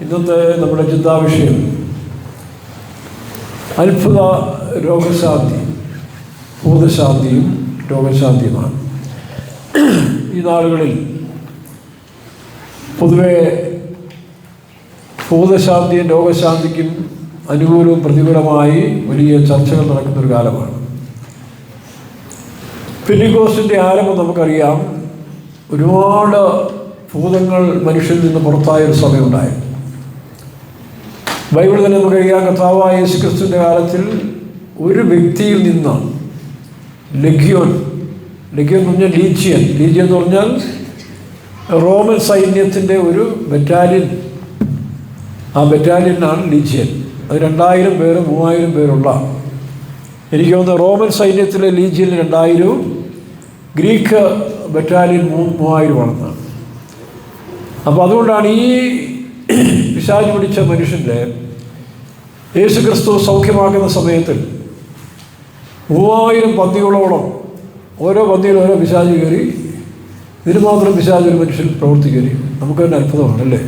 ഇന്നത്തെ നമ്മുടെ ചിന്താവിഷയം അത്ഭുത രോഗശാന്തി, ഭൂതശാന്തിയും രോഗശാന്തിയുമാണ്. ഈ നാളുകളിൽ പൊതുവെ ഭൂതശാന്തിയും രോഗശാന്തിക്കും അനുകൂലവും പ്രതികൂലമായി വലിയ ചർച്ചകൾ നടക്കുന്നൊരു കാലമാണ്. പെന്തിക്കോസ്തിൻ്റെ ആരംഭം നമുക്കറിയാം. ഒരുപാട് ഭൂതങ്ങൾ മനുഷ്യരിൽ നിന്ന് പുറത്തായൊരു സമയമുണ്ടായി. ബൈബിൾ തന്നെ നമുക്കറിയാം, കർത്താവായ യേശുക്രിസ്തുവിൻ്റെ കാലത്തിൽ ഒരു വ്യക്തിയിൽ നിന്നാണ് ലഗ്യോൻ എന്ന് പറഞ്ഞാൽ ലീജിയൻ എന്ന് പറഞ്ഞാൽ റോമൻ സൈന്യത്തിൻ്റെ ഒരു ബറ്റാലിയൻ. ആ ബറ്റാലിയനാണ് ലീജിയൻ. അത് 2000 പേര് 3000 പേരുള്ള, എനിക്ക് തോന്നുന്നു റോമൻ സൈന്യത്തിലെ ലീജിയനിൽ 2000, ഗ്രീക്ക് ബറ്റാലിയൻ 3000 അപ്പോൾ അതുകൊണ്ടാണ് ഈ പിശാച് പിടിച്ച മനുഷ്യൻ്റെ യേശുക്രിസ്തു സൗഖ്യമാക്കുന്ന സമയത്തിൽ 3000 പന്നികളോളം ഓരോ പന്നിയിൽ ഓരോ പിശാച് കയറി. ഇതിന് മാത്രം പിശാച് ഒരു മനുഷ്യൻ പ്രവർത്തിക്കരുത്. നമുക്ക് തന്നെ അത്ഭുതമാണ് അല്ലേ.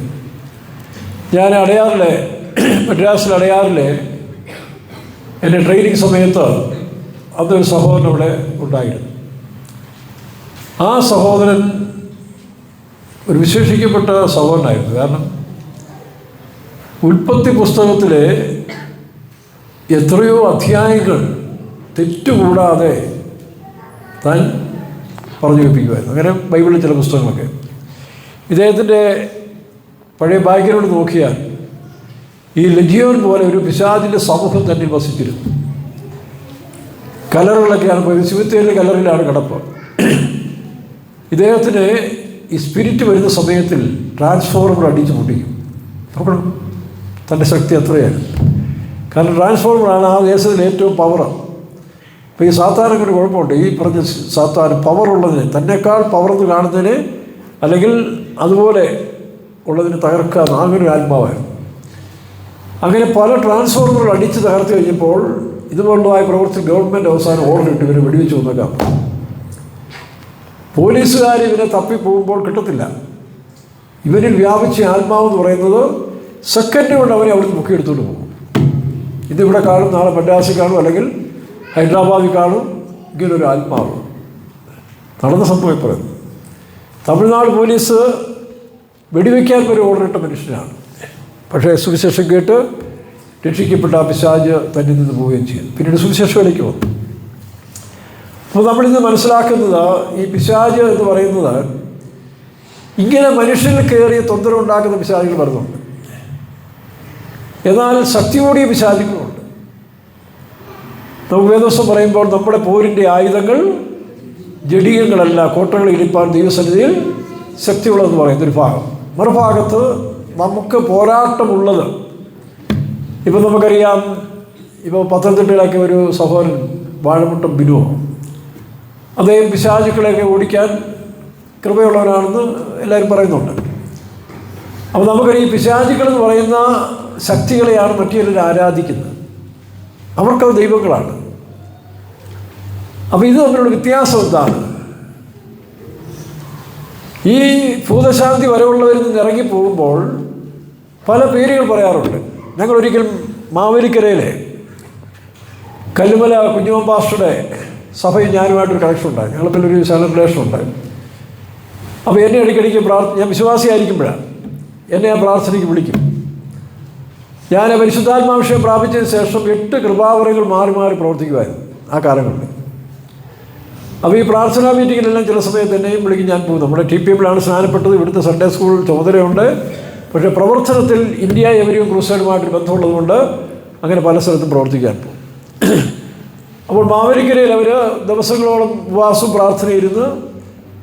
ഞാൻ മദ്രാസിൽ അടയാറിലെ എൻ്റെ ട്രെയിനിങ് സമയത്ത് അതൊരു സഹോദരൻ അവിടെ ഉണ്ടായിരുന്നു. ആ സഹോദരൻ ഒരു വിശേഷിക്കപ്പെട്ട സഹോദരനായിരുന്നു. കാരണം ഉൽപ്പത്തി പുസ്തകത്തിലെ എത്രയോ അധ്യായങ്ങൾ തെറ്റുകൂടാതെ താൻ പറഞ്ഞു കേൾപ്പിക്കുമായിരുന്നു. അങ്ങനെ ബൈബിളിൽ ചില പുസ്തകങ്ങളൊക്കെ. ഇദ്ദേഹത്തിൻ്റെ പഴയ ബാക്ക്ഗ്രൗണ്ട് നോക്കിയാൽ ഈ ലജിയോൻ പോലെ ഒരു പിശാചിൻ്റെ സമൂഹം തന്നെ വസിച്ചിരുന്നു. കല്ലറുകളൊക്കെയാണ് പോയത്. സിമിത്തേരിലെ കല്ലറിലാണ് കിടപ്പ്. ഇദ്ദേഹത്തിന് ഈ സ്പിരിറ്റ് വരുന്ന സമയത്തിൽ ട്രാൻസ്ഫോർമർ അടിച്ച് പൊട്ടിക്കും. നോക്കണം, തൻ്റെ ശക്തി അത്രയാണ്. കാരണം ട്രാൻസ്ഫോർമറാണ് ആ ദേശത്തിൽ ഏറ്റവും പവർ. അപ്പോൾ ഈ സാത്താനൊക്കെ ഒരു കുഴപ്പമുണ്ട്. ഈ പറഞ്ഞ സാത്താൻ പവറുള്ളതിന്, തന്നെക്കാൾ പവർന്ന് കാണുന്നതിന് അല്ലെങ്കിൽ അതുപോലെ ഉള്ളതിന് തകർക്കാമെന്ന് അങ്ങനൊരു ആത്മാവായിരുന്നു. അങ്ങനെ പല ട്രാൻസ്ഫോർമറുകൾ അടിച്ച് തകർത്ത് കഴിഞ്ഞപ്പോൾ ഇതുപോലുള്ളതായ പ്രവൃത്തി ഗവൺമെൻറ് അവസാനം ഓർഡർ ഇട്ട് ഇവരെ വെടിവെച്ച് വന്നേക്കാം. പോലീസുകാർ ഇവനെ തപ്പിപ്പോകുമ്പോൾ കിട്ടത്തില്ല. ഇവരിൽ വ്യാപിച്ച ആത്മാവെന്ന് പറയുന്നത് സെക്കൻഡ് കൊണ്ട് അവരെ അവിടുന്ന് മുക്കിയെടുത്തുകൊണ്ട് പോകും. ഇതിവിടെ കാണും, നാളെ മദ്രാസിൽ കാണും, അല്ലെങ്കിൽ ഹൈദരാബാദിൽ കാണും. ഇങ്ങനൊരു ആത്മാവ് നടന്ന സംഭവം പറയുന്നു. തമിഴ്നാട് പോലീസ് വെടിവെക്കാൻ ഒരു ഓർഡർ ഇട്ട മനുഷ്യനാണ്. പക്ഷേ സുവിശേഷം കേട്ട് രക്ഷിക്കപ്പെട്ട ആ പിശാച് തന്നിൽ നിന്ന് പോവുകയും ചെയ്തു. പിന്നീട് സുവിശേഷത്തിലേക്ക് വന്നു. അപ്പോൾ നമ്മളിന്ന് മനസ്സിലാക്കുന്നത് ഈ പിശാച് എന്ന് പറയുന്നത് ഇങ്ങനെ മനുഷ്യനിൽ കയറിയ തൊന്തരം ഉണ്ടാക്കുന്ന പിശാചുകൾ വരുന്നുണ്ട്. എന്നാൽ ശക്തിയോടിയ പിശാചുകളുണ്ട്. നമുക്ക് വേദവസ്തം പറയുമ്പോൾ നമ്മുടെ പോരിൻ്റെ ആയുധങ്ങൾ ജഡീയങ്ങളല്ല, കോട്ടകൾ ഇടിപ്പാൻ ദൈവസന്നിധിയിൽ ശക്തിയുള്ളതെന്ന് പറയുന്നൊരു ഭാഗം. മറുഭാഗത്ത് നമുക്ക് പോരാട്ടമുള്ളത്. ഇപ്പം നമുക്കറിയാം, ഇപ്പോൾ പത്തനംതിട്ടയിലൊക്കെ ഒരു സഹോദരൻ വാഴമുട്ടം ബിനു, അദ്ദേഹം പിശാചുക്കളെയൊക്കെ ഓടിക്കാൻ കൃപയുള്ളവനാണെന്ന് എല്ലാവരും പറയുന്നുണ്ട്. അപ്പോൾ നമുക്കറിയാം, ഈ പിശാചുക്കളെന്ന് പറയുന്ന ശക്തികളെയാണ് മറ്റു ചിലർ ആരാധിക്കുന്നത്. അവർക്കത് ദൈവങ്ങളാണ്. അപ്പോൾ ഇത് തമ്മിലുള്ള വ്യത്യാസം എന്താണ്? ഈ ഭൂതശാന്തി വരവുള്ളവരിൽ നിന്ന് ഇറങ്ങിപ്പോകുമ്പോൾ പല പേരുകൾ പറയാറുണ്ട്. ഞങ്ങളൊരിക്കലും മാവേലിക്കരയിലെ കല്ലുമല കുഞ്ഞുമൻ പാസ്റ്ററുടെ സഭയിൽ ഞാനുമായിട്ടൊരു കണക്ഷൻ ഉണ്ടായി. ഞങ്ങളിപ്പൊരു ശകലം റിലേഷൻ ഉണ്ടായി. അപ്പോൾ എന്നെ ഇടയ്ക്കിടയ്ക്ക് ഞാൻ വിശ്വാസിയായിരിക്കുമ്പോഴാണ് എന്നെ ആ പ്രാർത്ഥനയ്ക്ക് വിളിക്കും. ഞാൻ പരിശുദ്ധാത്മാവിഷയം പ്രാപിച്ചതിന് ശേഷം 8 കൃപാവരങ്ങൾ മാറി മാറി പ്രവർത്തിക്കുമായിരുന്നു ആ കാലങ്ങളിൽ. അപ്പോൾ ഈ പ്രാർത്ഥനാ മീറ്റിങ്ങിലെല്ലാം ചില സമയത്ത് എന്നെയും വിളിക്കും. ഞാൻ പോകും. നമ്മുടെ TPMലാണ് സ്നാനപ്പെട്ടത്. ഇവിടുത്തെ സൺഡേ സ്കൂൾ ചുമതലയുണ്ട്. പക്ഷേ പ്രവർത്തനത്തിൽ ഇന്ത്യ എവരിയും ക്രൂസൈഡുമായിട്ടൊരു ബന്ധമുള്ളതുകൊണ്ട് അങ്ങനെ പല സ്ഥലത്തും പ്രവർത്തിക്കാൻ പോകും. അപ്പോൾ മാവേലിക്കരയിൽ അവർ ദിവസങ്ങളോളം ഉപവാസവും പ്രാർത്ഥനയിരുന്ന്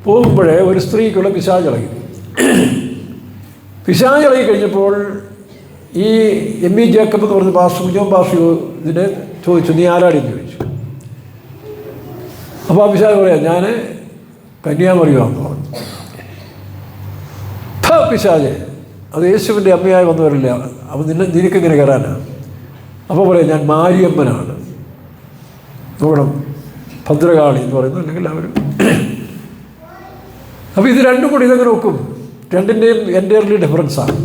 പോകുമ്പോഴേ ഒരു സ്ത്രീക്കുള്ള പിശാചിളകി. പിശാചിളകി കഴിഞ്ഞപ്പോൾ ഈ ME ജേക്കബ് എന്ന് പറഞ്ഞ പാസ്റ്റർ, കുഞ്ഞോൻ പാസ്റ്റർ ഇതിനെ ചോദിച്ചു, നീ ആരാടിയെന്ന് ചോദിച്ചു. അപ്പോൾ ആ പിശാച് പറയാം, ഞാൻ കന്യാമറിയാമെന്ന് പറഞ്ഞു. പിശാച്, അത് യേശുവിൻ്റെ അമ്മയായി വന്നവരല്ല, അപ്പോൾ നിനക്കെങ്ങനെ കയറാനാണ്? അപ്പോൾ പറയാം, ഞാൻ മാരിയമ്മനാണ്. നോക്കണം, ഭദ്രകാളി എന്ന് പറയുന്നത്. അല്ലെങ്കിൽ അവർ അപ്പോൾ ഇത് രണ്ടും കൂടി ഇതെങ്ങനെ നോക്കും? രണ്ടിൻ്റെയും എൻ്റയർലി ഡിഫറൻസാണ്.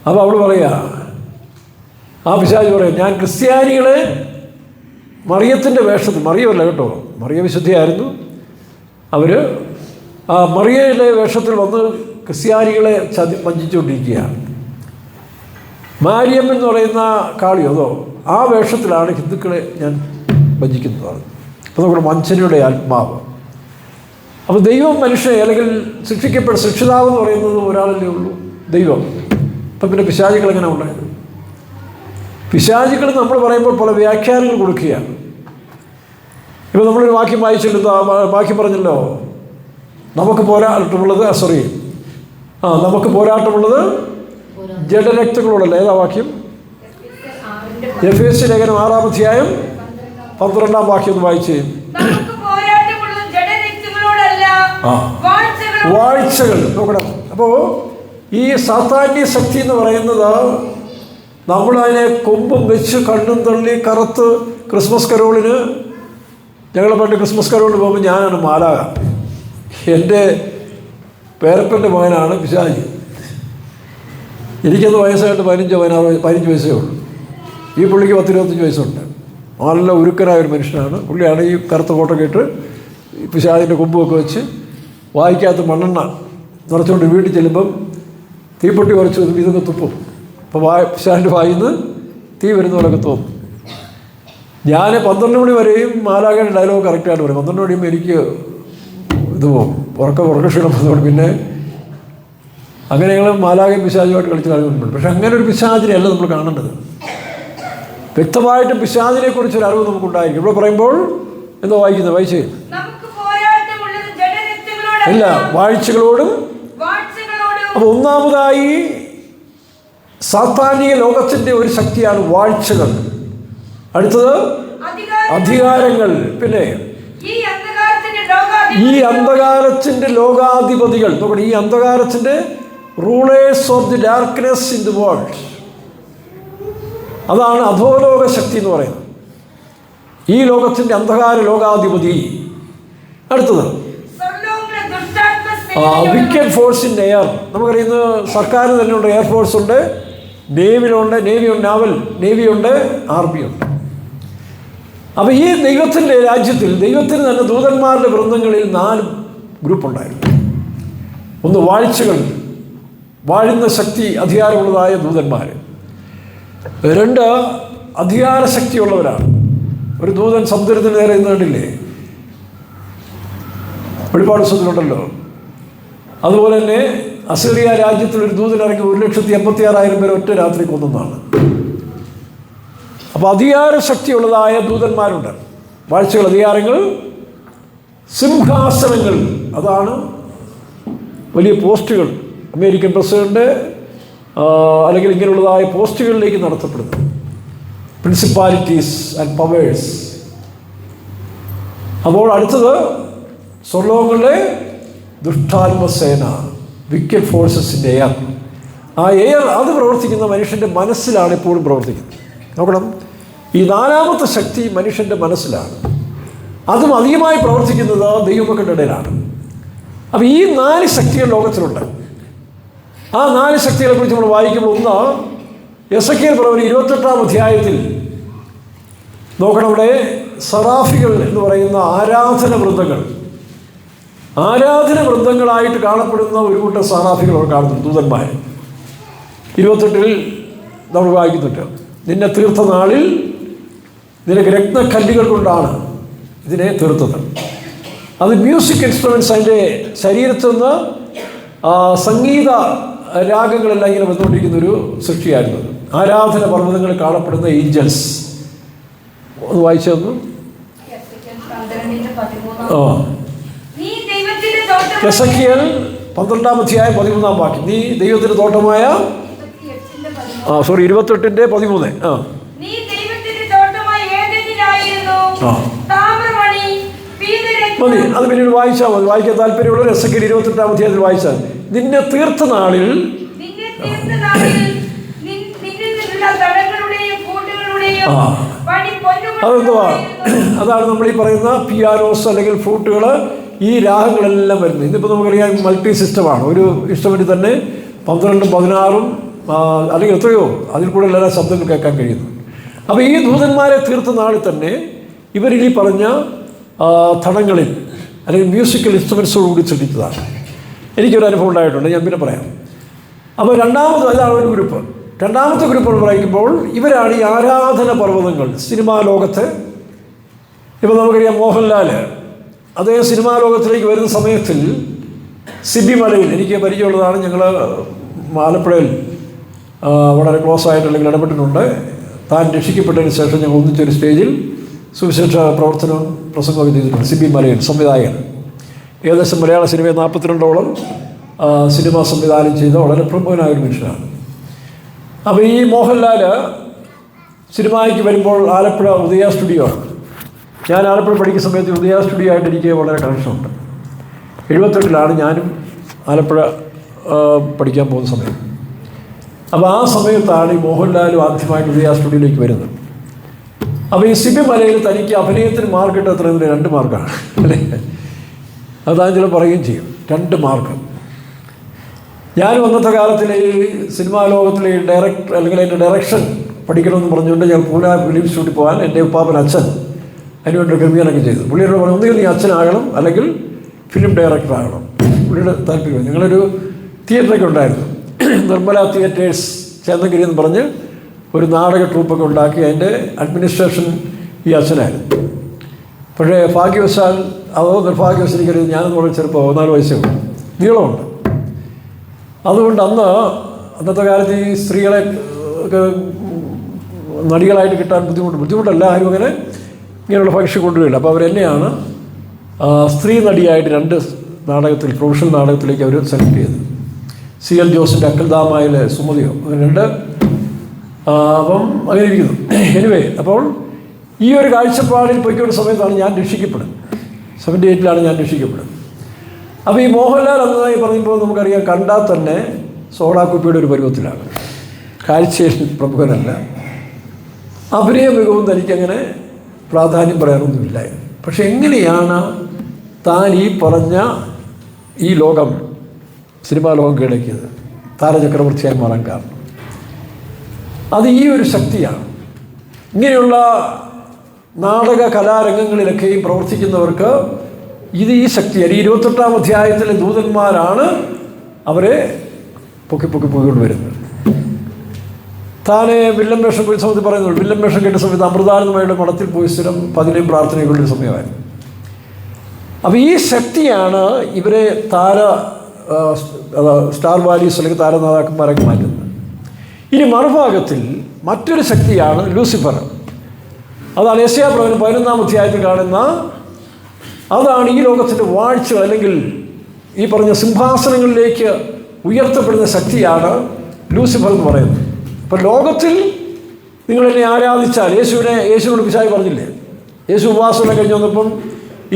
അപ്പോൾ അവൾ പറയുക, ആ പിശാച് പറയാം, ഞാൻ ക്രിസ്ത്യാനികളെ മറിയത്തിൻ്റെ വേഷത്തിൽ, മറിയമല്ല കേട്ടോ, മറിയ വിശുദ്ധിയായിരുന്നു, അവർ ആ മറിയയിലെ വേഷത്തിൽ വന്ന് ക്രിസ്ത്യാനികളെ വഞ്ചിച്ചുകൊണ്ടിരിക്കുകയാണ്. മാരിയം എന്ന് പറയുന്ന കാളിയോ അതോ ആ വേഷത്തിലാണ് ഹിന്ദുക്കളെ ഞാൻ വഞ്ചിക്കുന്നതാണ്. അപ്പോൾ നമ്മുടെ വഞ്ചനയുടെ ആത്മാവ്. അപ്പോൾ ദൈവം മനുഷ്യനെ അല്ലെങ്കിൽ ശിക്ഷിതാവെന്ന് പറയുന്നത് ഒരാളല്ലേ ഉള്ളൂ, ദൈവം. അപ്പം പിന്നെ പിശാചുക്കൾ എങ്ങനെ ഉണ്ടായത്? പിശാചുക്കൾ നമ്മൾ പറയുമ്പോൾ പല വ്യാഖ്യാനങ്ങൾ കൊടുക്കുകയാണ്. ഇപ്പോൾ നമ്മളൊരു വാക്യം വായിച്ചിട്ടുണ്ട്, വാക്യം പറഞ്ഞല്ലോ, നമുക്ക് പോരാട്ടമുള്ളത് ജഡരക്തങ്ങളോടല്ല. ഏതാ വാക്യം? എഫേസ്യ ലേഖനം 6-ാം അധ്യായം 12-ാം വാക്യം ഒന്ന് വായിച്ചേ. വാഴ്ചകൾ നോക്കണം. അപ്പോൾ ഈ സാത്താന്യ ശക്തി എന്ന് പറയുന്നത് നമ്മളതിനെ കൊമ്പും വെച്ച് കണ്ണും തള്ളി കറുത്ത് ക്രിസ്മസ് കരോളിന്, ഞങ്ങൾ പണ്ട് ക്രിസ്മസ് കരോളിന് പോകുമ്പോൾ ഞാനാണ് മാലാക. എൻ്റെ പേരപ്പൻ്റെ മകനാണ് പിശാചി. എനിക്കത് വയസ്സായിട്ട് 15 വയസ്സേ ഉള്ളൂ. ഈ പുള്ളിക്ക് 10-25 വയസ്സുണ്ട്. നല്ല ഉരുക്കനായ ഒരു മനുഷ്യനാണ്. പുള്ളിയാണ് ഈ കറുത്ത കോട്ടൊക്കെ ഇട്ട് പിശാചിൻ്റെ കൊമ്പുമൊക്കെ വെച്ച് വായിക്കകത്ത് മണ്ണെണ്ണ നിറച്ചുകൊണ്ട് വീട്ടിൽ ചെല്ലുമ്പം തീപ്പൊട്ടി കുറച്ച് ഇതൊക്കെ തുപ്പും. അപ്പോൾ പിശാചിൻ്റെ വായിൽ നിന്ന് തീ വരുന്ന പോലൊക്കെ തോന്നും. ഞാൻ 12 മണി വരെയും മാലാഖയുടെ ഡയലോഗ് കറക്റ്റായിട്ട് പറയും. 12 മണിയുമ്പോൾ എനിക്ക് ഇത് പോകും, ഉറക്കക്ഷീണം വന്നതുകൊണ്ട്. പിന്നെ അങ്ങനെ ഞങ്ങൾ മാലാഖയും പിശാചുമായിട്ട് കളിച്ച് കളിക്കുന്നുണ്ട്. പക്ഷെ അങ്ങനെ ഒരു പിശാചിനെയല്ല നമ്മൾ കാണേണ്ടത്. വ്യക്തമായിട്ടും പിശാചിനെ കുറിച്ചൊരു അറിവ് നമുക്കുണ്ടായിരിക്കും. ഇവിടെ പറയുമ്പോൾ എന്തോ വായിക്കുന്നത് വായിച്ചേ, ഇല്ല, വാഴ്ചകളോടും. അപ്പോൾ ഒന്നാമതായി സാത്താനിക ലോകത്തിൻ്റെ ഒരു ശക്തിയാണ് വാഴ്ചകൾ. അടുത്തത് അധികാരങ്ങൾ. പിന്നെ ഈ അന്ധകാരത്തിൻ്റെ ലോകാധിപതികൾ. നോക്കട്ടെ, ഈ അന്ധകാരത്തിൻ്റെ rulers of the darkness in the world, അതാണ് അധോലോക ശക്തി എന്ന് പറയുന്നത്. ഈ ലോകത്തിൻ്റെ അന്ധകാര ലോകാധിപതി. അടുത്തത് വിക്കറ്റ് ഫോഴ്സ് ഇൻ എയർ. നമുക്കറിയുന്നത് സർക്കാരിന് തന്നെ ഉണ്ട്, എയർഫോഴ്സ് ഉണ്ട്, നേവിയിലുണ്ട്, നേവിയുണ്ട്, ആർമിയുണ്ട്. അപ്പോൾ ഈ ദൈവത്തിൻ്റെ രാജ്യത്തിൽ ദൈവത്തിന് തന്നെ ദൂതന്മാരുടെ വൃന്ദങ്ങളിൽ 4 ഗ്രൂപ്പുണ്ടായിരുന്നു. ഒന്ന് വാഴ്ചകൾ, വാഴുന്ന ശക്തി അധികാരമുള്ളതായ ദൂതന്മാർ. 2 അധികാരശക്തിയുള്ളവരാണ്. ഒരു ദൂതൻ സമുദ്രത്തിന് നേരെ കണ്ടില്ലേ, വെളിപ്പാട് പുസ്തകത്തിലുണ്ടല്ലോ. അതുപോലെ തന്നെ അസീറിയ രാജ്യത്തിൽ ഒരു ദൂതൻ ഇറങ്ങി 1,86,000 പേരെ ഒറ്റ രാത്രി കൊന്നതാണ്. അപ്പോൾ അധികാരശക്തിയുള്ളതായ ദൂതന്മാരുണ്ട്. വാഴ്ചകൾ, അധികാരങ്ങൾ, സിംഹാസനങ്ങൾ, അതാണ് വലിയ പോസ്റ്റുകൾ. അമേരിക്കൻ പ്രസിഡന്റ് അല്ലെങ്കിൽ ഇങ്ങനെയുള്ളതായ പോസ്റ്റുകളിലേക്ക് നടത്തപ്പെടുന്നു. Principalities and powers. അപ്പോൾ അടുത്തത് സ്വർലോകങ്ങളിലെ ദുഷ്ടാത്മസേന, വിക്കറ്റ് ഫോഴ്സസിൻ്റെ എയർ. ആ എയർ അത് പ്രവർത്തിക്കുന്ന മനുഷ്യൻ്റെ മനസ്സിലാണ് എപ്പോഴും പ്രവർത്തിക്കുന്നത്. നോക്കണം, ഈ 4ാമത്തെ ശക്തി മനുഷ്യൻ്റെ മനസ്സിലാണ്. അതും അധികമായി പ്രവർത്തിക്കുന്നത് ദൈവമക്കളുടെ ഇടയിലാണ്. അപ്പോൾ ഈ 4 ശക്തികൾ ലോകത്തിലുണ്ട്. ആ 4 ശക്തികളെ കുറിച്ച് നമ്മൾ വായിക്കുമ്പോൾ ഒന്ന് എസെക്കിയേൽ പ്രവചനം 28-ാം അധ്യായത്തിൽ നോക്കണം. ഇവിടെ സറാഫികൾ എന്ന് പറയുന്ന ആരാധന വൃന്ദങ്ങളായിട്ട് കാണപ്പെടുന്ന ഒരു കൂട്ടം സറാഫികൾ കാണുന്നു, ദൂതന്മാർ. 28-ൽ നമ്മൾ വായിക്കുന്നുണ്ട്, നിന്നെ തീർത്ത നാളിൽ നിനക്ക് രത്നക്കല്ലുകൾ കൊണ്ടാണ് ഇതിനെ തീർത്തത്. അത് മ്യൂസിക് ഇൻസ്ട്രുമെൻറ്റ്സ്, അതിൻ്റെ ശരീരത്തിൽ നിന്ന് സംഗീത രാഗങ്ങളെല്ലാം ഇങ്ങനെ വന്നുകൊണ്ടിരിക്കുന്ന ഒരു സൃഷ്ടിയായിരുന്നു. ആരാധന പർവ്വതങ്ങളിൽ കാണപ്പെടുന്ന ഏഞ്ചൽസ്. ഒന്ന് വായിച്ചു തന്നു. എസെക്കിയേൽ 12-ാം അധ്യായം 13-ാം വാക്യം. നീ ദൈവത്തിൻ്റെ തോട്ടമായ 28-ന്റെ 13. മതി, അത് പിന്നീട് വായിച്ചാൽ മതി. വായിക്കാൻ താല്പര്യമുള്ളവർ എസെക്കിയേൽ 28-ാം അധ്യായത്തിൽ വായിച്ചാൽ നിന്നെ തീർത്ത നാളിൽ അതെന്തുവാ? അതാണ് നമ്മൾ ഈ പറയുന്ന പിയാനോസ് അല്ലെങ്കിൽ ഫ്ലൂട്ടുകൾ, ഈ രാഗങ്ങളെല്ലാം വരുന്നത്. ഇന്നിപ്പോൾ നമുക്കറിയാം മൾട്ടി സിസ്റ്റമാണ്. ഒരു ഇൻസ്ട്രുമെൻറ്റ് തന്നെ 12, 16 അല്ലെങ്കിൽ എത്രയോ അതിൽ കൂടെ എല്ലാ ശബ്ദങ്ങൾ കേൾക്കാൻ കഴിയുന്നു. അപ്പോൾ ഈ ദൂതന്മാരെ തീർത്ത നാളിൽ തന്നെ ഇവരിൽ ഈ പറഞ്ഞ തടങ്ങളിൽ അല്ലെങ്കിൽ മ്യൂസിക്കൽ ഇൻസ്ട്രുമെൻറ്റ്സോടുകൂടി സൃഷ്ടിച്ചതാണ്. എനിക്കൊരു അനുഭവം ഉണ്ടായിട്ടുണ്ട്, ഞാൻ പിന്നെ പറയാം. അപ്പോൾ അതാണ് ഒരു ഗ്രൂപ്പ്. രണ്ടാമത്തെ ഗ്രൂപ്പ് എന്ന് പറയുമ്പോൾ ഇവരാണ് ഈ ആരാധന പർവ്വതങ്ങൾ. സിനിമാ ലോകത്ത് ഇപ്പോൾ നമുക്കറിയാം മോഹൻലാൽ അദ്ദേഹം സിനിമാ ലോകത്തിലേക്ക് വരുന്ന സമയത്തിൽ സിബി മലയിൽ എനിക്ക് പരിചയമുള്ളതാണ്. ഞങ്ങൾ ആലപ്പുഴയിൽ വളരെ ക്ലോസ് ആയിട്ടുള്ള ഇടപെട്ടിട്ടുണ്ട്. താൻ രക്ഷിക്കപ്പെട്ടതിന് ശേഷം ഞങ്ങൾ ഒന്നിച്ചൊരു സ്റ്റേജിൽ സുവിശേഷ പ്രവർത്തനവും പ്രസംഗമൊക്കെ ചെയ്തിട്ടുണ്ട്. സിബി മലയിൽ സംവിധായകൻ, ഏകദേശം മലയാള സിനിമയെ 42ഓളം സിനിമ സംവിധാനം ചെയ്ത വളരെ പ്രമുഖനായൊരു മനുഷ്യനാണ്. അപ്പോൾ ഈ മോഹൻലാൽ സിനിമയ്ക്ക് വരുമ്പോൾ ആലപ്പുഴ ഉദയ സ്റ്റുഡിയോ, ഞാൻ ആലപ്പുഴ പഠിക്കുന്ന സമയത്ത് ഉദയ സ്റ്റുഡിയോ ആയിട്ട് എനിക്ക് വളരെ കണക്ഷനുണ്ട്. 78-ലാണ് ഞാനും ആലപ്പുഴ പഠിക്കാൻ പോകുന്ന സമയം. അപ്പോൾ ആ സമയത്താണ് ഈ മോഹൻലാലും ആദ്യമായിട്ട് ഉദയ സ്റ്റുഡിയോയിലേക്ക് വരുന്നത്. അപ്പോൾ ഈ സിബി മലയിൽ തനിക്ക് അഭിനയത്തിന് മാർക്ക് കിട്ടുക എത്ര? 2 മാർക്കാണ് അല്ലേ? അത് താൻ ചില പറയുകയും ചെയ്യും, 2 മാർക്ക്. ഞാനും അന്നത്തെ കാലത്തിലെ ഈ സിനിമാ ലോകത്തിലെ ഡയറക്ടർ അല്ലെങ്കിൽ അതിൻ്റെ ഡയറക്ഷൻ പഠിക്കണമെന്ന് പറഞ്ഞുകൊണ്ട് ഞാൻ പൂനെ ഫിലിം ഇൻസ്റ്റിറ്റ്യൂട്ടിൽ പോകാൻ എൻ്റെ ഉപ്പാപ്പൻ അച്ഛൻ അതിനുവേണ്ടി ക്രമീകരണമൊക്കെ ചെയ്തു. പുള്ളിയോട് പറഞ്ഞു, ഒന്നുകിൽ നീ അച്ഛനാകണം അല്ലെങ്കിൽ ഫിലിം ഡയറക്ടർ ആകണം. പുള്ളിയുടെ താല്പര്യം. ഞങ്ങളൊരു തിയേറ്ററൊക്കെ ഉണ്ടായിരുന്നു, നിർമ്മല തിയേറ്റേഴ്സ് ചേന്നഗിരി എന്ന് പറഞ്ഞ് ഒരു നാടക ട്രൂപ്പൊക്കെ ഉണ്ടാക്കി. അതിൻ്റെ അഡ്മിനിസ്ട്രേഷൻ ഈ അച്ഛനായിരുന്നു. പക്ഷേ ഭാഗ്യവശാൽ അതോ നിർഭാഗ്യവശാൽ എനിക്കറിയാം, ഞാനെന്ന് പറഞ്ഞ ചെറുപ്പം 14 വയസ്സേ ഉള്ളൂ, നീളമുണ്ട്. അതുകൊണ്ട് അന്നത്തെ കാലത്ത് ഈ സ്ത്രീകളെ നടികളായിട്ട് കിട്ടാൻ ബുദ്ധിമുട്ടല്ല, ആരും അങ്ങനെ ഇങ്ങനെയുള്ള ഫംഗ്ഷൻ കൊണ്ടുവരില്ല. അപ്പോൾ അവരെന്നെയാണ് സ്ത്രീ നടിയായിട്ട് 2 നാടകത്തിൽ, പ്രൊഫഷണൽ നാടകത്തിലേക്ക് അവർ സെലക്ട് ചെയ്തത്. CL ജോസിൻ്റെ അക്കൽദാമയിലെ സുമതിയോ അങ്ങനെ 2. അപ്പം അങ്ങനെ ഇരിക്കുന്നു. എനിവേ, അപ്പോൾ ഈ ഒരു കാഴ്ചപ്പാടിൽ പോയിക്കൊണ്ട സമയത്താണ് ഞാൻ രക്ഷിക്കപ്പെടുന്നത്. 78-ലാണ് ഞാൻ രക്ഷിക്കപ്പെടുന്നത്. അപ്പോൾ ഈ മോഹൻലാൽ എന്നതായി പറയുമ്പോൾ നമുക്കറിയാം, കണ്ടാൽ തന്നെ സോഡാക്കുപ്പിയുടെ ഒരു പരുവത്തിലാണ്, കാഴ്ചയിൽ പ്രമുഖനല്ല. അഭിനയ മികവും തനിക്കങ്ങനെ പ്രാധാന്യം പറയാനൊന്നുമില്ലായിരുന്നു. പക്ഷെ എങ്ങനെയാണ് താൻ ഈ പറഞ്ഞ ഈ ലോകം, സിനിമാ ലോകം കീഴടക്കിയത്, താരചക്രവർത്തിയായി മാറാൻ കാരണം? അത് ഈ ഒരു ശക്തിയാണ്. ഇങ്ങനെയുള്ള നാടക കലാരംഗങ്ങളിലൊക്കെയും പ്രവർത്തിക്കുന്നവർക്ക് ഈ ശക്തിയാണ്. ഈ 28-ാം അധ്യായത്തിലെ ദൂതന്മാരാണ് അവരെ പൊക്കിക്കൊണ്ട് വരുന്നത്. താനെ വില്ലൻ വേഷം പോയ സമയത്ത് പറയുന്നുള്ളൂ, വില്ലൻ വേഷം കേട്ട സമയത്ത് അമൃതാനന്ദമയുടെ മഠത്തിൽ പോയി സ്ഥിരം 15 പ്രാർത്ഥനകളുടെ സമയമായിരുന്നു. അപ്പോൾ ഈ ശക്തിയാണ് ഇവരെ സ്റ്റാർ വാലീസ് അല്ലെങ്കിൽ താരനാഥാക്കന്മാരൊക്കെ മാറ്റുന്നത്. ഇനി മറുഭാഗത്തിൽ മറ്റൊരു ശക്തിയാണ് ലൂസിഫർ. അതാണ് യെശയ്യാപ്രവചനം 11-ാം അധ്യായത്തിൽ കാണുന്ന, അതാണ് ഈ ലോകത്തിൻ്റെ വാഴ്ച അല്ലെങ്കിൽ ഈ പറഞ്ഞ സിംഹാസനങ്ങളിലേക്ക് ഉയർത്തപ്പെടുന്ന ശക്തിയാണ് ലൂസിഫർ എന്ന് പറയുന്നത്. അപ്പോൾ ലോകത്തിൽ നിങ്ങളെന്നെ ആരാധിച്ചാൽ, യേശുവിനോട് പിശാച് പറഞ്ഞില്ലേ, യേശു ഉപവാസമെല്ലാം കഴിഞ്ഞ് വന്നപ്പം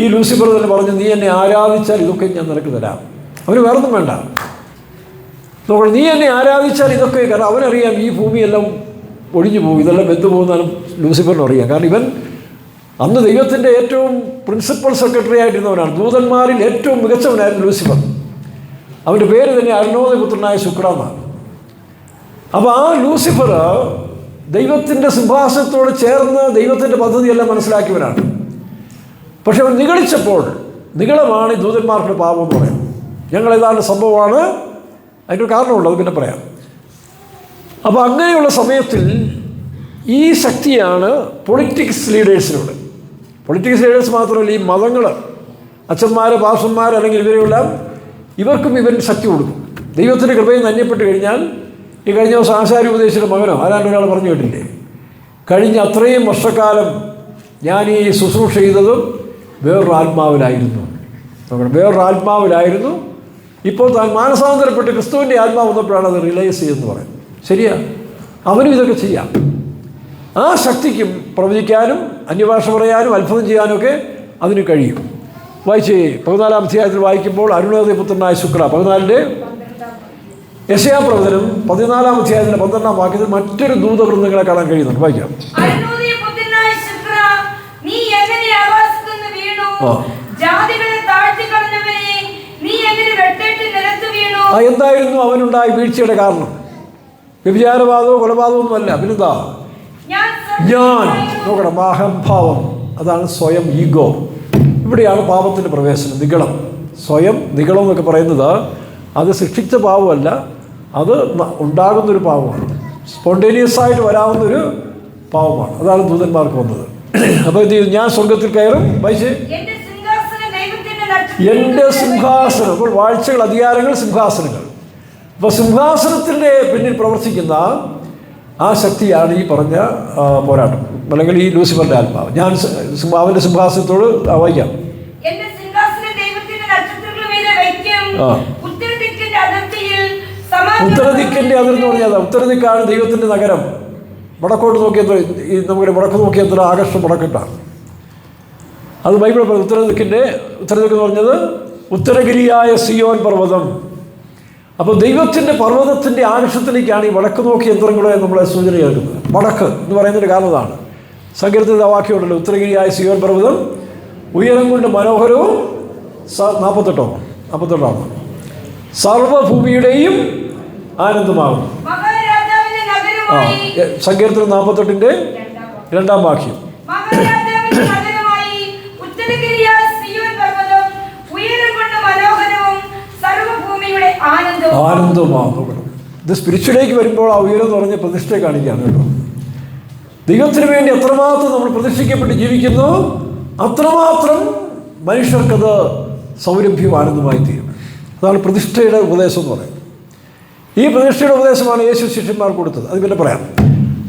ഈ ലൂസിഫർ തന്നെ പറഞ്ഞു, നീ എന്നെ ആരാധിച്ചാൽ ഇതൊക്കെ ഞാൻ നിനക്ക് തരാം. അവന് വേറൊന്നും വേണ്ട. നോക്കണം, നീ എന്നെ ആരാധിച്ചാൽ ഇതൊക്കെ, കാരണം അവനറിയാം ഈ ഭൂമിയെല്ലാം ഒഴിഞ്ഞു പോകും, ഇതെല്ലാം വെന്തു പോകുന്നാലും ലൂസിഫറിനും അറിയാം. കാരണം ഇവൻ അന്ന് ദൈവത്തിൻ്റെ ഏറ്റവും പ്രിൻസിപ്പൽ സെക്രട്ടറി ആയിട്ടിരുന്നവനാണ്. ദൂതന്മാരിൽ ഏറ്റവും മികച്ചവനായിരുന്നു ലൂസിഫർ. അവൻ്റെ പേര് തന്നെ അരുണോദയപുത്രനായ ശുക്ര എന്നാണ്. അപ്പോൾ ആ ലൂസിഫർ ദൈവത്തിൻ്റെ സിംഹാസനത്തോട് ചേർന്ന് ദൈവത്തിൻ്റെ പദ്ധതിയെല്ലാം മനസ്സിലാക്കിയവനാണ്. പക്ഷെ അവൻ നിഗളിച്ചപ്പോൾ, നിഗളമാണ് ഈ ദൂതന്മാരുടെ പാപം എന്ന് പറയുന്നത്. ഞങ്ങൾ ഏതാണ്ട് സംഭവമാണ്, അതിനൊരു കാരണമുണ്ട്, അത് പിന്നെ പറയാം. അപ്പോൾ അങ്ങനെയുള്ള സമയത്തിൽ ഈ ശക്തിയാണ് പൊളിറ്റിക്സ് ലീഡേഴ്സിനോട്. പൊളിറ്റിക്സ് ലീഡേഴ്സ് മാത്രമല്ല, ഈ മതങ്ങൾ, അച്ഛന്മാർ, പാസ്റ്റർമാർ അല്ലെങ്കിൽ ഇവരെല്ലാം, ഇവർക്കും ഇവൻ ശക്തി കൊടുക്കും. ദൈവത്തിൻ്റെ കൃപയിൽ നിന്ന് അന്യപ്പെട്ട് കഴിഞ്ഞാൽ, ഈ കഴിഞ്ഞ ദിവസം ആശാരി ഉപദേശിയുടെ മകനോ ആരാണ്ട് ഒരാൾ പറഞ്ഞു കേട്ടില്ലേ, കഴിഞ്ഞ അത്രയും വർഷക്കാലം ഞാൻ ഈ ശുശ്രൂഷ ചെയ്തതും വേറൊരു ആത്മാവിലായിരുന്നു. വേറൊരു ആത്മാവിലായിരുന്നു. ഇപ്പോൾ താൻ മാനസാന്തരപ്പെട്ട് ക്രിസ്തുവിൻ്റെ ആത്മാവ് വന്നപ്പോഴാണ് അത് റിയലൈസ് ചെയ്തെന്ന് പറയുന്നത്. ശരിയാ, അവനും ഇതൊക്കെ ചെയ്യാം. ആ ശക്തിക്കും പ്രവചിക്കാനും അന്യഭാഷ പറയാനും അത്ഭുതം ചെയ്യാനുമൊക്കെ അതിന് കഴിയും. വായിച്ചേ, 14-ാം അധ്യായത്തിൽ വായിക്കുമ്പോൾ അരുണോദയപുത്രനായ ശുക്ര, 14-ന്റെ യെശയ്യാപ്രവചനം 14-ാം അധ്യായത്തിൻ്റെ 12-ാം വാക്യത്തിൽ മറ്റൊരു ദൂതവൃന്ദങ്ങളെ കാണാൻ കഴിയുന്നുണ്ട്. വായിക്കാം. ജാതികളെ താഴ്ത്തി എന്തായിരുന്നു അവനുണ്ടായ വീഴ്ചയുടെ കാരണം? വ്യഭിചാരവാദമോ കൊലപാതകമൊന്നുമല്ല. പിന്നെന്താ? ഞാൻ നോക്കണം, അഹംഭാവം. അതാണ് സ്വയം, ഈഗോ. ഇവിടെയാണ് പാപത്തിൻ്റെ പ്രവേശനം. നിഗളം, സ്വയം നിഗളം എന്നൊക്കെ പറയുന്നത് അത് ശിക്ഷിച്ച പാവമല്ല, അത് ഉണ്ടാകുന്നൊരു പാവമാണ്. സ്പോണ്ടേനിയസ് ആയിട്ട് വരാവുന്നൊരു പാവമാണ്. അതാണ് ദൂതന്മാർക്ക് വന്നത്. അപ്പോൾ ഇത് ഞാൻ സ്വർഗത്തിൽ കയറും, വായിച്ച് എൻ്റെ സിംഹാസനം. അപ്പോൾ വാഴ്ചകൾ, അധികാരങ്ങൾ, സിംഹാസനങ്ങൾ. അപ്പോൾ സിംഹാസനത്തിൻ്റെ പിന്നിൽ പ്രവർത്തിക്കുന്ന ആ ശക്തിയാണ് ഈ പറഞ്ഞ പോരാട്ടം, അല്ലെങ്കിൽ ഈ ലൂസിഫറിൻ്റെ ആത്മാവ്. ഞാൻ അവൻ്റെ സിംഹാസനത്തോട് വായിക്കാം. ഉത്തരദിക്കിൻ്റെ അതിർന്ന് പറഞ്ഞാൽ ഉത്തരദിക്കാണ് ദൈവത്തിൻ്റെ നഗരം. വടക്കോട്ട് നോക്കിയത് ഈ നമുക്ക് വടക്ക് നോക്കിയത്ര ആകർഷം വടക്കിട്ടാണ്. അത് ബൈബിൾ പറയും. ഉത്തരദിക്ക് എന്ന് പറഞ്ഞത് ഉത്തരഗിരിയായ സിയോൻ പർവ്വതം. അപ്പോൾ ദൈവത്തിൻ്റെ പർവ്വതത്തിൻ്റെ ആകർഷത്തിലേക്കാണ് ഈ വടക്ക് നോക്കിയ യന്ത്രങ്ങളെ നമ്മളെ സൂചന കേൾക്കുന്നത്. വടക്ക് എന്ന് പറയുന്നതിൻ്റെ കാരണം അതാണ്. സങ്കീർത്തനത്തിൽ വാക്യമുണ്ടല്ലോ, ഉത്തരഗിരിയായ സിയോൻ പർവ്വതം ഉയരം കൊണ്ട് മനോഹരവും 48 സർവഭൂമിയുടെയും ആനന്ദമാകും. സങ്കീർത്തനം 48 2 വാക്യം. ആനന്ദമാകും. ഇത് സ്പിരിച്വലേക്ക് വരുമ്പോൾ ആ ഉയരം എന്ന് പറഞ്ഞ പ്രതിഷ്ഠയെ കാണിക്കുകയാണ് കേട്ടോ. ദൈവത്തിന് വേണ്ടി എത്രമാത്രം നമ്മൾ പ്രതിഷ്ഠിക്കപ്പെട്ട് ജീവിക്കുന്നു, അത്രമാത്രം മനുഷ്യർക്കത് സൗരഭ്യവും ആനന്ദമായി തീരും. അതാണ് പ്രതിഷ്ഠയുടെ ഉപദേശം എന്ന് പറയുന്നത്. ഈ പ്രതിഷ്ഠയുടെ ഉപദേശമാണ് യേശു ശിഷ്യന്മാർ കൊടുത്തത്. അത് പിന്നെ പറയാം.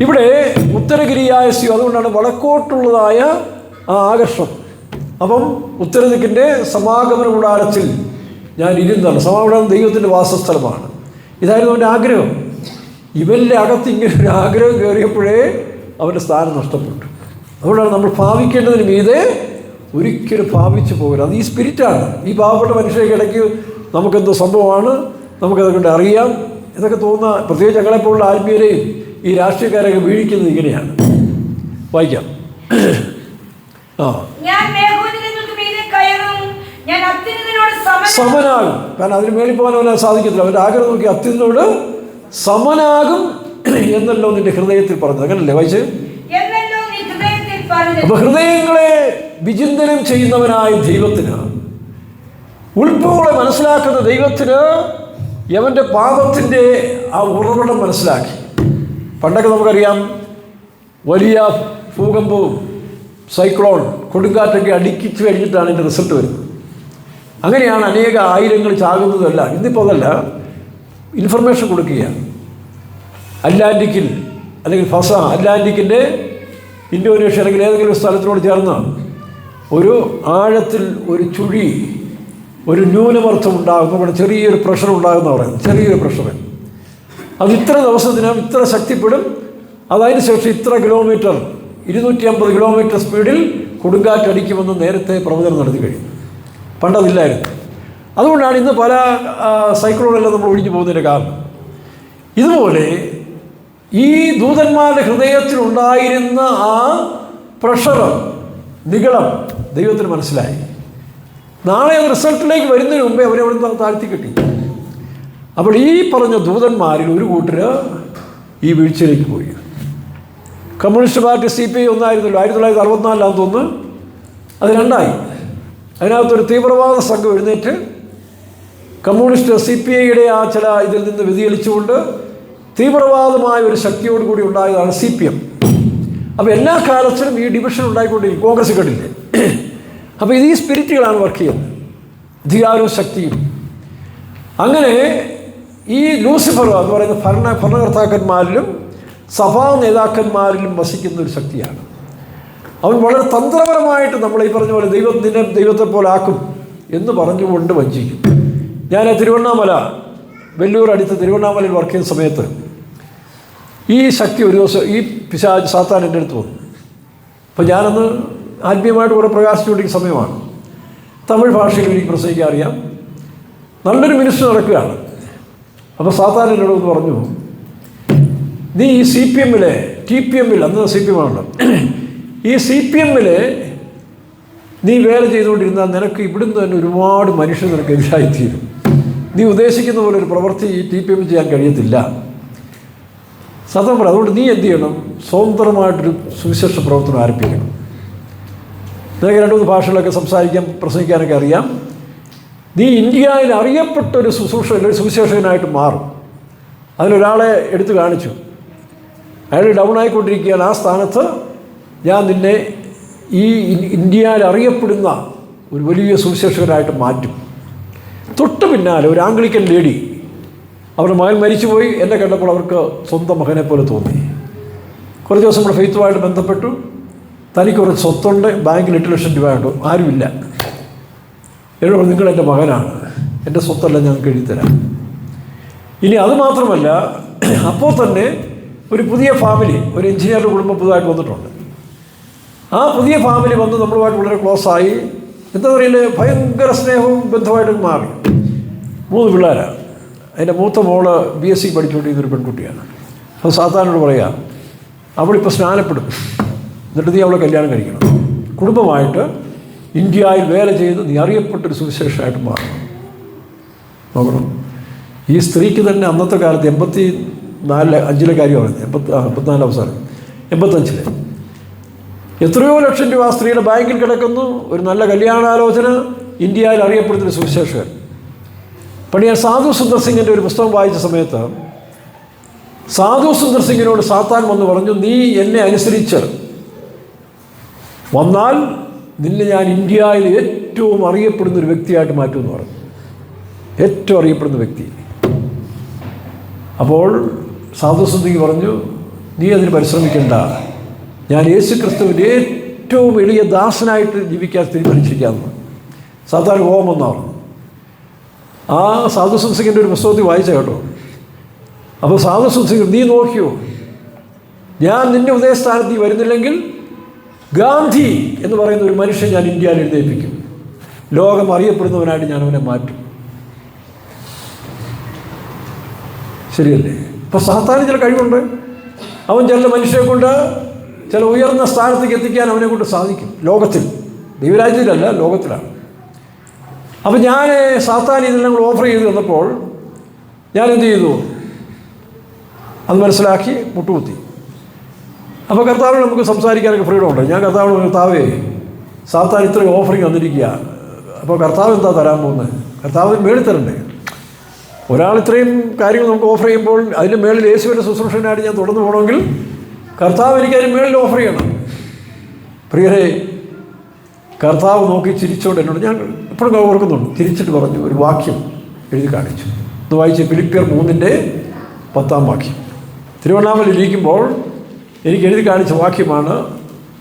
ഇവിടെ ഉത്തരഗിരിയായ സിയോ, അതുകൊണ്ടാണ് വടക്കോട്ടുള്ളതായ ആ ആകർഷണം. അപ്പം ഉത്തരദിക്കിൻ്റെ സമാഗമന കൂടാരത്തിൽ ഞാൻ ഇരുന്നാണ്. സമാഗമനം ദൈവത്തിൻ്റെ വാസസ്ഥലമാണ്. ഇതായിരുന്നു അവൻ്റെ ആഗ്രഹം. ഇവൻ്റെ അകത്ത് ഇങ്ങനെ ഒരു ആഗ്രഹം കയറിയപ്പോഴേ അവൻ്റെ സ്ഥാനം നഷ്ടപ്പെട്ടു. അതുകൊണ്ടാണ് നമ്മൾ ഭാവിക്കേണ്ടതിന് മീതെ ഒരിക്കലും ഭാവിച്ചു പോകരുത്. അത് ഈ സ്പിരിറ്റാണ്. ഈ പാവപ്പെട്ട മനുഷ്യർക്ക് ഇടയ്ക്ക് നമുക്കെന്തോ സംഭവമാണ്, നമുക്കതൊക്കെ അറിയാം, ഇതൊക്കെ തോന്നുന്ന, പ്രത്യേകിച്ച് ഞങ്ങളെപ്പോലുള്ള ആത്മീയരെയും ഈ രാഷ്ട്രീയക്കാരൊക്കെ വീഴിക്കുന്നത് ഇങ്ങനെയാണ്. വായിക്കാം. സമനാകും. കാരണം അതിന് മേളിൽ പോകാൻ അവനെ സാധിക്കത്തില്ല. അവൻ്റെ ആഗ്രഹം നോക്കി അത്യുന്നോട് സമനാകും എന്നല്ലോ നിന്റെ ഹൃദയത്തിൽ പറഞ്ഞത്. അങ്ങനല്ലേ വായിച്ച്? അപ്പൊ ഹൃദയങ്ങളെ വിചിന്തനം ചെയ്യുന്നവനായ ദൈവത്തിന്, ഉൾപ്പോളെ മനസ്സിലാക്കുന്ന ദൈവത്തിന് യവൻ്റെ പാപത്തിൻ്റെ ആ ഉറവിടം മനസ്സിലാക്കി. പണ്ടൊക്കെ നമുക്കറിയാം, വലിയ ഭൂകമ്പവും സൈക്ലോൺ കൊടുങ്കാറ്റൊക്കെ അടുക്കിച്ച് കഴിഞ്ഞിട്ടാണ് ഇതിൻ്റെ റിസൾട്ട് വരുന്നത്. അങ്ങനെയാണ് അനേക ആയിരങ്ങൾ ചാകുന്നതല്ല. ഇന്നിപ്പോൾ അതല്ല, ഇൻഫർമേഷൻ കൊടുക്കുകയാണ്. അറ്റ്ലാന്റിക്കിൽ അല്ലെങ്കിൽ അറ്റ്ലാന്റിക്കിൻ്റെ ഇന്തോനേഷ്യ അല്ലെങ്കിൽ ഏതെങ്കിലും സ്ഥലത്തിനോട് ചേർന്ന് ഒരു ആഴത്തിൽ ഒരു ചുഴി, ഒരു ന്യൂനമർദ്ദം ഉണ്ടാകും, നമ്മുടെ ചെറിയൊരു പ്രഷർ ഉണ്ടാകുമെന്ന് പറയുന്നത്. ചെറിയൊരു പ്രഷർ അത് ഇത്ര ദിവസത്തിനും ഇത്ര ശക്തിപ്പെടും. അതതിന് ശേഷം ഇത്ര കിലോമീറ്റർ, 250 കിലോമീറ്റർ സ്പീഡിൽ കൊടുങ്കാറ്റടിക്കുമെന്ന് നേരത്തെ പ്രവചനം നടത്തി കഴിഞ്ഞു. പണ്ടതില്ലായിരുന്നു. അതുകൊണ്ടാണ് ഇന്ന് പല സൈക്ലോണെല്ലാം നമ്മൾ ഒഴിഞ്ഞു പോകുന്നതിൻ്റെ കാരണം. ഇതുപോലെ ഈ ദൂതന്മാരുടെ ഹൃദയത്തിലുണ്ടായിരുന്ന ആ പ്രഷർ, നിഗളം ദൈവത്തിന് മനസ്സിലായി. നാളെ അത് റിസൾട്ടിലേക്ക് വരുന്നതിന് മുമ്പേ അവരവിടെ താഴ്ത്തി കിട്ടി. അപ്പോൾ ഈ പറഞ്ഞ ദൂതന്മാരിൽ ഒരു കൂട്ടർ ഈ വീഴ്ചയിലേക്ക് പോയി. കമ്മ്യൂണിസ്റ്റ് പാർട്ടി CPI ഒന്നായിരുന്നല്ലോ, 1964 തോന്നുന്നു, അത് 2ആയി. അതിനകത്തൊരു തീവ്രവാദ സംഘം എഴുന്നേറ്റ് കമ്മ്യൂണിസ്റ്റ് CPIയുടെ ആ ചില ഇതിൽ നിന്ന് വ്യതിചലിച്ചുകൊണ്ട് തീവ്രവാദമായ ഒരു ശക്തിയോടുകൂടി ഉണ്ടായതാണ് CPM. അപ്പോൾ എല്ലാ കാലത്തിലും ഈ ഡിവിഷൻ ഉണ്ടായിക്കൊണ്ടിരിക്കും. കോൺഗ്രസ് കണ്ടില്ലേ? അപ്പോൾ ഇത് ഈ സ്പിരിറ്റുകളാണ് വർക്ക് ചെയ്യുന്നത്, അധികാരവും ശക്തിയും. അങ്ങനെ ഈ ലൂസിഫർ എന്ന് പറയുന്ന ഭരണകർത്താക്കന്മാരിലും സഭാ നേതാക്കന്മാരിലും വസിക്കുന്ന ഒരു ശക്തിയാണ്. അവൻ വളരെ തന്ത്രപരമായിട്ട് നമ്മൾ ഈ പറഞ്ഞ പോലെ നിന്നെ ദൈവത്തെ പോലെ ആക്കും എന്ന് പറഞ്ഞുകൊണ്ട് വഞ്ചിക്കും. ഞാൻ തിരുവണ്ണാമല, വെല്ലൂർ അടുത്ത് തിരുവണ്ണാമലയിൽ വർക്ക് ചെയ്യുന്ന സമയത്ത് ഈ ശക്തി ഒരു ദിവസം ഈ സാത്താൻ എൻ്റെ അടുത്ത് വന്നു. അപ്പോൾ ഞാനന്ന് ആത്മീയമായിട്ട് കുറേ പ്രകാശിച്ചുകൊണ്ടിരിക്കുന്ന സമയമാണ്. തമിഴ് ഭാഷയിൽ എനിക്ക് പ്രസംഗിക്കാൻ അറിയാം. നല്ലൊരു മിനിസ്റ്റർ നടക്കുകയാണ്. അപ്പോൾ സാത്താൻ എന്നോട് ഒന്ന് പറഞ്ഞു, നീ ഈ CPMലെ TPM അന്ന് CPM ആണല്ലോ, ഈ CPMൽ നീ വേല ചെയ്തുകൊണ്ടിരുന്നാൽ നിനക്ക് ഇവിടുന്ന് തന്നെ ഒരുപാട് മനുഷ്യർ നിനക്ക് എതിരായിത്തീരും. നീ ഉദ്ദേശിക്കുന്ന പോലെ ഒരു പ്രവൃത്തി ഈ TPM ചെയ്യാൻ കഴിയത്തില്ല. സത്യം പറ. അതുകൊണ്ട് നീ എന്ത് ചെയ്യണം? സ്വതന്ത്രമായിട്ടൊരു സുവിശേഷ പ്രവർത്തനം ആരംഭിക്കണം. നിനക്ക് 2-3 ഭാഷകളൊക്കെ സംസാരിക്കാൻ പ്രസംഗിക്കാനൊക്കെ അറിയാം. നീ ഇന്ത്യയിൽ അറിയപ്പെട്ട ഒരു സുവിശേഷകനായിട്ട് മാറും. അതിലൊരാളെ എടുത്തു കാണിച്ചു, അയാൾ ഡൗൺ ആയിക്കൊണ്ടിരിക്കുകയാണ്. ആ സ്ഥാനത്ത് ഞാൻ നിന്നെ ഈ ഇന്ത്യയിൽ അറിയപ്പെടുന്ന ഒരു വലിയ സുവിശേഷകനായിട്ട് മാറ്റും. തൊട്ട് പിന്നാലെ ഒരു ആംഗ്ലിക്കൻ ലേഡി, അവരുടെ മകൻ മരിച്ചുപോയി. എന്നെ കണ്ടപ്പോൾ അവർക്ക് സ്വന്തം മകനെ പോലെ തോന്നി. കുറച്ച് ദിവസം നമ്മുടെ ഫെയ്ത്തുമായിട്ട് ബന്ധപ്പെട്ടു. തനിക്ക് കുറച്ച് സ്വത്തുണ്ട്, ബാങ്കിൽ 8 ലക്ഷം രൂപ ഉണ്ട്, ആരുമില്ല. എന്നോട് നിങ്ങൾ എൻ്റെ മകനാണ്, എൻ്റെ സ്വത്തെല്ലാം ഞങ്ങൾക്ക് എഴുതിത്തരാം. ഇനി അതുമാത്രമല്ല, അപ്പോൾ തന്നെ ഒരു പുതിയ ഫാമിലി, ഒരു എഞ്ചിനീയറുടെ കുടുംബം പുതുതായിട്ട് വന്നിട്ടുണ്ട്. ആ പുതിയ ഫാമിലി വന്ന് നമ്മളുമായിട്ട് വളരെ ക്ലോസായി. എന്താ പറയുക, ഭയങ്കര സ്നേഹവും ബന്ധമായിട്ട് മാറി. 3 പിള്ളേരാണ്. അതിൻ്റെ മൂത്ത മോള് BSc പഠിച്ചുകൊണ്ടിരുന്നൊരു പെൺകുട്ടിയാണ്. അപ്പോൾ സാത്താനോട് പറയാം, അവളിപ്പോൾ സ്നാനപ്പെടും, എന്നിട്ട് നീ അവളെ കല്യാണം കഴിക്കണം. കുടുംബമായിട്ട് ഇന്ത്യയിൽ വേല ചെയ്ത് നീ അറിയപ്പെട്ടൊരു സുവിശേഷമായിട്ട് മാറണം. നോക്കണം, ഈ സ്ത്രീക്ക് തന്നെ അന്നത്തെ കാലത്ത് 85 കാര്യം പറയുന്നത്, 84 അവസാനം 85 എത്രയോ ലക്ഷം രൂപ ആ സ്ത്രീയുടെ ബാങ്കിൽ കിടക്കുന്നു. ഒരു നല്ല കല്യാണാലോചന, ഇന്ത്യയിൽ അറിയപ്പെടുന്നൊരു സുവിശേഷകൻ. പണ്ട് ഞാൻ സാധു സുന്ദർ സിംഗിൻ്റെ ഒരു പുസ്തകം വായിച്ച സമയത്ത് സാധു സുന്ദർ സിംഗിനോട് സാത്താൻ വന്ന് പറഞ്ഞു, നീ എന്നെ അനുസരിച്ച് വന്നാൽ നിന്നെ ഞാൻ ഇന്ത്യയിൽ ഏറ്റവും അറിയപ്പെടുന്നൊരു വ്യക്തിയായിട്ട് മാറ്റുമെന്ന് പറഞ്ഞു. ഏറ്റവും അറിയപ്പെടുന്ന വ്യക്തി. അപ്പോൾ സാധു സുന്ദർ പറഞ്ഞു, നീ അതിന് പരിശ്രമിക്കേണ്ട, ഞാൻ യേശു ക്രിസ്തുവിൻ്റെ ഏറ്റവും എളിയ ദാസനായിട്ട് ജീവിക്കാൻ തീരുമാനിച്ചിരിക്കാമെന്ന്. സാധാരണ കോപം വന്നാണ്. ആ സാധു സുന്ദറിൻ്റെ ഒരു പുസ്തകത്തിൽ വായിച്ച കേട്ടോ. അപ്പോൾ സാധു സുന്ദർ, നീ നോക്കിയോ, ഞാൻ നിൻ്റെ ഉദയസ്ഥാനത്ത് നീ വരുന്നില്ലെങ്കിൽ ഗാന്ധി എന്ന് പറയുന്ന ഒരു മനുഷ്യൻ ഞാൻ ഇന്ത്യയിൽ എഴുന്നേൽപ്പിക്കും. ലോകം അറിയപ്പെടുന്നവനായിട്ട് ഞാൻ അവനെ മാറ്റും. ശരിയല്ലേ? ഇപ്പോൾ സാത്താന് ചില കഴിവുണ്ട്. അവൻ ചില മനുഷ്യരെ കൊണ്ട് ചില ഉയർന്ന സ്ഥാനത്തേക്ക് എത്തിക്കാൻ അവനെ കൊണ്ട് സാധിക്കും. ലോകത്തിൽ, ദൈവരാജ്യത്തിലല്ല, ലോകത്തിലാണ്. അപ്പം ഞാൻ സാത്താൻ ഇതെല്ലാം കൂടെ ഓഫർ ചെയ്ത് തന്നപ്പോൾ ഞാൻ എന്ത് ചെയ്തു? അത് മനസ്സിലാക്കി മുട്ടുകുത്തി. അപ്പോൾ കർത്താവിനോട് നമുക്ക് സംസാരിക്കാനൊക്കെ ഫ്രീഡം ഉണ്ട്. ഞാൻ കർത്താവിനോട്, കർത്താവേ, സാത്താൻ ഇത്രയും ഓഫറിങ് തന്നിരിക്കുക, അപ്പോൾ കർത്താവ് എന്താ തരാൻ പോകുന്നത്? കർത്താവിന് മേളിൽ തരണ്ടേ? ഒരാൾ ഇത്രയും കാര്യങ്ങൾ നമുക്ക് ഓഫർ ചെയ്യുമ്പോൾ അതിൻ്റെ മേളിൽ യേശുവിൻ്റെ ശുശ്രൂഷനായിട്ട് ഞാൻ തുടർന്ന് പോകണമെങ്കിൽ കർത്താവ് എനിക്കതിന് മേളിൽ ഓഫർ ചെയ്യണം. പ്രിയരെ, കർത്താവ് നോക്കി ചിരിച്ചോണ്ട് എന്നോട്, ഞാൻ എപ്പോഴും ഓർക്കുന്നുണ്ട്, തിരിച്ചിട്ട് പറഞ്ഞു, ഒരു വാക്യം എഴുതി കാണിച്ചു. ഇത് വായിച്ച് ഫിലിപ്പിയർ 3:10 വാക്യം. തിരുവണ്ണാമലയിൽ ഇരിക്കുമ്പോൾ എനിക്ക് എഴുതി കാണിച്ച വാക്യമാണ്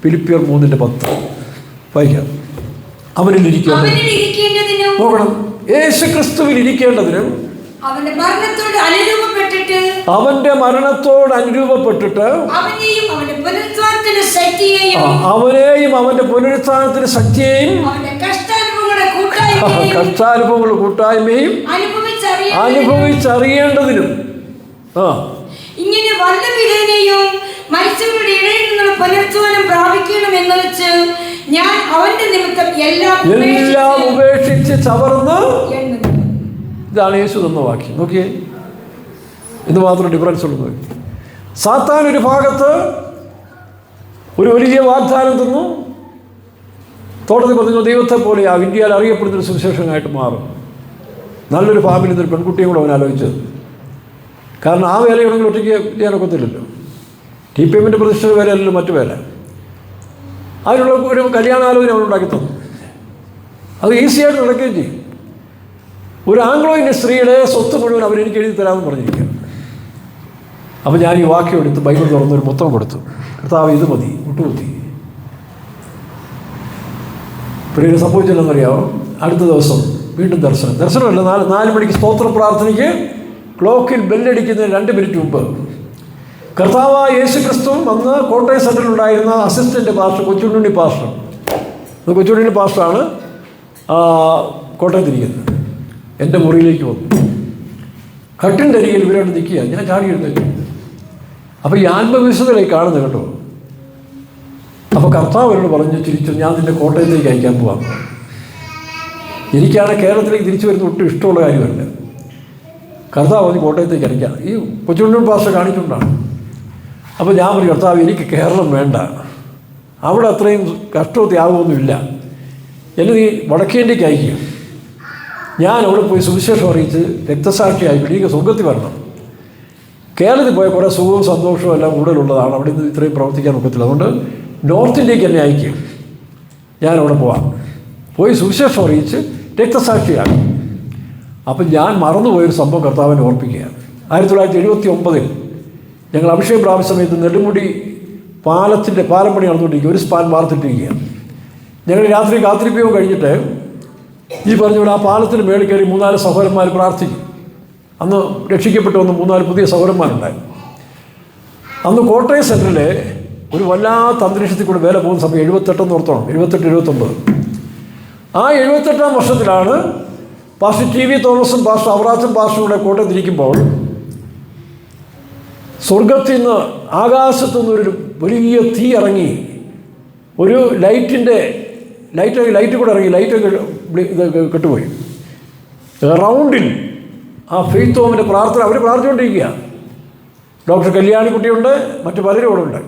ഫിലിപ്പിയർ 3:10. വായിക്കാം. അവനിൽ ഇരിക്കേണ്ടതിനും, നോക്കണം, യേശു ക്രിസ്തുവിൽ ഇരിക്കേണ്ടതിനും അവന്റെ മരണത്തോട് അനുരൂപപ്പെട്ടിട്ട് അവനെയും അവന്റെ പുനരുത്ഥാനത്തിന് ശക്തിയെയും കഷ്ടാനുഭവങ്ങളുടെ കൂട്ടായ്മയും അനുഭവിച്ചറിയേണ്ടതിനും ഇങ്ങനെ വല്ല വിധേനയും മരിച്ചവരുടെ ഇടയിൽ നിന്നുള്ള പുനരുത്ഥാനം പ്രാപിക്കണം എന്ന് വെച്ച് ഞാൻ അവന്റെ നിമിത്തം എല്ലാം ഉപേക്ഷിച്ച് ചവർന്ന്. ഇതാണ് യേശു തന്ന വാക്യം. നോക്കിയേ, ഇത് മാത്രം ഡിഫറൻസ് ഉള്ളത്. സാത്താൻ ഒരു ഭാഗത്ത് ഒരു വലിയ വാഗ്ദാനം തന്നു, തോട്ടത്തിൽ പറഞ്ഞു, ദൈവത്തെ പോലെ ആ ഇന്ത്യയിൽ അറിയപ്പെടുന്നൊരു സുവിശേഷനായിട്ട് മാറും. നല്ലൊരു ഫാമിലി നിന്നൊരു പെൺകുട്ടിയും കൂടെ അവൻ ആലോചിച്ചത്. കാരണം ആ വേലയാണെങ്കിൽ ഒറ്റയ്ക്ക് ചെയ്യാനൊക്കത്തില്ലല്ലോ. TPMൻ്റെ പ്രതിഷ്ഠിത വേലയല്ലല്ലോ മറ്റു വേല. അതിനുള്ള ഒരു കല്യാണാലോചന അവൻ ഉണ്ടാക്കി തന്നു. അത് ഈസിയായിട്ട് നടക്കുകയും ചെയ്യും. ഒരു ആംഗ്ലോ ഇന്ത്യൻ സ്ത്രീയുടെ സ്വത്ത് മുഴുവൻ അവരെനിക്ക് എഴുതി തരാമെന്ന് പറഞ്ഞിരിക്കുകയാണ്. അപ്പോൾ ഞാൻ ഈ വാക്യം എടുത്ത് ബൈബിൾ തുറന്നൊരു മൊത്തം കൊടുത്തു. കർത്താവ്, ഇത് മതി, മുട്ടുകുത്തി. പിന്നീട് സംഭവിച്ചില്ലെന്നറിയാമോ? അടുത്ത ദിവസം വീണ്ടും ദർശനമല്ല, 4 മണിക്ക് സ്തോത്ര പ്രാർത്ഥനയ്ക്ക് ക്ലോക്കിൽ ബെല്ലടിക്കുന്നതിന് 2 മിനിറ്റ് മുമ്പ് കർത്താവായ യേശു ക്രിസ്തുവും അന്ന് കോട്ടയം സെൻറ്ററിലുണ്ടായിരുന്ന assistant pastor Kochunni pastor, Kochunni പാസ്റ്ററാണ് കോട്ടയത്തിരിക്കുന്നത്, എൻ്റെ മുറിയിലേക്ക് വന്നു. കട്ടിൻ്റെ അരികിൽ ഇവരോട് നിൽക്കുക. ഞാൻ ചാടി എഴുന്നേറ്റു. അപ്പോൾ ഈ ആത്മവിശുദ്ധയിലേക്ക് കാണുന്നത് കേട്ടോ. അപ്പോൾ കർത്താവ് എന്നോട് പറഞ്ഞു, ചിരിച്ചു, ഞാൻ നിന്നെ കോട്ടയത്തേക്ക് അയക്കാൻ പോവാം. എനിക്കാണ് കേരളത്തിലേക്ക് തിരിച്ചു വരുന്ന ഒട്ടും ഇഷ്ടമുള്ള കാര്യമല്ല. കർത്താവ് പറഞ്ഞ് കോട്ടയത്തേക്ക് അയക്കാം. ഈ കൊച്ചുണ്ണൻ പാസ്റ്റർ കാണിച്ചുകൊണ്ടാണ്. അപ്പോൾ ഞാൻ പറഞ്ഞു, കർത്താവ് എനിക്ക് കേരളം വേണ്ട, അവിടെ അത്രയും കഷ്ടവും ത്യാഗമൊന്നുമില്ല, എന്നെ നീ വടക്കേന്ത്യക്ക് അയക്കുക. ഞാൻ അവിടെ പോയി സുവിശേഷം അറിയിച്ച് രക്തസാക്ഷിയായി എനിക്ക് സ്വർഗത്തിൽ വരണം. കേരളത്തിൽ പോയ കുറേ സുഖവും സന്തോഷവും എല്ലാം കൂടുതലുള്ളതാണ്, അവിടെ നിന്ന് ഇത്രയും പ്രവർത്തിക്കാൻ ഒക്കത്തില്ല. അതുകൊണ്ട് നോർത്ത് ഇന്ത്യക്ക് എന്നെ അയക്കും, ഞാനവിടെ പോവാം, പോയി സുവിശേഷം അറിയിച്ച് രക്തസാക്ഷിയാണ്. അപ്പം ഞാൻ മറന്നുപോയൊരു സംഭവം കർത്താവിനെ ഓർപ്പിക്കുകയാണ്. 1979 ഞങ്ങൾ അഭിഷേകം പ്രാപിച്ച സമയത്ത് നെടുമുടി പാലം പണി നടന്നുകൊണ്ടിരിക്കുക, ഒരു സ്പാൻ വാർത്തിട്ടിരിക്കുകയാണ്. ഞങ്ങൾ രാത്രി കാത്തിരിപ്പയോ കഴിഞ്ഞിട്ട് ഈ പറഞ്ഞുകൊണ്ട് ആ പാലത്തിന് മേളിൽ കയറി 3-4 സഹോദരന്മാർ പ്രാർത്ഥിക്കും. അന്ന് രക്ഷിക്കപ്പെട്ടു വന്ന 3-4 പുതിയ സഹോദരന്മാരുണ്ടായിരുന്നു. അന്ന് കോട്ടയം സെൻറ്ററിൽ ഒരു വല്ലാത്ത അന്തരീക്ഷത്തിൽ കൂടെ വേല പോകുന്ന സമയം 78 ഓർത്തോണം, 78-79. ആ 78-ാം വർഷത്തിലാണ് പാസ്റ്റർ TV തോമസും പാസ്റ്റർ അവറാച്ചൻ പാസ്റ്ററും കൂടെ കോട്ടയത്തിരിക്കുമ്പോൾ സ്വർഗത്തിൽ നിന്ന് ആകാശത്തു നിന്നൊരു വലിയ തീ ഇറങ്ങി, ഒരു ലൈറ്റ് കൂടെ ഇറങ്ങി, ഇത് കെട്ടുപോയി. റൗണ്ടിൽ ആ ഫെയ്ത്ത് ഹോമിൻ്റെ പ്രാർത്ഥന അവർ പ്രാർത്ഥിച്ചുകൊണ്ടിരിക്കുക. ഡോക്ടർ കല്യാണിക്കുട്ടിയുണ്ട്, മറ്റു പലരും ഇവിടെ ഉണ്ട്.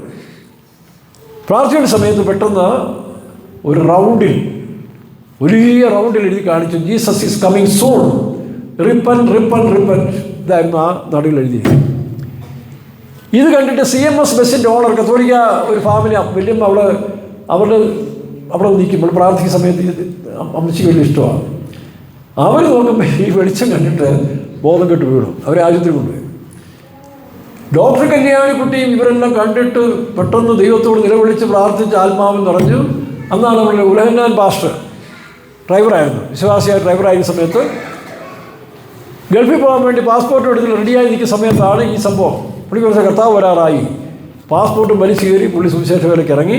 പ്രാർത്ഥിക്കുന്ന സമയത്ത് പെട്ടെന്ന് ഒരു റൗണ്ടിൽ, വലിയ റൗണ്ടിൽ എഴുതി കാണിച്ചു, Jesus is coming soon, repent. ഇതായിരുന്നു ആ നടുവിൽ എഴുതിയിരിക്കുന്നത്. ഇത് കണ്ടിട്ട് CMS ബസ്സിൻ്റെ ഓണർ, കത്തോലിക്ക ഒരു ഫാമിലി വലിയമ്മ, അവിടെ നിൽക്കുമ്പോൾ പ്രാർത്ഥിക്കുന്ന സമയത്ത് അമ്മച്ചിക്ക് വലിയ ഇഷ്ടമാണ്. അവർ നോക്കുമ്പോൾ ഈ വെളിച്ചം കണ്ടിട്ട് ബോധം കെട്ട് വീണു. അവരെ ആശുപത്രി കൊണ്ടുപോയി. ഡോക്ടർ കല്യാണിക്കുട്ടിയും ഇവരെല്ലാം കണ്ടിട്ട് പെട്ടെന്ന് ദൈവത്തോട് നിലവിളിച്ച് പ്രാർത്ഥിച്ച് ആത്മാവിൽ നിറഞ്ഞു. അന്നാണ് നമ്മളുടെ ഉലഹന്നാൻ പാസ്റ്റർ ഡ്രൈവറായിരുന്നു, വിശ്വാസിയായ ഡ്രൈവറായിരുന്ന സമയത്ത് ഗൾഫിൽ പോകാൻ വേണ്ടി പാസ്പോർട്ട് എടുത്ത് റെഡിയായി നിൽക്കുന്ന സമയത്താണ് ഈ സംഭവം. പുള്ളി കുറച്ച് കർത്താവ് വരാറായി, പാസ്പോർട്ടും വലിച്ചു കയറി പുള്ളി സുവിശേഷ വേലയ്ക്ക് ഇറങ്ങി.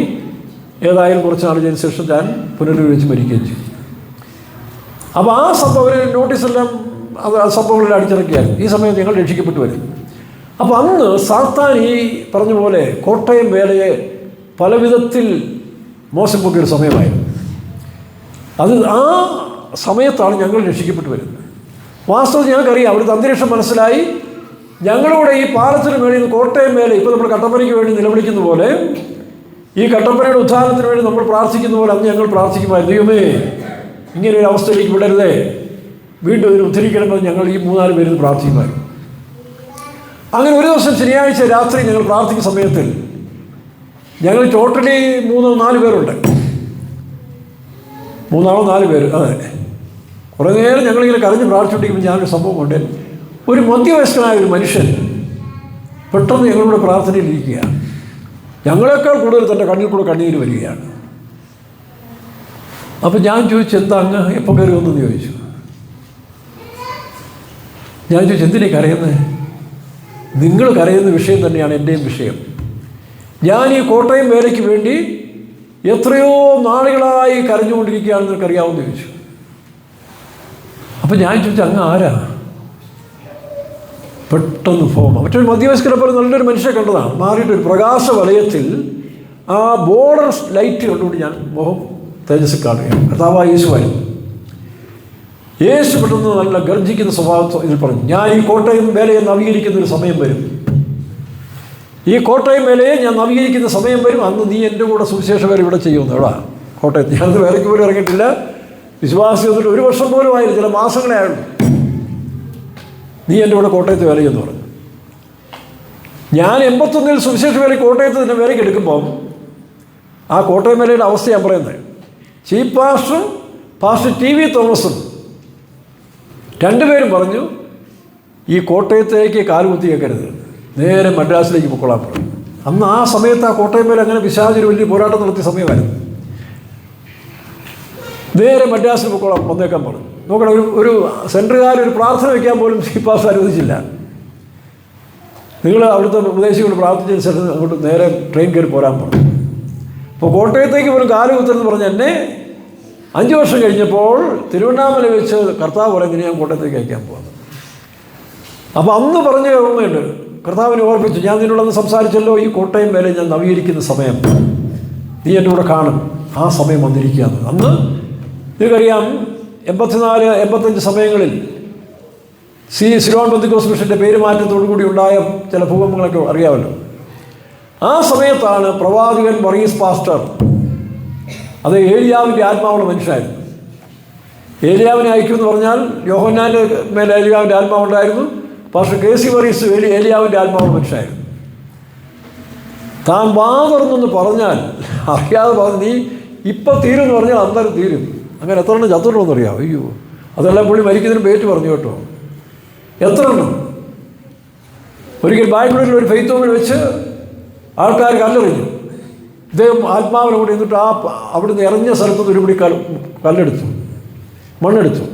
ഏതായാലും കുറച്ച് നാളിന് ശേഷം ഞാൻ പുനരുപയോഗിച്ച് മരിക്കുകയും ചെയ്തു. അപ്പോൾ ആ സംഭവം ഒരു നോട്ടീസെല്ലാം ആ സംഭവങ്ങളിൽ അടിച്ചിറക്കിയായിരുന്നു. ഈ സമയത്ത് ഞങ്ങൾ രക്ഷിക്കപ്പെട്ടു വരും. അപ്പോൾ അന്ന് സാത്താൻ ഈ പറഞ്ഞ പോലെ കോട്ടയം വേലയെ പല വിധത്തിൽ മോശം പൊക്കിയൊരു സമയമായിരുന്നു. ആ സമയത്താണ് ഞങ്ങൾ രക്ഷിക്കപ്പെട്ടു വരുന്നത്. വാസ്തവത്തിൽ ഞങ്ങൾക്കറിയാം, അവിടുത്തെ അന്തരീക്ഷം മനസ്സിലായി. ഞങ്ങളുടെ ഈ പാലത്തിന് വേണ്ടി കോട്ടയം വേല, ഇപ്പോൾ നമ്മൾ കട്ടപ്പനയ്ക്ക് വേണ്ടി നിലവിളിക്കുന്ന പോലെ, ഈ കട്ടപ്പനയുടെ ഉദ്ധാരണത്തിന് വേണ്ടി നമ്മൾ പ്രാർത്ഥിക്കുന്ന പോലെ അന്ന് ഞങ്ങൾ പ്രാർത്ഥിക്കുമായിരുന്നു. ദൈവമേ, ഇങ്ങനെ ഒരു അവസ്ഥയിലേക്ക് വിടരുതേ, വീണ്ടും ഇതിന് ഉദ്ധരിക്കണമെന്ന് ഞങ്ങൾ ഈ 3-4 പേര് പ്രാർത്ഥിക്കുമായിരുന്നു. അങ്ങനെ ഒരു ദിവസം ശനിയാഴ്ച രാത്രി ഞങ്ങൾ പ്രാർത്ഥിക്കുന്ന സമയത്തിൽ ഞങ്ങൾ ടോട്ടലി 3-4 പേരുണ്ട്, 3-4 പേര്. അതെ, കുറേ നേരം ഞങ്ങളിങ്ങനെ കരഞ്ഞ് പ്രാർത്ഥിച്ചുകൊണ്ടിരിക്കുമ്പോൾ ഞാനൊരു സംഭവം കൊണ്ട്, ഒരു മധ്യവയസ്കനായ ഒരു മനുഷ്യൻ പെട്ടെന്ന് ഞങ്ങളുടെ പ്രാർത്ഥനയിലിരിക്കുകയാണ്. ഞങ്ങളെക്കാൾ കൂടുതൽ തൻ്റെ കണ്ണിൽ കൂടെ കണ്ണീര് വരികയാണ്. അപ്പം ഞാൻ ചോദിച്ചു, എന്താ അങ്ങ് എപ്പോൾ കയറി വന്നെന്ന് ചോദിച്ചു. ഞാൻ ചോദിച്ചു, എന്തിനാ കരയുന്നത്? നിങ്ങൾ കരയുന്ന വിഷയം തന്നെയാണ് എൻ്റെയും വിഷയം. ഞാൻ ഈ കോട്ടയം വേലയ്ക്ക് വേണ്ടി എത്രയോ നാളുകളായി കരഞ്ഞുകൊണ്ടിരിക്കുകയാണെന്ന് നിനക്കറിയാമെന്ന് ചോദിച്ചു. അപ്പം ഞാൻ ചോദിച്ചു, അങ്ങ് ആരാ? പെട്ടെന്ന് മറ്റൊരു മധ്യവയസ്കരെപ്പോലെ നല്ലൊരു മനുഷ്യനെ കണ്ടതാണ്. മാറിയിട്ടൊരു പ്രകാശ വലയത്തിൽ ആ ബോർഡർ ലൈറ്റ് കണ്ടുകൊണ്ട് ഞാൻ മുഖം തേജസ് കാണുകയാണ്. കർത്താവായ യേശുവായിരുന്നു. യേശു പെട്ടെന്ന് നല്ല ഗർജിക്കുന്ന സ്വഭാവം ഇതിൽ പറഞ്ഞു, ഞാൻ ഈ കോട്ടയം വേലയെ നവീകരിക്കുന്നൊരു സമയം വരും. ഈ കോട്ടയം വേലയെ ഞാൻ നവീകരിക്കുന്ന സമയം വരും. അന്ന് നീ എൻ്റെ കൂടെ സുവിശേഷ വേല ഇവിടെ ചെയ്യുമെന്ന്. എവിടെ? കോട്ടയത്ത്. ഞാനത് വേലയ്ക്ക് പോലും ഇറങ്ങിയിട്ടില്ല. വിശ്വാസി വന്നിട്ട് 1 വർഷം പോലും ആയില്ല, ചില മാസങ്ങളെ ആയുള്ളൂ. നീ എൻ്റെ കൂടെ കോട്ടയത്ത് വേല ചെയ്യുമെന്ന് പറഞ്ഞു. ഞാൻ 81-ൽ സുവിശേഷ വേല കോട്ടയത്ത് തന്നെ വേലയ്ക്ക് എടുക്കുമ്പം ആ കോട്ടയം വേലയുടെ അവസ്ഥ ഞാൻ പറയുന്നത്, ചീഫ് പാസ്റ്ററും പാസ്റ്റർ TV തോമസും 2 പേരും പറഞ്ഞു, ഈ കോട്ടയത്തേക്ക് കാലുകുത്തി വെക്കരുത്, നേരെ മദ്രാസിലേക്ക് പൊക്കോളാൻ പറഞ്ഞു. അന്ന് ആ സമയത്ത് ആ കോട്ടയം വേല അങ്ങനെ പിശാചിന് വലിയ പോരാട്ടം നടത്തിയ സമയമായിരുന്നു. നേരെ മദ്രാസിൽ പൊക്കോളാൻ വന്നേക്കാൻ പറഞ്ഞു. നോക്കണം, ഒരു സെൻറ്ററുകാരൊരു പ്രാർത്ഥന വയ്ക്കാൻ പോലും ചീഫ് പാസ്റ്റർ അനുവദിച്ചില്ല. നിങ്ങൾ അവിടുത്തെ ഉപദേശികൾ പ്രാർത്ഥിച്ചതിന് ശേഷം അങ്ങോട്ട് നേരെ ട്രെയിൻ കയറി പോരാൻ പറഞ്ഞു. അപ്പോൾ കോട്ടയത്തേക്ക് പോലും കാലുകുത്തരുന്ന് പറഞ്ഞ് എന്നെ 5 വർഷം കഴിഞ്ഞപ്പോൾ തിരുവണ്ണാമല വെച്ച് കർത്താവ് പറയുന്നത് ഞാൻ കോട്ടയത്തേക്ക് അയക്കാൻ പോകുന്നത്. അപ്പോൾ അന്ന് പറഞ്ഞ ഓർമ്മയുണ്ട്, കർത്താവിനെ ഓർപ്പിച്ചു, ഞാൻ നിന്നോടൊന്ന് സംസാരിച്ചല്ലോ, ഈ കോട്ടയം വേല ഞാൻ നവീകരിക്കുന്ന സമയം നീ എൻ്റെ കൂടെ കാണും, ആ സമയം വന്നിരിക്കുകയാണ്. അന്ന് നിങ്ങൾക്കറിയാം 84-85 സമയങ്ങളിൽ സിലോൺ പെന്തക്കോസ്ത് മിഷൻ്റെ പേരുമാറ്റത്തോടു കൂടി ഉണ്ടായ ചില ഭൂകമ്പങ്ങളൊക്കെ അറിയാമല്ലോ. ആ സമയത്താണ് പ്രവാചകൻ വർഗീസ് പാസ്റ്റർ, അത് ഏലിയാവിൻ്റെ ആത്മാവുള്ള മനുഷ്യനായിരുന്നു. ഏലിയാവിനെ അയക്കുമെന്ന് പറഞ്ഞാൽ യോഹന്നാൻ്റെ മേലെ ഏലിയാവിൻ്റെ ആത്മാവുണ്ടായിരുന്നു. പാസ്റ്റർ KC വർഗീസ് ഏലിയാവിൻ്റെ ആത്മാവുള്ള മനുഷ്യനായിരുന്നു. താൻ വാതുറന്നൊന്ന് പറഞ്ഞാൽ അറിയാതെ പറഞ്ഞു, നീ ഇപ്പം തീരുമെന്ന് പറഞ്ഞാൽ അന്നേരം തീരും. അങ്ങനെ എത്ര എണ്ണം ചത്തുണ്ടോന്ന് അറിയാം. അയ്യോ, അതെല്ലാം പുള്ളി മരിക്കുന്നതിന് പേറ്റ് പറഞ്ഞു കേട്ടോ. എത്ര എണ്ണം. ഒരിക്കൽ ബാംഗ്ലൂരിൽ ഒരു ഫെയ്ത്ത് ഹോമിൽ വെച്ച് ആൾക്കാർ കല്ലെറിഞ്ഞു. ഇദ്ദേഹം ആത്മാവിനെ കൂടി എന്നിട്ട് അവിടുന്ന് ഇറങ്ങിയ സ്ഥലത്തുനിന്ന് ഒരു പിടി കല്ലെടുത്തു, മണ്ണെടുത്തു.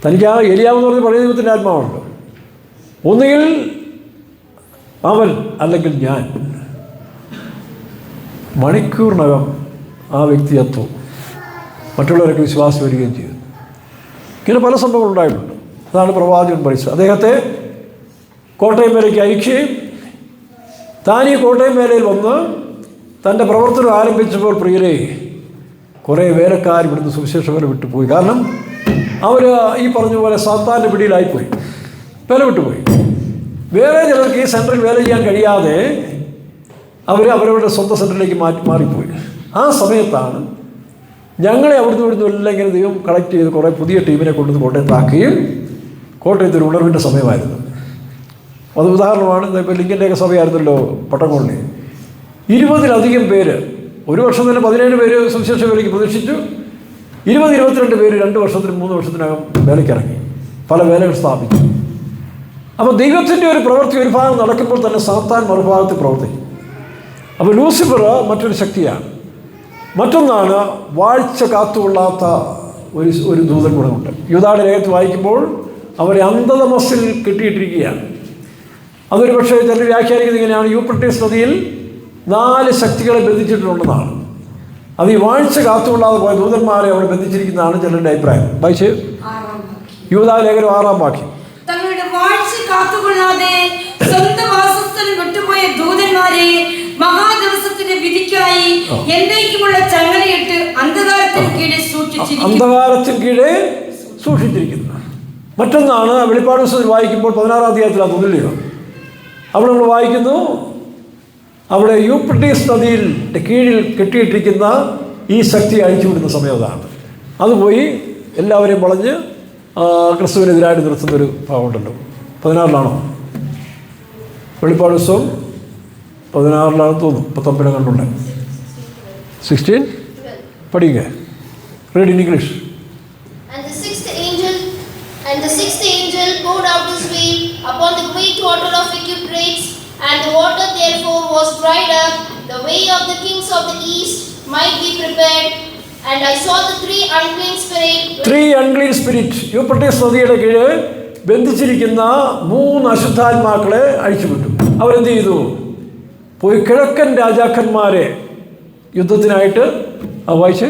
തനിക്ക് ആ എലിയാവെന്ന് പറഞ്ഞ് പഴയ ദൈവത്തിൻ്റെ ആത്മാവുണ്ട്. ഒന്നുകിൽ അവൻ അല്ലെങ്കിൽ ഞാൻ. മണിക്കൂറിനകം ആ വ്യക്തി എത്തും, മറ്റുള്ളവരൊക്കെ വിശ്വാസം വരികയും ചെയ്തു. ഇങ്ങനെ പല സംഭവങ്ങൾ ഉണ്ടായിട്ടുണ്ട്. അതാണ് പ്രവാചകൻ പഠിച്ചത്. അദ്ദേഹത്തെ കോട്ടയം മേലേക്ക് അയക്കുകയും താൻ ഈ കോട്ടയം മേലയിൽ വന്ന് തൻ്റെ പ്രവർത്തനം ആരംഭിച്ചപ്പോൾ പ്രിയരെ കുറേ വേലക്കാർ ഇവിടുന്ന് സുവിശേഷകരെ വിട്ടുപോയി. കാരണം അവർ ഈ പറഞ്ഞ പോലെ സാത്താൻ്റെ പിടിയിലായിപ്പോയി, വില വിട്ടുപോയി. വേറെ ചിലർക്ക് ഈ സെൻറ്ററിൽ വേല ചെയ്യാൻ കഴിയാതെ അവരവരുടെ സ്വന്തം സെൻറ്ററിലേക്ക് മാറിപ്പോയി. ആ സമയത്താണ് ഞങ്ങളെ അവിടുന്ന് എല്ലാം ഇങ്ങനെ ദൈവം കളക്ട് ചെയ്ത് കുറേ പുതിയ ടീമിനെ കൊണ്ടുവന്ന് കോട്ടയത്താക്കുകയും കോട്ടയത്തൊരു ഉണർവിൻ്റെ സമയമായിരുന്നു. അത് ഉദാഹരണമാണ്. ഇപ്പോൾ ലിങ്കൻ്റെയൊക്കെ സഭയായിരുന്നല്ലോ പട്ടംകൊള്ളി. 20-ലധികം പേര്, ഒരു വർഷം തന്നെ 17 പേര് സുവിശേഷ വേലയ്ക്ക് പ്രതീക്ഷിച്ചു. 20-22 പേര് 2 വർഷത്തിനും 3 വർഷത്തിനകം വേലയ്ക്കിറങ്ങി, പല വേലകൾ സ്ഥാപിച്ചു. അപ്പോൾ ദൈവത്തിൻ്റെ ഒരു പ്രവൃത്തി ഒരു ഭാഗം നടക്കുമ്പോൾ തന്നെ സാത്താൻ മറുഭാഗത്ത് പ്രവർത്തിക്കും. അപ്പോൾ ലൂസിഫർ മറ്റൊരു ശക്തിയാണ്. മറ്റൊന്നാണ് വാഴ്ച കാത്തുകൊള്ളാത്ത ഒരു ദൂതൻ ഗുണമുണ്ട്. യൂദായുടെ ലേഖനത്തിൽ വായിക്കുമ്പോൾ അവരെ അന്ധതമസ്സിൽ കെട്ടിയിട്ടിരിക്കുകയാണ്. അതൊരു പക്ഷേ ചിലർ വ്യാഖ്യാനിക്കുന്നത് ഇങ്ങനെയാണ്: യൂഫ്രട്ടീസ് നദിയിൽ 4 ശക്തികളെ ബന്ധിച്ചിട്ടുണ്ടെന്നാണ്. അത് ഈ വാഴ്ച കാത്തുകൊള്ളാതെ പോയ ദൂതന്മാരെ അവിടെ ബന്ധിച്ചിരിക്കുന്നതാണ് ചിലരുടെ അഭിപ്രായം. വായിച്ച് യൂദാ ലേഖനം 6-ാം വാക്യം. തങ്ങളുടെ വാഴ്ച കാത്തുകൊള്ളാതെ സ്വന്തം വാസസ്ഥലം വിട്ടുപോയ ദൂതന്മാരെ മഹാദിവസത്തിന്റെ വിധിക്കായി എന്നേക്കുമുള്ള ചങ്ങലയിട്ട് അന്ധകാരത്തിന് കീഴിൽ സൂക്ഷിച്ചിരിക്കുന്നു. മറ്റൊന്നാണ് വെളിപ്പാട് പുസ്തകത്തിൽ വായിക്കുമ്പോൾ 16-ാം അധ്യായത്തിലാണ് തോന്നില്ലയോ, അവിടെ നമ്മൾ വായിക്കുന്നു, അവിടെ യൂഫ്രട്ടീസ് നദിയിൽ കീഴിൽ കെട്ടിയിട്ടിരിക്കുന്ന ഈ ശക്തി അഴിച്ചുവിടുന്ന സമയം അതാണ്. അതുപോയി എല്ലാവരെയും വളഞ്ഞ് ക്രിസ്തുവിനെതിരായിട്ട് നിർത്തുന്നൊരു ഭാവമുണ്ടല്ലോ. 16-ലാണോ വെളിപ്പാട് പുസ്തകം? 16-ലാണെന്ന് തോന്നുന്നു. 19 കണ്ടുണ്ട്. 16 പഠിക്കുക. Read in English. And the sixth angel poured out his veil upon the great water of Euphrates, and the water therefore was dried up. The way of the kings of the east might be prepared. And I saw the three unclean spirits. Euphrates നദിയുടെ കീഴ് ബന്ധിച്ചിരിക്കുന്ന 3 അശുദ്ധാത്മാക്കളെ അഴിച്ചുവിട്ടു. അവരെന്ത് ചെയ്തു? പോയി കിഴക്കൻ രാജാക്കന്മാരെ യുദ്ധത്തിനായിട്ട് വായിച്ച്.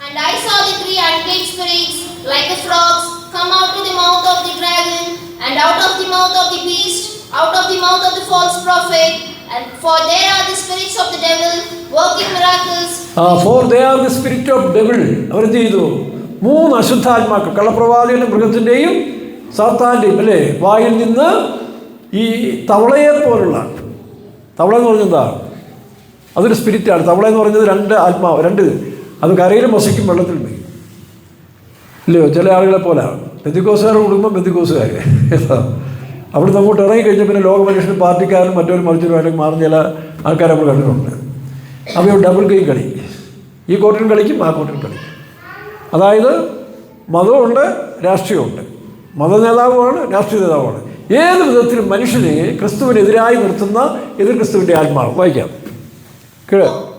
And I saw the 3 unclean spirits like the frogs come out of the mouth of the dragon, and out of the mouth of the beast, out of the mouth of the false prophet, and for they are the spirits of the devil working miracles. For they are the spirit of devil. അവരെന്ത് ചെയ്തു? 3 അശുദ്ധാത്മാക്കൾ, കള്ളപ്രവാചകനും മൃഗത്തിൻ്റെയും സാത്താൻ്റെയും അല്ലേ വായിൽ നിന്ന് ഈ തവളയെ പോലുള്ള, തവള എന്ന് പറഞ്ഞെന്താ? അതൊരു സ്പിരിറ്റാണ്. തവള എന്ന് പറഞ്ഞത് 2 ആത്മാവ്, 2 അത് കരയിലും വസിക്കും വെള്ളത്തിൽ പോയി ഇല്ലയോ? ചില ആളുകളെ പോലെ പെന്തിക്കോസുകാരുടെ കുടുംബം പെന്തിക്കോസുകാർ അവിടുന്ന് അങ്ങോട്ട് ഇറങ്ങിക്കഴിഞ്ഞാൽ പിന്നെ ലോക മനുഷ്യനും പാർട്ടിക്കാരനും മറ്റൊരു മറിച്ചൊരുമായിട്ട് മാറുന്ന ചില ആൾക്കാർ നമ്മൾ കണ്ടിട്ടുണ്ട്. അവയോ ഡബിൾ ഗെയിം കളി, ഈ കോർട്ടിനും കളിക്കും ആ കോർട്ടിനും കളിക്കും. അതായത് മതമുണ്ട്, രാഷ്ട്രീയമുണ്ട്. മത നേതാവുമാണ്, രാഷ്ട്രീയ നേതാവുമാണ്. ഏത് വിധത്തിലും മനുഷ്യനെ ക്രിസ്തുവിനെതിരായി നിർത്തുന്ന എതിർ ക്രിസ്തുവിൻ്റെ ആത്മാവ്. വായിക്കാം.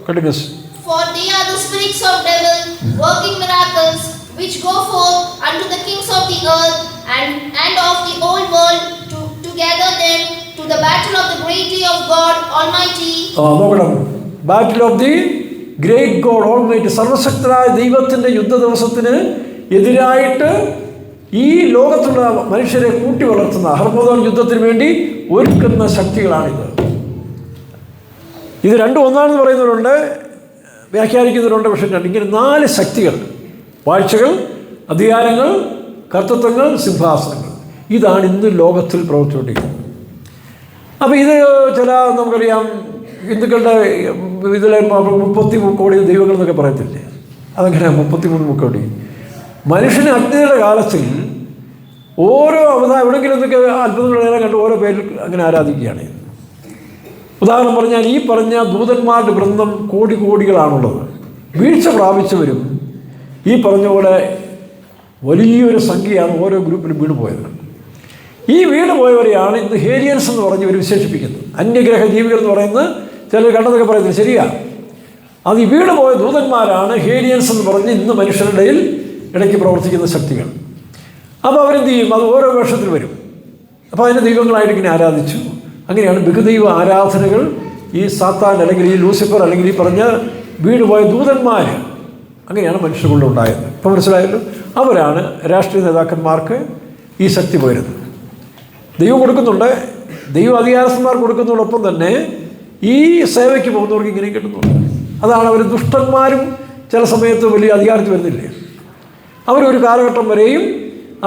Continuous. For they are the spirits of devil working miracles, which go forth unto the kings of the earth and of the old world to gather them to the battle of the great day of God Almighty. നോക്കണം. Battle of the great God almighty. സർവശക്തനായ ദൈവത്തിൻ്റെ യുദ്ധ ദിവസത്തിന് എതിരായിട്ട് ഈ ലോകത്തുള്ള മനുഷ്യരെ കൂട്ടി വളർത്തുന്ന ഹർമോദോൻ യുദ്ധത്തിന് വേണ്ടി ഒരുക്കുന്ന ശക്തികളാണിത്. ഇത് രണ്ടും ഒന്നാണെന്ന് പറയുന്നവരുണ്ട്, വ്യാഖ്യാനിക്കുന്നവരുണ്ട്. പക്ഷേ ഇങ്ങനെ 4 ശക്തികൾ: വാഴ്ചകൾ, അധികാരങ്ങൾ, കർത്തൃത്വങ്ങൾ, സിംഹാസനങ്ങൾ. ഇതാണ് ഇന്ന് ലോകത്തിൽ പ്രവർത്തിച്ചുകൊണ്ടിരിക്കുന്നത്. അപ്പോൾ ഇത് ചില നമുക്കറിയാം ഹിന്ദുക്കളുടെ ഇതിലെ 33 കോടി ദൈവങ്ങൾ എന്നൊക്കെ പറയത്തില്ലേ, അതങ്ങനെ 33 കോടി മനുഷ്യന് അഗ്നിയുടെ കാലത്തിൽ ഓരോ എവിടെയെങ്കിലും എന്തൊക്കെ അത്ഭുതങ്ങളെല്ലാം കണ്ട് ഓരോ പേരിൽ അങ്ങനെ ആരാധിക്കുകയാണ്. ഉദാഹരണം പറഞ്ഞാൽ ഈ പറഞ്ഞ ദൂതന്മാരുടെ വൃന്ദം കോടികളാണുള്ളത്. വീഴ്ച പ്രാപിച്ചവരും ഈ പറഞ്ഞ പോലെ വലിയൊരു സംഖ്യയാണ് ഓരോ ഗ്രൂപ്പിലും വീണ് പോയത്. ഈ വീണ് പോയവരെയാണ് ഇന്ന് ഹേലിയൻസ് എന്ന് പറഞ്ഞ് ഇവർ വിശേഷിപ്പിക്കുന്നത്. അന്യഗ്രഹ ജീവികൾ എന്ന് പറയുന്നത് ചിലർ കണ്ടതൊക്കെ പറയുന്നത് ശരിയാണ്. അത് ഈ വീണ് പോയ ദൂതന്മാരാണ് ഹേലിയൻസ് എന്ന് പറഞ്ഞ് ഇന്ന് മനുഷ്യരുടെ ഇടയ്ക്ക് പ്രവർത്തിക്കുന്ന ശക്തികൾ. അപ്പോൾ അവരെന്ത് ചെയ്യും? അത് ഓരോ വേഷത്തിൽ വരും. അപ്പോൾ അതിൻ്റെ ദൈവങ്ങളായിട്ട് ഇങ്ങനെ ആരാധിച്ചു. അങ്ങനെയാണ് ബഹുദൈവ ആരാധനകൾ ഈ സാത്താൻ അല്ലെങ്കിൽ ഈ ലൂസിഫർ അല്ലെങ്കിൽ ഈ പറഞ്ഞ വീണുപോയ ദൂതന്മാർ അങ്ങനെയാണ് മനുഷ്യരുടെ ഉണ്ടായത്. ഇപ്പോൾ മനസ്സിലായല്ലോ. അവരാണ് രാഷ്ട്രീയ നേതാക്കന്മാർക്ക് ഈ ശക്തി പോരുന്നത്. ദൈവം കൊടുക്കുന്നുണ്ട്, ദൈവ അധികാരസ്ഥന്മാർ കൊടുക്കുന്നതോടൊപ്പം തന്നെ ഈ സേവയ്ക്ക് പോകുന്നവർക്ക് ഇങ്ങനെ കിട്ടുന്നുണ്ട്. അതാണ് അവർ ദുഷ്ടന്മാരും ചില സമയത്ത് വലിയ അധികാരത്തിൽ വരുന്നില്ലേ. അവരൊരു കാലഘട്ടം വരെയും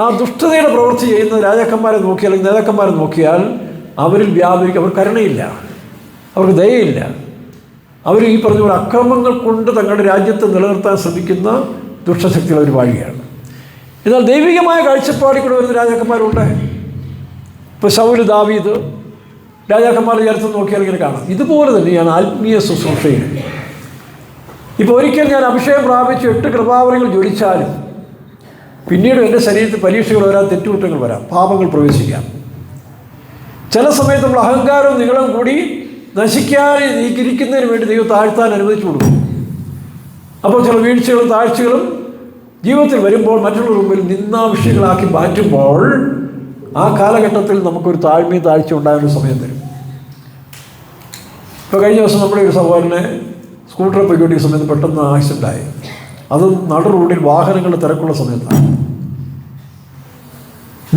ആ ദുഷ്ടതയുടെ പ്രവൃത്തി ചെയ്യുന്ന രാജാക്കന്മാരെ നോക്കിയാൽ അല്ലെങ്കിൽ നേതാക്കന്മാരെ നോക്കിയാൽ അവരിൽ വ്യാപരിക്കും. അവർ കരുണയില്ല, അവർക്ക് ദയയില്ല. അവർ ഈ പറഞ്ഞ പോലെ അക്രമങ്ങൾ കൊണ്ട് തങ്ങളുടെ രാജ്യത്തെ നിലനിർത്താൻ ശ്രമിക്കുന്ന ദുഷ്ടശക്തികൾ ഒരു വഴിയാണ്. എന്നാൽ ദൈവികമായ കാഴ്ചപ്പാടിൽ കൂടെ വരുന്ന രാജാക്കന്മാരുണ്ട്. ഇപ്പോൾ ശൗല്, ദാവീദ് രാജാക്കന്മാരുടെ ചരിത്രം നോക്കിയാൽ ഇങ്ങനെ കാണാം. ഇതുപോലെ തന്നെയാണ് ആത്മീയ ശുശ്രൂഷയിൽ. ഇപ്പോൾ ഒരിക്കൽ ഞാൻ അഭിഷേകം പ്രാപിച്ച് 8 കൃപാവരങ്ങൾ ജ്വലിച്ചാലും പിന്നീട് എൻ്റെ ശരീരത്തിൽ പരീക്ഷകൾ വരാം, തെറ്റുകുറ്റങ്ങൾ വരാം, പാപങ്ങൾ പ്രവേശിക്കാം. ചില സമയത്ത് നമ്മൾ അഹങ്കാരവും നിങ്ങളും കൂടി നശിക്കാതെ നീക്കിരിക്കുന്നതിന് വേണ്ടി ദൈവം താഴ്ത്താൻ അനുവദിച്ചു കൊടുക്കും. അപ്പോൾ ചില വീഴ്ചകളും താഴ്ചകളും ജീവിതത്തിൽ വരുമ്പോൾ മറ്റുള്ളവർ മുമ്പിൽ നിന്ദാവിഷയങ്ങളാക്കി മാറ്റുമ്പോൾ ആ കാലഘട്ടത്തിൽ നമുക്കൊരു താഴ്മയും താഴ്ച ഉണ്ടായൊരു സമയം തരും. ഇപ്പോൾ കഴിഞ്ഞ ദിവസം നമ്മുടെ ഒരു സഹോദരനെ സ്കൂട്ടറിൽ പോയിക്കൊണ്ടിരിക്കുന്ന സമയത്ത് പെട്ടെന്ന് ആക്സിഡൻ്റായി. അതും നട റോഡിൽ വാഹനങ്ങളുടെ തിരക്കുള്ള സമയത്താണ്.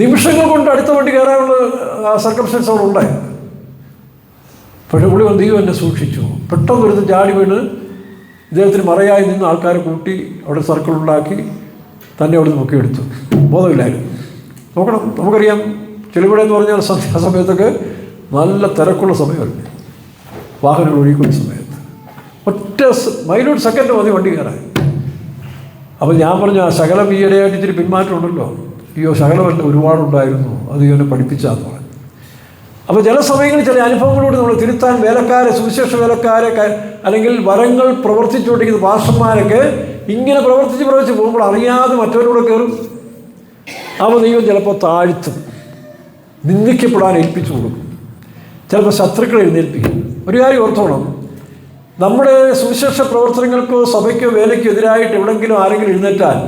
നിമിഷങ്ങൾ കൊണ്ട് അടുത്ത വണ്ടി കയറാനുള്ള സർക്കംസ്റ്റൻസ് അവിടെ ഉണ്ടായി. പക്ഷേ പുള്ളി ദൈവം എന്നെ സൂക്ഷിച്ചു. പെട്ടെന്ന് ഒരു ചാടി വീണ് ഇദ്ദേഹത്തിന് മറയായി നിന്ന് ആൾക്കാരെ കൂട്ടി അവിടെ സർക്കിൾ ഉണ്ടാക്കി തന്നെ അവിടെ നിന്ന് മുക്കിയെടുത്തു. ബോധമില്ലായിരുന്നു. നോക്കണം, നമുക്കറിയാം ചെളിപുഴ എന്ന് പറഞ്ഞാൽ സന്ധ്യാസമയത്തൊക്കെ നല്ല തിരക്കുള്ള സമയമല്ലേ, വാഹനങ്ങൾ ഒഴുകിക്കുന്ന സമയത്ത് ഒറ്റ മൈനൂട്ട് സെക്കൻഡ് മതി വണ്ടി കയറാൻ. അപ്പോൾ ഞാൻ പറഞ്ഞു, ആ ശകലം ഈയിടെയായിട്ട് ഇത്തിരി പിന്മാറ്റം ഉണ്ടല്ലോ. അയ്യോ ശകലമല്ല, ഒരുപാടുണ്ടായിരുന്നു, അത് ഇവനെ പഠിപ്പിച്ചാന്ന് പറഞ്ഞു. അപ്പോൾ ചില സമയങ്ങളിൽ ചില അനുഭവങ്ങളോട് നമ്മൾ തിരുത്താൻ വേലക്കാരെ, സുവിശേഷ വേലക്കാരെ അല്ലെങ്കിൽ വരങ്ങൾ പ്രവർത്തിച്ചുകൊണ്ടിരിക്കുന്ന പാസ്റ്റർമാരൊക്കെ ഇങ്ങനെ പ്രവർത്തിച്ച് പോകുമ്പോൾ അറിയാതെ മറ്റവരോട് കയറും. അപ്പോൾ ദൈവം ചിലപ്പോൾ താഴ്ത്തും, നിന്ദിക്കപ്പെടാൻ ഏൽപ്പിച്ചു കൊടുക്കും, ചിലപ്പോൾ ശത്രുക്കളെ എഴുന്നേൽപ്പിക്കും. ഒരു കാര്യം ഓർത്തോണം, നമ്മുടെ സുവിശേഷ പ്രവർത്തനങ്ങൾക്കോ സഭയ്ക്കോ വേലയ്ക്കോ എതിരായിട്ട് എവിടെയെങ്കിലും ആരെങ്കിലും എഴുന്നേറ്റാൽ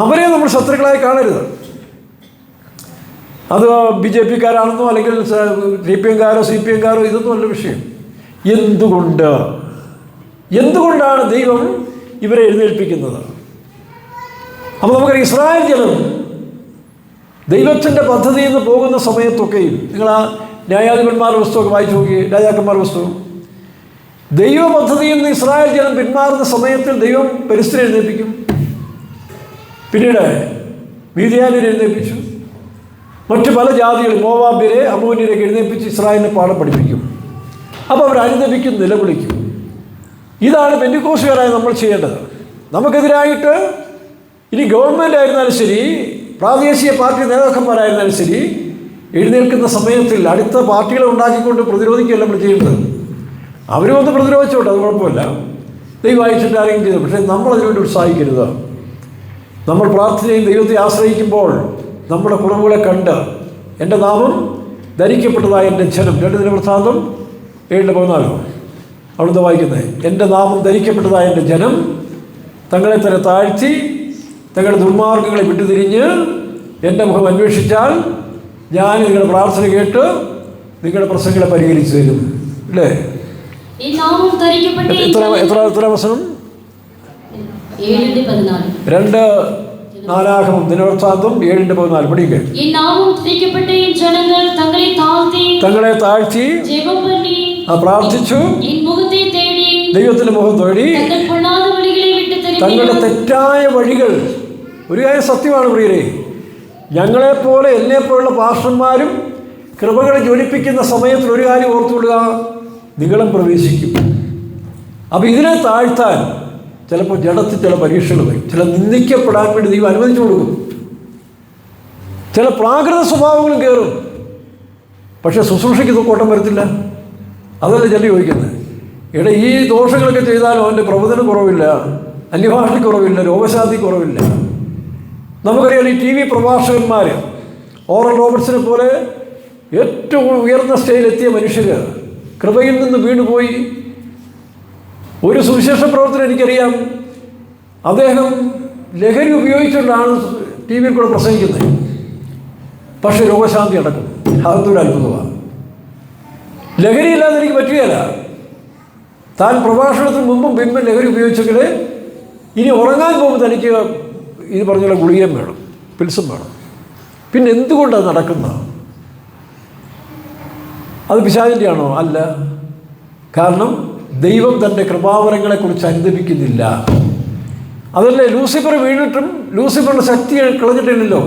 അവരെ നമ്മൾ ശത്രുക്കളായി കാണരുത്. അത് BJP-കാരാണെന്നോ അല്ലെങ്കിൽ CPM-കാരോ CPM-കാരോ ഇതൊന്നും അല്ല വിഷയം. എന്തുകൊണ്ടാണ് ദൈവം ഇവരെ എഴുന്നേൽപ്പിക്കുന്നത്? അപ്പോൾ നമുക്കറിയാം, ഇസ്രായേൽ ജനം ദൈവത്തിൻ്റെ പദ്ധതിയിൽ നിന്ന് പോകുന്ന സമയത്തൊക്കെയും, നിങ്ങൾ ആ ന്യായാധിപന്മാരുടെ പുസ്തകമൊക്കെ വായിച്ചു നോക്കി, രാജാക്കന്മാരുടെ പുസ്തകം, ദൈവ പദ്ധതിയിൽ നിന്ന് ഇസ്രായേൽ ജനം പിന്മാറുന്ന സമയത്തിൽ ദൈവം പെലിസ്ത്യരെ എഴുന്നേൽപ്പിക്കും, പിന്നീട് മീദിയാന്യരെ എഴുന്നേൽപ്പിച്ചു, മറ്റു പല ജാതികൾ, മോവാബ്യരെ, അമ്മോന്യരെയൊക്കെ എഴുന്നേൽപ്പിച്ച് ഇസ്രായേലിനെ പാഠം പഠിപ്പിക്കും. അപ്പോൾ അവർ അനുദപിക്കും, നിലവിളിക്കും. ഇതാണ് പെന്തിക്കോസ്തുകാരായ നമ്മൾ ചെയ്യേണ്ടത്. നമുക്കെതിരായിട്ട് ഇനി ഗവൺമെൻറ് ആയിരുന്നാലും ശരി, പ്രാദേശിക പാർട്ടി നേതാക്കന്മാരായിരുന്നാലും ശരി, എഴുന്നേൽക്കുന്ന സമയത്തിൽ അടുത്ത പാർട്ടികളെ ഉണ്ടാക്കിക്കൊണ്ട് പ്രതിരോധിക്കുകയല്ല നമ്മൾ ചെയ്യേണ്ടത്. അവരും ഒന്ന് പ്രതിരോധിച്ചോട്ടെ, അത് കുഴപ്പമില്ല, ദൈവം അയച്ചിട്ട് ആരെങ്കിലും ചെയ്തു. പക്ഷേ നമ്മൾ അതിനുവേണ്ടി ഉത്സാഹിക്കരുത്. നമ്മൾ പ്രാർത്ഥനയും ദൈവത്തെ ആശ്രയിക്കുമ്പോൾ നമ്മുടെ കുറവുകളെ കണ്ട് എൻ്റെ നാമം ധരിക്കപ്പെട്ടതായ എൻ്റെ ജനം, 2 ദിനവൃത്താന്തം 7:14 അവിടുന്ന് വായിക്കുന്നത്, എൻ്റെ നാമം ധരിക്കപ്പെട്ടതായ എൻ്റെ ജനം തങ്ങളെ തന്നെ താഴ്ത്തി തങ്ങളുടെ ദുർമാർഗ്ഗങ്ങളെ വിട്ടുതിരിഞ്ഞ് എൻ്റെ മുഖം അന്വേഷിച്ചാൽ ഞാൻ നിങ്ങളുടെ പ്രാർത്ഥന കേട്ട് നിങ്ങളുടെ പ്രശ്നങ്ങളെ പരിഹരിച്ചു തരും. അല്ലേ? എത്ര വസനം? 2 ദിനവൃത്താന്തം 7:14 പഠിക്കുക. തങ്ങളെ താഴ്ത്തി പ്രാർത്ഥിച്ചു, ദൈവത്തിന്റെ മുഖം തേടി തങ്ങളുടെ തെറ്റായ വഴികൾ. ഒരു കാര്യം സത്യമാണ് പ്രിയരെ, ഞങ്ങളെപ്പോലെ എന്നെപ്പോലുള്ള പാസ്റ്റർമാരും കൃപകളെ ജ്വലിപ്പിക്കുന്ന സമയത്തിൽ ഒരു കാര്യം ഓർത്തുകൊള്ളുക, നിങ്ങളും പ്രവേശിക്കും. അപ്പോൾ ഇതിനെ താഴ്ത്താൻ ചിലപ്പോൾ ജഡത്തിൽ ചില പരീക്ഷകൾ വരും. ചില നിന്ദിക്കപ്പെടാൻ വേണ്ടി ദൈവം അനുവദിച്ചു കൊടുക്കും. ചില പ്രാകൃത സ്വഭാവങ്ങളും കയറും. പക്ഷേ ശുശ്രൂഷയ്ക്ക് കോട്ടം വരത്തില്ല. അതല്ല ചില ചോദിക്കുന്നത്. ഈ ദോഷങ്ങളൊക്കെ ചെയ്താലും അവൻ്റെ പ്രവചനം കുറവില്ല, അന്യഭാഷ കുറവില്ല, രോഗശാന്തി കുറവില്ല. നമുക്കറിയാം ഈ TV പ്രഭാഷകന്മാർ, ഓറൽ റോബർട്സിനെ പോലെ ഏറ്റവും ഉയർന്ന സ്റ്റേജിലെത്തിയ മനുഷ്യർ കൃപയിൽ നിന്ന് വീണുപോയി. ഒരു സുവിശേഷ പ്രവർത്തനം എനിക്കറിയാം, അദ്ദേഹം ലഹരി ഉപയോഗിച്ചുകൊണ്ടാണ് TV കൂടെ പ്രസംഗിക്കുന്നത്. പക്ഷേ രോഗശാന്തി അടക്കും. അതൊരു അത്ഭുതമാണ്. ലഹരിയില്ലാതെ എനിക്ക് പറ്റുകയില്ല. താൻ പ്രഭാഷണത്തിന് മുമ്പും പിൻപും ലഹരി ഉപയോഗിച്ചെങ്കിൽ ഇനി ഉറങ്ങാൻ പോകുമ്പോൾ തനിക്ക് ഇത് പറഞ്ഞുള്ള ഗുളികയും വേണം, പിൽസും വേണം. പിന്നെ എന്തുകൊണ്ടത് നടക്കുന്ന? അത് പിശാചിൻ്റെ ആണോ? അല്ല. കാരണം ദൈവം തൻ്റെ കൃപാവരങ്ങളെക്കുറിച്ച് അനുദപിക്കുന്നില്ല. അതല്ലേ ലൂസിഫർ വീണിട്ടും ലൂസിഫറിൻ്റെ ശക്തി കളഞ്ഞിട്ടില്ലല്ലോ.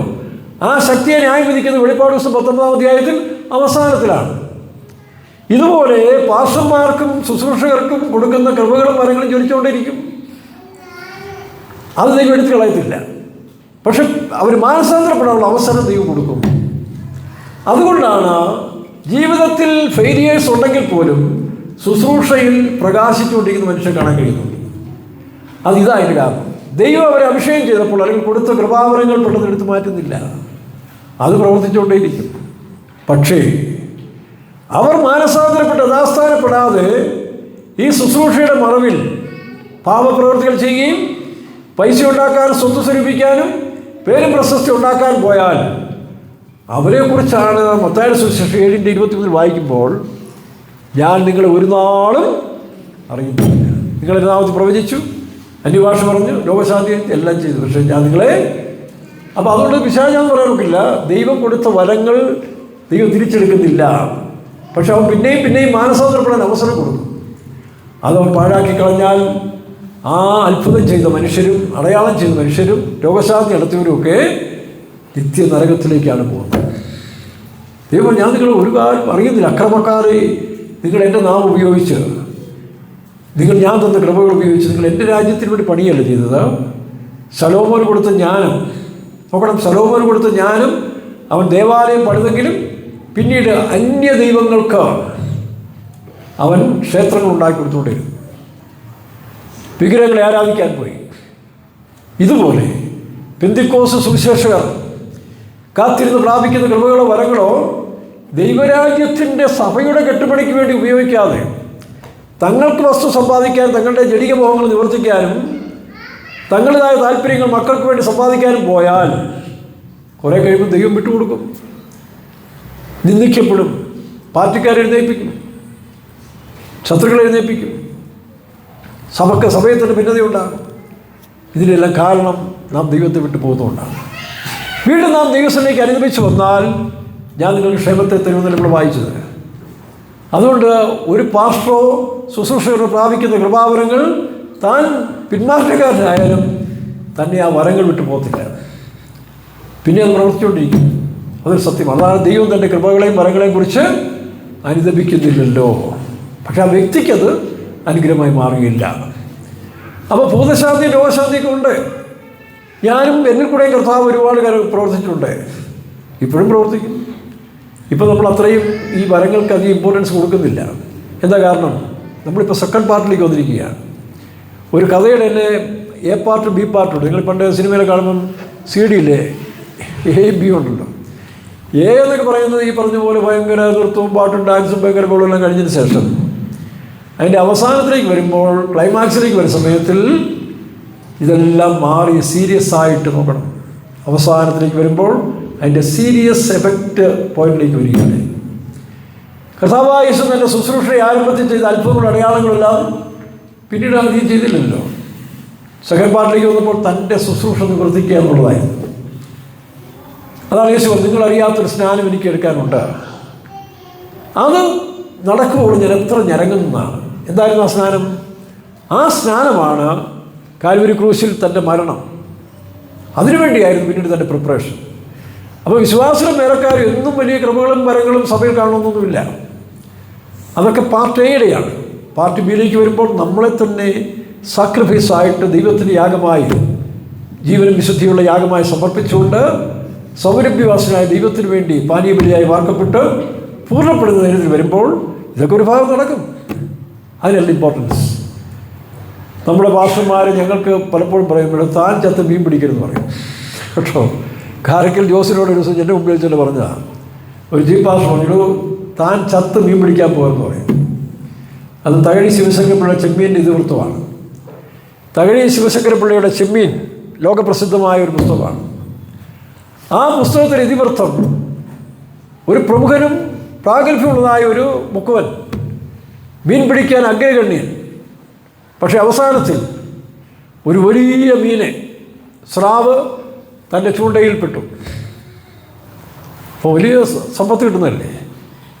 ആ ശക്തിയെ ന്യായം വിധിക്കുന്നത് വെളിപ്പാട് ദിവസം 19-ാം അധ്യായത്തിൽ അവസാനത്തിലാണ്. ഇതുപോലെ പാസ്റ്റർമാർക്കും ശുശ്രൂഷകർക്കും കൊടുക്കുന്ന കൃപകളും വരങ്ങളും ജ്വലിച്ചുകൊണ്ടിരിക്കും. അത് ദൈവം എടുത്തു കളയത്തില്ല. പക്ഷെ അവർ മാനസാന്തരപ്പെടാനുള്ള അവസരം ദൈവം കൊടുക്കും. അതുകൊണ്ടാണ് ജീവിതത്തിൽ ഫെയിലിയേഴ്സ് ഉണ്ടെങ്കിൽ പോലും ശുശ്രൂഷയിൽ പ്രകാശിച്ചുകൊണ്ടിരിക്കുന്ന മനുഷ്യരെ കാണാൻ കഴിയുന്നുണ്ട്. അതിതായിട്ട് കാരണം ദൈവം അവരെ അഭിഷേകം ചെയ്തപ്പോൾ അല്ലെങ്കിൽ കൊടുത്ത കൃപാവരങ്ങൾ പെട്ടെന്ന് എടുത്തു മാറ്റുന്നില്ല. അത് പ്രവർത്തിച്ചുകൊണ്ടേയിരിക്കും. പക്ഷേ അവർ മാനസാന്തരപ്പെട്ട് യഥാസ്ഥാനപ്പെടാതെ ഈ ശുശ്രൂഷയുടെ മറവിൽ പാപപ്രവൃത്തികൾ ചെയ്യുകയും പൈസ ഉണ്ടാക്കാനും സ്വത്ത് സ്വരൂപിക്കാനും പേരും പ്രശസ്തി ഉണ്ടാക്കാൻ പോയാൽ അവരെക്കുറിച്ചാണ് മത്തായിയുടെ സുവിശേഷം 7:23 വായിക്കുമ്പോൾ, ഞാൻ നിങ്ങളെ ഒരു നാളും അറിയുന്നില്ല. നിങ്ങളെൻ്റെ നാമത്തിൽ പ്രവചിച്ചു, അന്യഭാഷ പറഞ്ഞു, രോഗശാന്തി എല്ലാം ചെയ്തു, പക്ഷേ ഞാൻ നിങ്ങളെ. അപ്പോൾ അതുകൊണ്ട് പിശാചാന്ന് പറയാൻ നോക്കില്ല. ദൈവം കൊടുത്ത വരങ്ങൾ ദൈവം തിരിച്ചെടുക്കുന്നില്ല. പക്ഷെ അവൻ പിന്നെയും മാനസാന്തരപ്പെടാൻ അവസരം കൊടുക്കും. അതവൻ പാഴാക്കി കളഞ്ഞാൽ ആ അത്ഭുതം ചെയ്ത മനുഷ്യരും അടയാളം ചെയ്ത മനുഷ്യരും രോഗശാന്തി നടത്തിയവരുമൊക്കെ നിത്യ നരകത്തിലേക്കാണ് പോകുന്നത്. ദൈവം, ഞാൻ നിങ്ങൾ ഒരു കാര്യം അറിയുന്നില്ല. അക്രമക്കാരെ, നിങ്ങൾ എൻ്റെ നാമം ഉപയോഗിച്ച്, ഞാൻ തന്ന കൃപകൾ ഉപയോഗിച്ച് നിങ്ങൾ എൻ്റെ രാജ്യത്തിന് വേണ്ടി പണിയല്ല ചെയ്തത്. ശലോമോന് കൊടുത്ത ജ്ഞാനം നോക്കണം. ശലോമോന് കൊടുത്ത ജ്ഞാനം അവൻ ദേവാലയം പണിതെങ്കിലും പിന്നീട് അന്യ ദൈവങ്ങൾക്ക് അവൻ ക്ഷേത്രങ്ങൾ ഉണ്ടാക്കി കൊടുത്തുകൊണ്ടിരുന്നു. വിഗ്രഹങ്ങളെ ആരാധിക്കാൻ പോയി. ഇതുപോലെ പെന്തിക്കോസ് സുവിശേഷകർ കാത്തിരുന്ന് പ്രാപിക്കുന്ന കൃപകളോ വരങ്ങളോ ദൈവരാജ്യത്തിൻ്റെ സഭയുടെ കെട്ടുപണിക്ക് വേണ്ടി ഉപയോഗിക്കാതെ തങ്ങൾക്ക് വസ്തു സമ്പാദിക്കാൻ, തങ്ങളുടെ ജടിക മോഹങ്ങൾ നിവർത്തിക്കാനും തങ്ങളുടേതായ താല്പര്യങ്ങൾ മക്കൾക്ക് വേണ്ടി സമ്പാദിക്കാനും പോയാൽ കുറേ കഴിയുമ്പോൾ ദൈവം വിട്ടുകൊടുക്കും. നിന്ദിക്കപ്പെടും. പാർട്ടിക്കാരെഴുന്നേൽപ്പിക്കും, ശത്രുക്കളെ എഴുന്നേൽപ്പിക്കും, സമയത്തിന് ഭിന്നതയുണ്ടാകും. ഇതിനെല്ലാം കാരണം നാം ദൈവത്തെ വിട്ടു പോകുന്നതുകൊണ്ടാണ്. വീണ്ടും നാം ദൈവത്തിലേക്ക് അനുഗമിച്ച് വന്നാൽ ഞാൻ നിങ്ങൾക്ക് ക്ഷേമത്തെ തരുമെന്ന് നമ്മൾ വായിച്ചത്. അതുകൊണ്ട് ഒരു പാസ്റ്ററോ ശുശ്രൂഷകരോ പ്രാപിക്കുന്ന കൃപാവരങ്ങൾ താൻ പിന്മാറ്റക്കാരനായാലും തന്നെ ആ വരങ്ങൾ വിട്ടു പോകത്തില്ല. പിന്നെ അത് പ്രവർത്തിച്ചുകൊണ്ടിരിക്കും. അതൊരു സത്യം. അതാണ് ദൈവം തൻ്റെ കൃപകളെയും വരങ്ങളെയും കുറിച്ച് അനുദപിക്കുന്നില്ലല്ലോ. പക്ഷെ ആ വ്യക്തിക്കത് അനുഗ്രഹമായി മാറുകയില്ല. അപ്പോൾ ഭൂതശാന്തി രോഗശാന്തിയൊക്കെ ഉണ്ട്. ഞാനും എന്നിൽ കൂടെയും കർത്താവ് ഒരുപാട് കാര്യം പ്രവർത്തിച്ചിട്ടുണ്ട്, ഇപ്പോഴും പ്രവർത്തിക്കും. ഇപ്പോൾ നമ്മൾ അത്രയും ഈ വരങ്ങൾക്ക് അധികം ഇമ്പോർട്ടൻസ് കൊടുക്കുന്നില്ല. എന്താ കാരണം? നമ്മളിപ്പോൾ സെക്കൻഡ് പാർട്ടിലേക്ക് വന്നിരിക്കുകയാണ്. ഒരു കഥയുടെ തന്നെ എ പാർട്ട് ബി പാർട്ടുണ്ട്. നിങ്ങൾ പണ്ട് സിനിമയിൽ കാണുമ്പം CD-യില്ലേ എയും ബി ഉണ്ടല്ലോ. എ എന്നൊക്കെ പറയുന്നത് ഈ പറഞ്ഞ പോലെ ഭയങ്കര നൃത്തവും പാട്ടും ഡാൻസും ഭയങ്കര ബോളെല്ലാം കഴിഞ്ഞതിന് ശേഷം അതിൻ്റെ അവസാനത്തിലേക്ക് വരുമ്പോൾ, ക്ലൈമാക്സിലേക്ക് വരുന്ന സമയത്തിൽ ഇതെല്ലാം മാറി സീരിയസ് ആയിട്ട് നോക്കണം. അവസാനത്തിലേക്ക് വരുമ്പോൾ അതിൻ്റെ സീരിയസ് എഫക്റ്റ് പോയിന്റിലേക്ക് വരികയാണ്. കർത്താവായ യേശു തൻ്റെ ശുശ്രൂഷയെ ആരംഭത്തിൽ ചെയ്ത അത്ഭുതങ്ങളുടെ അടയാളങ്ങളെല്ലാം പിന്നീട് അധികം ചെയ്തില്ലല്ലോ. സെക്കൻഡ് പാർട്ടിലേക്ക് വന്നപ്പോൾ തൻ്റെ ശുശ്രൂഷ നിവർത്തിക്കുക എന്നുള്ളതായിരുന്നു. അതാണ് യേശു പറഞ്ഞു, നിങ്ങളറിയാത്തൊരു സ്നാനം എനിക്ക് എടുക്കാനുണ്ട്. അത് നടക്കുമ്പോൾ ഞാൻ എത്ര ഞരങ്ങുന്നതാണ്. എന്തായിരുന്നു ആ സ്നാനം? ആ സ്നാനമാണ് കാൽവരി ക്രൂശിൽ തൻ്റെ മരണം. അതിനുവേണ്ടിയായിരുന്നു പിന്നീട് തൻ്റെ പ്രിപ്പറേഷൻ. അപ്പോൾ വിശ്വാസികളും വേലക്കാരും എന്നും വലിയ കൃപകളും വരങ്ങളും സഭയിൽ കാണണമെന്നൊന്നുമില്ല. അതൊക്കെ പാർട്ട് എയുടെയാണ്. പാർട്ട് ബിയിലേക്ക് വരുമ്പോൾ നമ്മളെ തന്നെ സാക്രിഫൈസായിട്ട് ദൈവത്തിൻ്റെ യാഗമായി, ജീവനും വിശുദ്ധിയുള്ള യാഗമായി സമർപ്പിച്ചുകൊണ്ട് സൗരഭ്യവാസനായ ദൈവത്തിന് വേണ്ടി പാനീയബലിയായി വാർക്കപ്പെട്ട് പൂർണ്ണപ്പെടുന്ന നേരത്തിൽ വരുമ്പോൾ ഇതൊക്കെ ഒരു ഭാഗം നടക്കും. അതിനല്ല ഇമ്പോർട്ടൻസ്. നമ്മുടെ പാസ്റ്റർമാർ ഞങ്ങൾക്ക് പലപ്പോഴും പറയുമ്പോൾ താൻ ചത്ത് മീൻ പിടിക്കരുതെന്ന് പറയും കേട്ടോ. കാരക്കൽ ജോസിനോട് ഒരു ദിവസം എൻ്റെ മുമ്പിൽ വെച്ചിട്ട് പറഞ്ഞതാണ്, ഒരു ജീപ്പ് പാസ്റ്റർ പറഞ്ഞു, താൻ ചത്ത് മീൻ പിടിക്കാൻ പോകുമെന്ന് പറയും. അത് തകഴി ശിവശങ്കരപ്പിള്ള ചെമ്മീൻ്റെ ഇതിവൃത്തമാണ്. തകഴി ശിവശങ്കരപ്പിള്ളയുടെ ചെമ്മീൻ ലോകപ്രസിദ്ധമായ ഒരു പുസ്തകമാണ്. ആ പുസ്തകത്തിൻ്റെ ഇതിവൃത്തം ഒരു പ്രമുഖനും പ്രാഗൽഭ്യമുള്ളതായ ഒരു മുക്കുവൻ, മീൻ പിടിക്കാൻ അഗ്രഗണ്യൻ, പക്ഷേ അവസാനത്തിൽ ഒരു വലിയ മീനെ, സ്രാവ് തൻ്റെ ചൂണ്ടയിൽപ്പെട്ടു. അപ്പോൾ വലിയ സമ്പത്ത് കിട്ടുന്നതല്ലേ.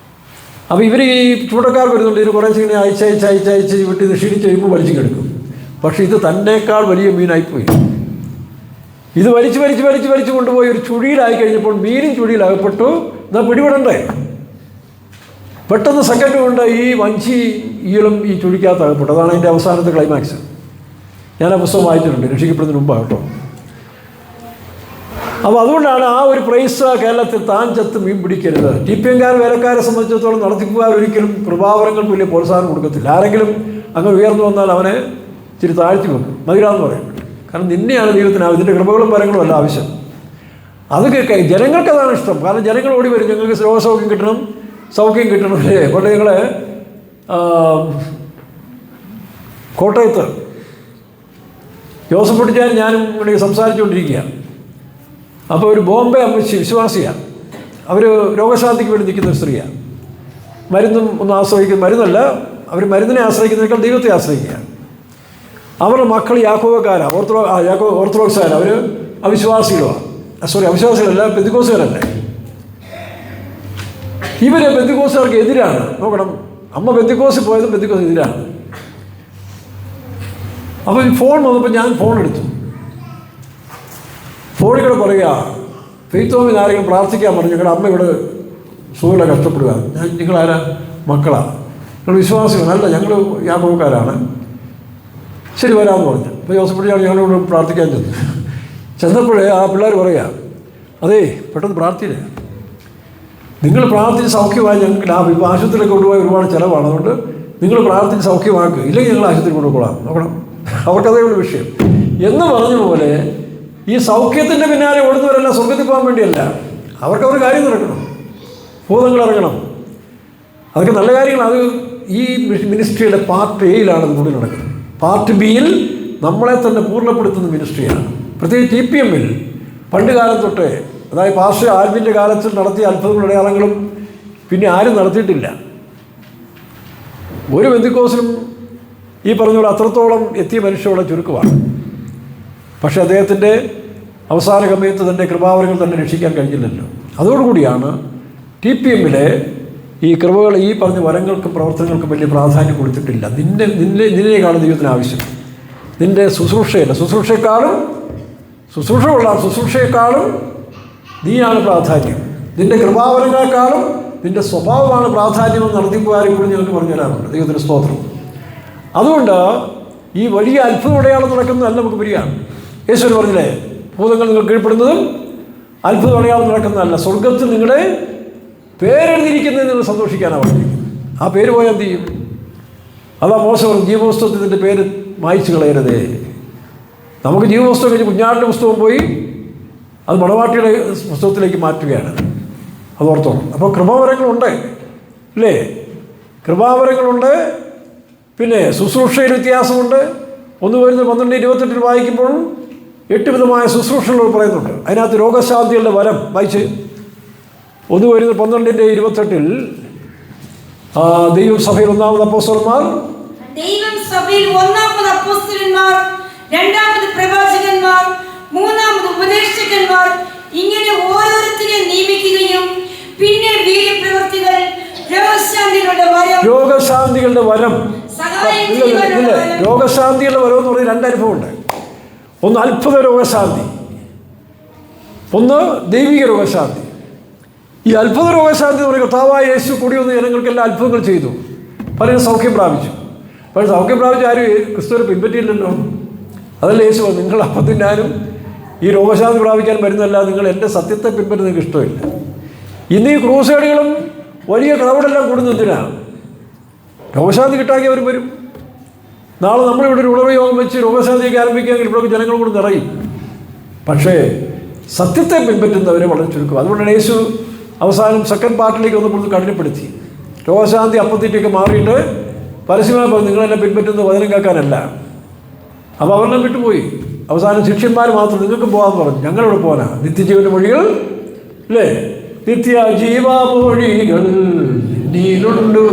അപ്പോൾ ഇവർ ഈ ചൂണ്ടക്കാർ വരുന്നുണ്ട്, ഇത് കുറേ ഇങ്ങനെ അയച്ചയച്ച് വിട്ട് ഇത് ക്ഷീണിച്ച് കഴിയുമ്പോൾ വലിച്ചു കിടക്കും. പക്ഷേ ഇത് തന്നേക്കാൾ വലിയ മീനായിപ്പോയി. ഇത് വലിച്ച് കൊണ്ടുപോയി ഒരു ചുഴിയിലായി കഴിഞ്ഞപ്പോൾ മീനും ചുഴിയിലകപ്പെട്ടു. എന്നാൽ പിടിപെടണ്ടേ? പെട്ടെന്ന് സെക്കൻഡ് കൊണ്ട് ഈ വഞ്ചി ഈളും ഈ ചുഴിക്കകത്ത് അകപ്പെട്ടു. അതാണ് അതിൻ്റെ അവസാനത്തെ ക്ലൈമാക്സ്. ഞാൻ ആ പുസ്തകം വായിച്ചിട്ടുണ്ട്, രക്ഷിക്കപ്പെടുന്നതിന് മുമ്പാണ് കേട്ടോ. അപ്പോൾ അതുകൊണ്ടാണ് ആ ഒരു പ്രൈസ് കേരളത്തിൽ താൻ ചത്ത് മീൻ പിടിക്കരുത്. TPM-കാർ വേലക്കാരെ സംബന്ധിച്ചിടത്തോളം നടത്തിപ്പുകാർ ഒരിക്കലും കൃപാവരങ്ങൾക്ക് വലിയ പ്രോത്സാഹനം കൊടുക്കത്തില്ല. ആരെങ്കിലും അങ്ങനെ ഉയർന്നു വന്നാൽ അവനെ ഇച്ചിരി താഴ്ത്തി വെക്കും, മതിരാന്ന് പറയും. കാരണം നിന്നെയാണ് ദൈവത്തിന് ഇതിൻ്റെ കൃപകളും വരങ്ങളും അല്ല ആവശ്യം. അത് ജനങ്ങൾക്കതാണ് ഇഷ്ടം. കാരണം ജനങ്ങൾ ഓടി വരും, ഞങ്ങൾക്ക് രോഗസൗഖ്യം കിട്ടണം, സൗഖ്യം കിട്ടണം. അല്ലേ? പണ്ട് ഞങ്ങൾ കോട്ടയത്ത് ജോസഫ് പൊട്ടിച്ചാൻ ഞാനും ഇവിടെ സംസാരിച്ചുകൊണ്ടിരിക്കുക. അപ്പോൾ ഒരു ബോംബെ അമ്മച്ചി വിശ്വാസിയാണ്. അവർ രോഗശാന്തിക്ക് വേണ്ടി നിൽക്കുന്ന ഒരു സ്ത്രീയാണ്. മരുന്നും ഒന്നും ആശ്രയിക്കുന്ന മരുന്നല്ല, അവർ മരുന്നിനെ ആശ്രയിക്കുന്നതിനേക്കാൾ ദൈവത്തെ ആശ്രയിക്കുകയാണ്. അവരുടെ മക്കൾ യാക്കോബക്കാരാണ്, ഓർത്തഡോക്സുകാരാണ്. അവർ അവിശ്വാസികളുമാണ്. അവിശ്വാസികളല്ല, പെന്തിക്കോസുകാരല്ലേ. ഇവർ പെന്തിക്കോസുകാർക്ക് എതിരാണ്. നോക്കണം, അമ്മ പെന്തിക്കോസിൽ പോയതും പെന്തിക്കോസ് എതിരാണ്. അപ്പോൾ ഈ ഫോൺ വന്നപ്പോൾ ഞാൻ ഫോൺ എടുത്തു. ഫോണിൽ കൂടെ പറയുക, ഫെയ്ത്തോമിന് ആരെങ്കിലും പ്രാർത്ഥിക്കാൻ പറഞ്ഞു, ഞങ്ങളുടെ അമ്മ ഇവിടെ സുഖമില്ല, കഷ്ടപ്പെടുക. നിങ്ങളാരാ? മക്കളാണ്. നിങ്ങൾ വിശ്വാസികളല്ല, ഞങ്ങൾ യാക്കോബക്കാരാണ്. ശരി, വരാമെന്ന് പറഞ്ഞു. അപ്പോൾ ജോസഫിനെയാണ് ഞങ്ങളിവിടെ പ്രാർത്ഥിക്കാൻ ചെന്നപ്പോഴേ ആ പിള്ളേർ പറയുക, അതേ പെട്ടെന്ന് പ്രാർത്ഥിയില്ല, നിങ്ങൾ പ്രാർത്ഥിച്ച് സൗഖ്യമായി ഞങ്ങൾക്ക് ലാഭം. ഇപ്പോൾ ആശുപത്രിയിലൊക്കെ കൊണ്ടുപോയി ഒരുപാട് ചിലവാണ്, അതുകൊണ്ട് നിങ്ങൾ പ്രാർത്ഥിച്ച് സൗഖ്യമാക്കുക, ഇല്ലെങ്കിൽ ഞങ്ങൾ ആശുപത്രി കൊണ്ടുപോകാം. നോക്കണം, അവർക്കതേ ഉള്ള വിഷയം എന്ന് പറഞ്ഞ പോലെ ഈ സൗഖ്യത്തിൻ്റെ പിന്നാലെ ഓടുന്നവരല്ല സ്വർഗത്തിൽ പോകാൻ വേണ്ടിയല്ല. അവർക്ക് കാര്യം നടക്കണം, ഭൂതങ്ങൾ ഇറങ്ങണം, അതൊക്കെ നല്ല കാര്യങ്ങൾ. അത് ഈ മിനിസ്ട്രിയുടെ പാർട്ട് എയിലാണ് അത് കൂടുതൽ നടക്കുന്നത്. പാർട്ട് ബിയിൽ നമ്മളെ തന്നെ പൂർണ്ണപ്പെടുത്തുന്ന മിനിസ്ട്രിയാണ്. പ്രത്യേകിച്ച് TPM-ൽ പണ്ട് കാലം തൊട്ടേ, അതായത് പാസ്റ്റർ ആൽവിൻ്റെ കാലത്തിൽ നടത്തിയ അത്ഭുതങ്ങളും അടയാളങ്ങളും പിന്നെ ആരും നടത്തിയിട്ടില്ല. ഒരു പെന്തിക്കോസിലും ഈ പറഞ്ഞ പോലെ അത്രത്തോളം എത്തിയ മനുഷ്യരുടെ ചുരുക്കമാണ്. പക്ഷേ അദ്ദേഹത്തിൻ്റെ അവസാന സമയത്ത് തൻ്റെ കൃപാവരങ്ങൾ തന്നെ രക്ഷിക്കാൻ കഴിഞ്ഞില്ലല്ലോ. അതോടുകൂടിയാണ് TPM-ലെ ഈ കൃപകൾ, ഈ പറഞ്ഞ വരങ്ങൾക്കും പ്രവർത്തനങ്ങൾക്കും വലിയ പ്രാധാന്യം കൊടുത്തിട്ടില്ല. നിന്നെക്കാളും ദൈവത്തിന് ആവശ്യം നിൻ്റെ ശുശ്രൂഷയല്ല, ശുശ്രൂഷയെക്കാളും നീയാണ് പ്രാധാന്യം. നിൻ്റെ കൃപാവരങ്ങളെക്കാളും നിൻ്റെ സ്വഭാവമാണ് പ്രാധാന്യമെന്ന് നടത്തിപ്പുകാരെപ്പോഴും ഞങ്ങൾക്ക് പറഞ്ഞു തരാറുണ്ട്. ദൈവത്തിൻ്റെ സ്തോത്രം. അതുകൊണ്ട് ഈ വലിയ അത്ഭുതമടയാളം നടക്കുന്നതല്ല നമുക്ക് പിരിയാണ്. യേശുവിന് പറഞ്ഞില്ലേ, ഭൂതങ്ങൾ നിങ്ങൾ കീഴ്പ്പെടുന്നതും അത്ഭുതമടയാളം നടക്കുന്നതല്ല, സ്വർഗത്തിൽ നിങ്ങളുടെ പേരെഴുതിയിരിക്കുന്നതിൽ നിങ്ങൾ സന്തോഷിക്കാനാണ് പറഞ്ഞിരിക്കുന്നത്. ആ പേര് പോയാൽ എന്ത് ചെയ്യും? അതാ മോശം പറഞ്ഞു, ജീവപുസ്തകത്തിൽ ഇതിൻ്റെ പേര് മായ്ച്ചു കളയരുതേ. നമുക്ക് ജീവപുസ്തകം കഴിഞ്ഞ് കുഞ്ഞാടിൻ്റെ പുസ്തകം പോയി അത് മണവാട്ടിയുടെ പുസ്തകത്തിലേക്ക് മാറ്റുകയാണ്. അത് ഓർത്തോണം. അപ്പോൾ കൃപാവരങ്ങളുണ്ട് അല്ലേ? കൃപാവരങ്ങളുണ്ട്. പിന്നെ ശുശ്രൂഷയിൽ വ്യത്യാസമുണ്ട്. 1-12-28 വായിക്കുമ്പോഴും 8 വിധമായ ശുശ്രൂഷകൾ പറയുന്നുണ്ട്. അതിനകത്ത് രോഗശാന്തികളുടെ വരം വായിച്ച് 1-12-28 ദൈവം സഭയിൽ ഒന്നാമത് അപ്പോസ്തലന്മാർ, ദൈവം സഭയിൽ ഒന്നാമത് അപ്പോസ്തലന്മാർ, രണ്ടാമത് പ്രവാചകന്മാർ, മൂന്നാമത് ഉപദേശകന്മാർ, ഇങ്ങനെ ഓരോരുത്തരെ നിയമിക്കുകയും പിന്നെ വീര്യപ്രവൃത്തികൾ, രോഗശാന്തികളുടെ വരം. രോഗശാന്തികളുടെ വരം എന്ന് പറഞ്ഞ 2 അനുഭവമുണ്ട്. ഒന്ന് അത്ഭുത രോഗശാന്തി, ഒന്ന് ദൈവിക രോഗശാന്തി. ഈ അത്ഭുത രോഗശാന്തി എന്ന് പറയുന്നത് കർത്താവായ യേശു കൂടി വന്ന് ജനങ്ങൾക്കെല്ലാം അത്ഭുതങ്ങൾ ചെയ്തു, പലരും സൗഖ്യം പ്രാപിച്ചു. പക്ഷേ സൗഖ്യം പ്രാപിച്ച ആരും ക്രിസ്തുവിനെ പിൻപറ്റിയില്ലല്ലോ. അതല്ല യേശു പറഞ്ഞു, നിങ്ങൾ അപ്പം തിന്നാനും ഈ രോഗശാന്തി പ്രാപിക്കാൻ വരുന്നതല്ല, നിങ്ങൾ എൻ്റെ സത്യത്തെ പിൻപറ്റുന്ന നിങ്ങൾക്ക് ഇഷ്ടമില്ല. ഇന്ന് ഈ ക്രൂസേഡുകളും വലിയ ക്രൗഡെല്ലാം കൂടുന്നതിനാണ്. രോഗശാന്തി കിട്ടാക്കിയവരും വരും. നാളെ നമ്മളിവിടെ ഒരു ഉളവ് യോഗം വെച്ച് രോഗശാന്തിയൊക്കെ ആരംഭിക്കുകയെങ്കിൽ ഇവിടെ ജനങ്ങൾ കൂടി നിറയും. പക്ഷേ സത്യത്തെ പിൻപറ്റുന്നവരെ വളരെ ചുരുക്കും. അതുകൊണ്ടാണ് യേശു അവസാനം സെക്കൻഡ് പാർട്ടിലേക്ക് വന്നപ്പോൾ കഠിനപ്പെടുത്തി. രോഗശാന്തി അപ്പത്തിൻ്റെയൊക്കെ മാറിയിട്ട് പരസ്യമായി പറഞ്ഞു, നിങ്ങളെന്നെ പിൻപറ്റുന്നത് വചനം കേൾക്കാനല്ല. അപ്പോൾ അവരെല്ലാം വിട്ടുപോയി. അവസാനം ശിഷ്യന്മാർ മാത്രം നിങ്ങൾക്ക് പോകാമെന്ന് പറഞ്ഞു. ഞങ്ങളിവിടെ പോകാനാ നിത്യജീവൻ്റെ മൊഴികൾ അല്ലേ, നിത്യജീവമൊഴികൾ നീലുണ്ടു.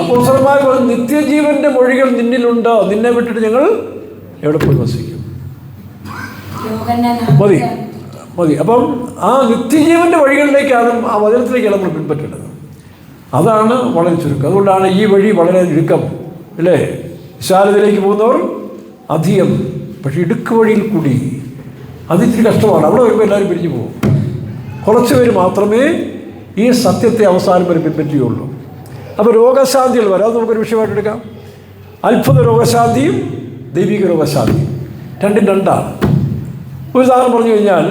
അപ്പോസ്തലന്മാർ പറഞ്ഞു, നിത്യജീവന്റെ മൊഴികൾ നിന്നിലുണ്ട്, നിന്നെ വിട്ടിട്ട് ഞങ്ങൾ എവിടെ പോയി വസിക്കും? മതി മതി. അപ്പം ആ നിത്യജീവന്റെ വഴികളിലേക്കാണ്, ആ വചനത്തിലേക്കാണ് നമ്മൾ പിൻപറ്റേണ്ടത്. അതാണ് വളരെ ചുരുക്കം. അതുകൊണ്ടാണ് ഈ വഴി വളരെ ഇടുക്കം അല്ലേ. വിശാലതയിലേക്ക് പോകുന്നവർ അധികം, പക്ഷേ ഇടുക്ക് വഴിയിൽ കൂടി അതിത്തിരി കഷ്ടമാണ്. അവിടെ വരുമ്പോൾ എല്ലാവരും പിരിഞ്ഞു പോകും. കുറച്ച് പേര് മാത്രമേ ഈ സത്യത്തെ അവസാനം വരെ പിൻപറ്റുകയുള്ളൂ. അപ്പോൾ രോഗശാന്തികൾ വരാം, അത് നമുക്കൊരു വിഷയമായിട്ട് എടുക്കാം. അത്ഭുത രോഗശാന്തിയും ദൈവിക രോഗശാന്തിയും രണ്ടും രണ്ടാണ്. ഒരു ഉദാഹരണം പറഞ്ഞു കഴിഞ്ഞാൽ,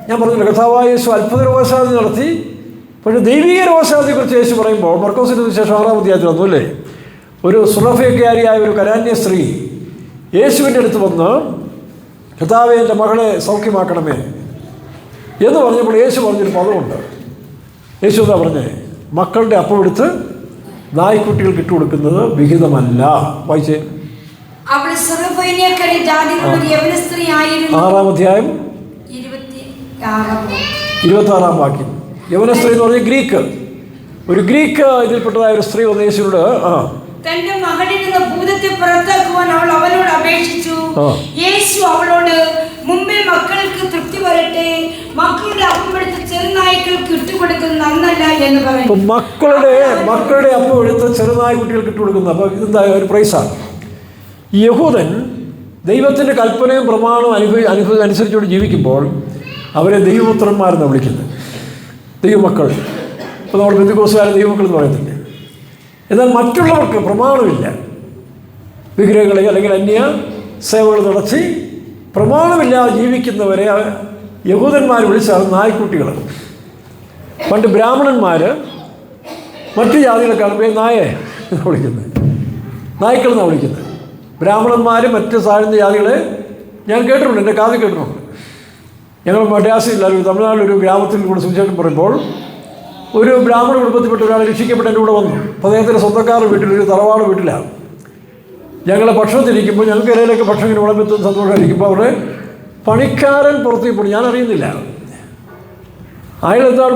ഞാൻ പറഞ്ഞില്ല, കർത്താവായ യേശു അത്ഭുത രോഗശാന്തി നടത്തി. പക്ഷേ ദൈവിക രോഗശാന്തിയെക്കുറിച്ച് യേശു പറയുമ്പോൾ മർക്കോസിൻ്റെ സുവിശേഷം 6-ാം അധ്യായത്തിൽ വന്നു അല്ലേ, ഒരു സുറഫേക്കാരിയായ ഒരു കനാന്യ സ്ത്രീ യേശുവിൻ്റെ അടുത്ത് വന്ന്, കർത്താവേ എൻ്റെ മകളെ സൗഖ്യമാക്കണമേ എന്ന് പറഞ്ഞപ്പോൾ യേശു പറഞ്ഞൊരു പദമുണ്ട്. യേശു എന്താ പറഞ്ഞേ? മക്കളുടെ അപ്പം എടുത്ത് നായ്ക്കുട്ടികൾക്ക് ഇട്ട് കൊടുക്കുന്നത് വിഹിതമല്ല. വായിച്ചേ. 6-ാം അധ്യായം 26-ാം വാക്യം. യവന സ്ത്രീ എന്ന് പറഞ്ഞാൽ ഗ്രീക്ക്, ഒരു ഗ്രീക്ക് ഇതിൽപ്പെട്ടതായ ഒരു സ്ത്രീ വന്ന യേശുവിനോട് തന്റെ മകളിൽ നിന്ന് ഭൂതത്തെ പുറത്താക്കുവാൻ അവൾ അവനോട് അപേക്ഷിച്ചു. യേശു അവളോട്, മുമ്പേ മക്കൾക്ക് തൃപ്തി വരട്ടെ, മക്കളുടെ അപ്പം എടുത്ത് ചെറുനായ്ക്കൾക്ക് ഇട്ടുകൊടുക്കുന്നത് നന്നല്ല എന്ന് പറഞ്ഞു. മക്കളുടെ അപ്പം എടുത്ത് ചെറുനായ കുട്ടികൾക്ക് ഇട്ടുകൊടുക്കുന്നത്, അപ്പം ഇതെന്താ ഒരു പ്രൈസാണ്. യഹൂദൻ ദൈവത്തിൻ്റെ കൽപ്പനയും പ്രമാണവും അനുസരിച്ചുകൊണ്ട് ജീവിക്കുമ്പോൾ അവരെ ദൈവപുത്രന്മാരെന്നാണ് വിളിക്കുന്നത്, ദൈവമക്കൾ. ഇപ്പോൾ നമ്മൾ പെന്തക്കോസ്തുകാരെ ദൈവമക്കൾ എന്ന് പറയത്തില്ലേ. എന്നാൽ മറ്റുള്ളവർക്ക് പ്രമാണമില്ല, വിഗ്രഹങ്ങളെ അല്ലെങ്കിൽ അന്യ സേവകൾ നടത്തി പ്രമാണമില്ലാതെ ജീവിക്കുന്നവരെ യഹൂദന്മാർ വിളിച്ചാണ് നായ്ക്കുട്ടികൾ. പണ്ട് ബ്രാഹ്മണന്മാർ മറ്റു ജാതികളെ കാണുമ്പോൾ നായെ എന്നാണ് വിളിക്കുന്നത്, നായ്ക്കൾ എന്നാണ് വിളിക്കുന്നത്. ബ്രാഹ്മണന്മാർ മറ്റ് താഴ്ന്ന ജാതികളെ ഞാൻ കേട്ടിട്ടുണ്ട്, എൻ്റെ കാതിൽ കേട്ടിട്ടുണ്ട്. ഞങ്ങൾ മദ്രാസിൽ തമിഴ്നാട്ടിലൊരു ഗ്രാമത്തിൽ കൂടെ സുവിശേഷം പറയുമ്പോൾ ഒരു ബ്രാഹ്മണ കുടുംബത്തിൽപ്പെട്ട ഒരാൾ രക്ഷിക്കപ്പെട്ട് എൻ്റെ കൂടെ വന്നു. അപ്പോൾ അദ്ദേഹത്തിൻ്റെ സ്വന്തക്കാരുടെ വീട്ടിലൊരു തറവാട് വീട്ടിലാണ്. ഞങ്ങളെ ഭക്ഷണത്തിരിക്കുമ്പോൾ ഞങ്ങൾക്ക് ഇടയിലൊക്കെ ഭക്ഷണം ഇങ്ങനെ വിളമ്പെത്തുന്ന സന്തോഷമായിരിക്കുമ്പോൾ അവിടെ പണിക്കാരൻ പുറത്തേക്ക് പോയി, ഞാൻ അറിയുന്നില്ല. അയാൾ എന്താണ്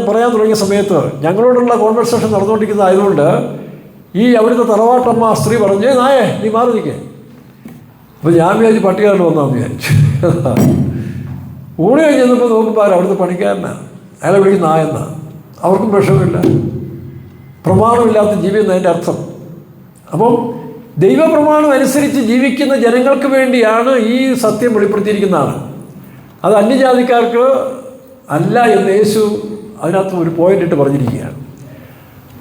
പറയാൻ തുടങ്ങിയ സമയത്ത് ഞങ്ങളോടുള്ള കോൺവെർസേഷൻ നടന്നുകൊണ്ടിരിക്കുന്നതായതുകൊണ്ട് ഈ അവിടുത്തെ തറവാട്ടമ്മ സ്ത്രീ പറഞ്ഞ്, നായേ നീ മാറി നിൽക്കേ. അപ്പോൾ ഞാൻ വിചാരിച്ച് പട്ടികാരൻ വന്നാന്ന് വിചാരിച്ചു. ഊണ് കഴിഞ്ഞപ്പോൾ നോക്കുമ്പോൾ അവിടുത്തെ പണിക്കാരനാണ്, അയാളെ വിളിക്കുന്ന നായെന്നാണ്. അവർക്കും വിഷമില്ല, പ്രമാണമില്ലാത്ത ജീവി എന്നതിൻ്റെ അർത്ഥം. അപ്പം ദൈവപ്രമാണം അനുസരിച്ച് ജീവിക്കുന്ന ജനങ്ങൾക്ക് വേണ്ടിയാണ് ഈ സത്യം വെളിപ്പെടുത്തിയിരിക്കുന്നതാണ്. അത് അന്യജാതിക്കാർക്ക് അല്ല എന്ന് യേശു അതിനകത്ത് ഒരു പോയിന്റ് ഇട്ട് പറഞ്ഞിരിക്കുകയാണ്.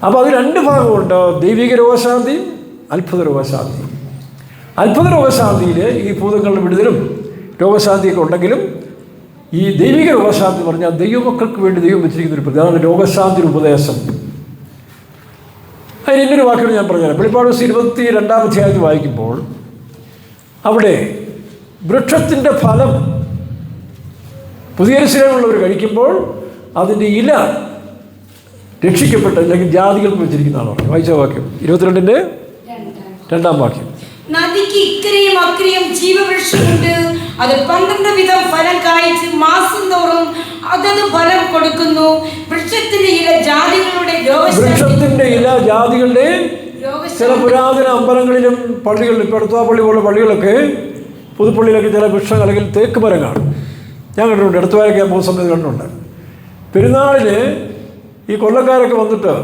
അപ്പോൾ അത് രണ്ട് ഭാഗമുണ്ട്, ദൈവിക രോഗശാന്തിയും അത്ഭുത രോഗശാന്തിയും. അത്ഭുത രോഗശാന്തിയിൽ ഈ ഭൂതങ്ങളുടെ വിടുതലും രോഗശാന്തിയൊക്കെ ഉണ്ടെങ്കിലും ഈ ദൈവിക രോഗശാന്തി എന്ന് പറഞ്ഞാൽ ദൈവമക്കൾക്ക് വേണ്ടി ദൈവം വെച്ചിരിക്കുന്ന ഒരു പ്രധാന രോഗശാന്തി ഉപദേശം. അതിന് ഇന്നൊരു വാക്കുകൾ ഞാൻ പറഞ്ഞുതരാം. വെളിപ്പാട് 22-ാം അധ്യായത്തിൽ വായിക്കുമ്പോൾ അവിടെ വൃക്ഷത്തിൻ്റെ ഫലം പുതിയ യെരൂശലേമിലുള്ളവർ കഴിക്കുമ്പോൾ അതിൻ്റെ ഇല രക്ഷിക്കപ്പെട്ട അല്ലെങ്കിൽ ജാതികൾക്ക് വെച്ചിരിക്കുന്നതാണ് പറഞ്ഞു. വായിച്ച വാക്യം 22-ന്റെ 2-ാം വാക്യം. നദിക്ക് ഇക്കരയും അക്കരയും ജീവവൃക്ഷമുണ്ട്, അത് 12 വിധം ഫലം കായ്ച്ച് മാസം തോറും അതത് ഫലം കൊടുക്കുന്നു. വൃക്ഷത്തിന്റെ ഇല ജാതികളുടെ ചില പുരാതന അമ്പലങ്ങളിലും പള്ളികളിലും, ഇപ്പോൾ അടുത്ത പള്ളി പോലുള്ള പള്ളികളൊക്കെ പുതുപ്പള്ളിയിലൊക്കെ ചില വൃക്ഷം അല്ലെങ്കിൽ തേക്ക് മരം കാണും. ഞാൻ കണ്ടിട്ടുണ്ട്, എടുത്തുവാരൊക്കെ ഞാൻ പോകുന്ന സമയത്ത് കണ്ടിട്ടുണ്ട്. പെരുന്നാളിന് ഈ കൊല്ലക്കാരൊക്കെ വന്നിട്ട്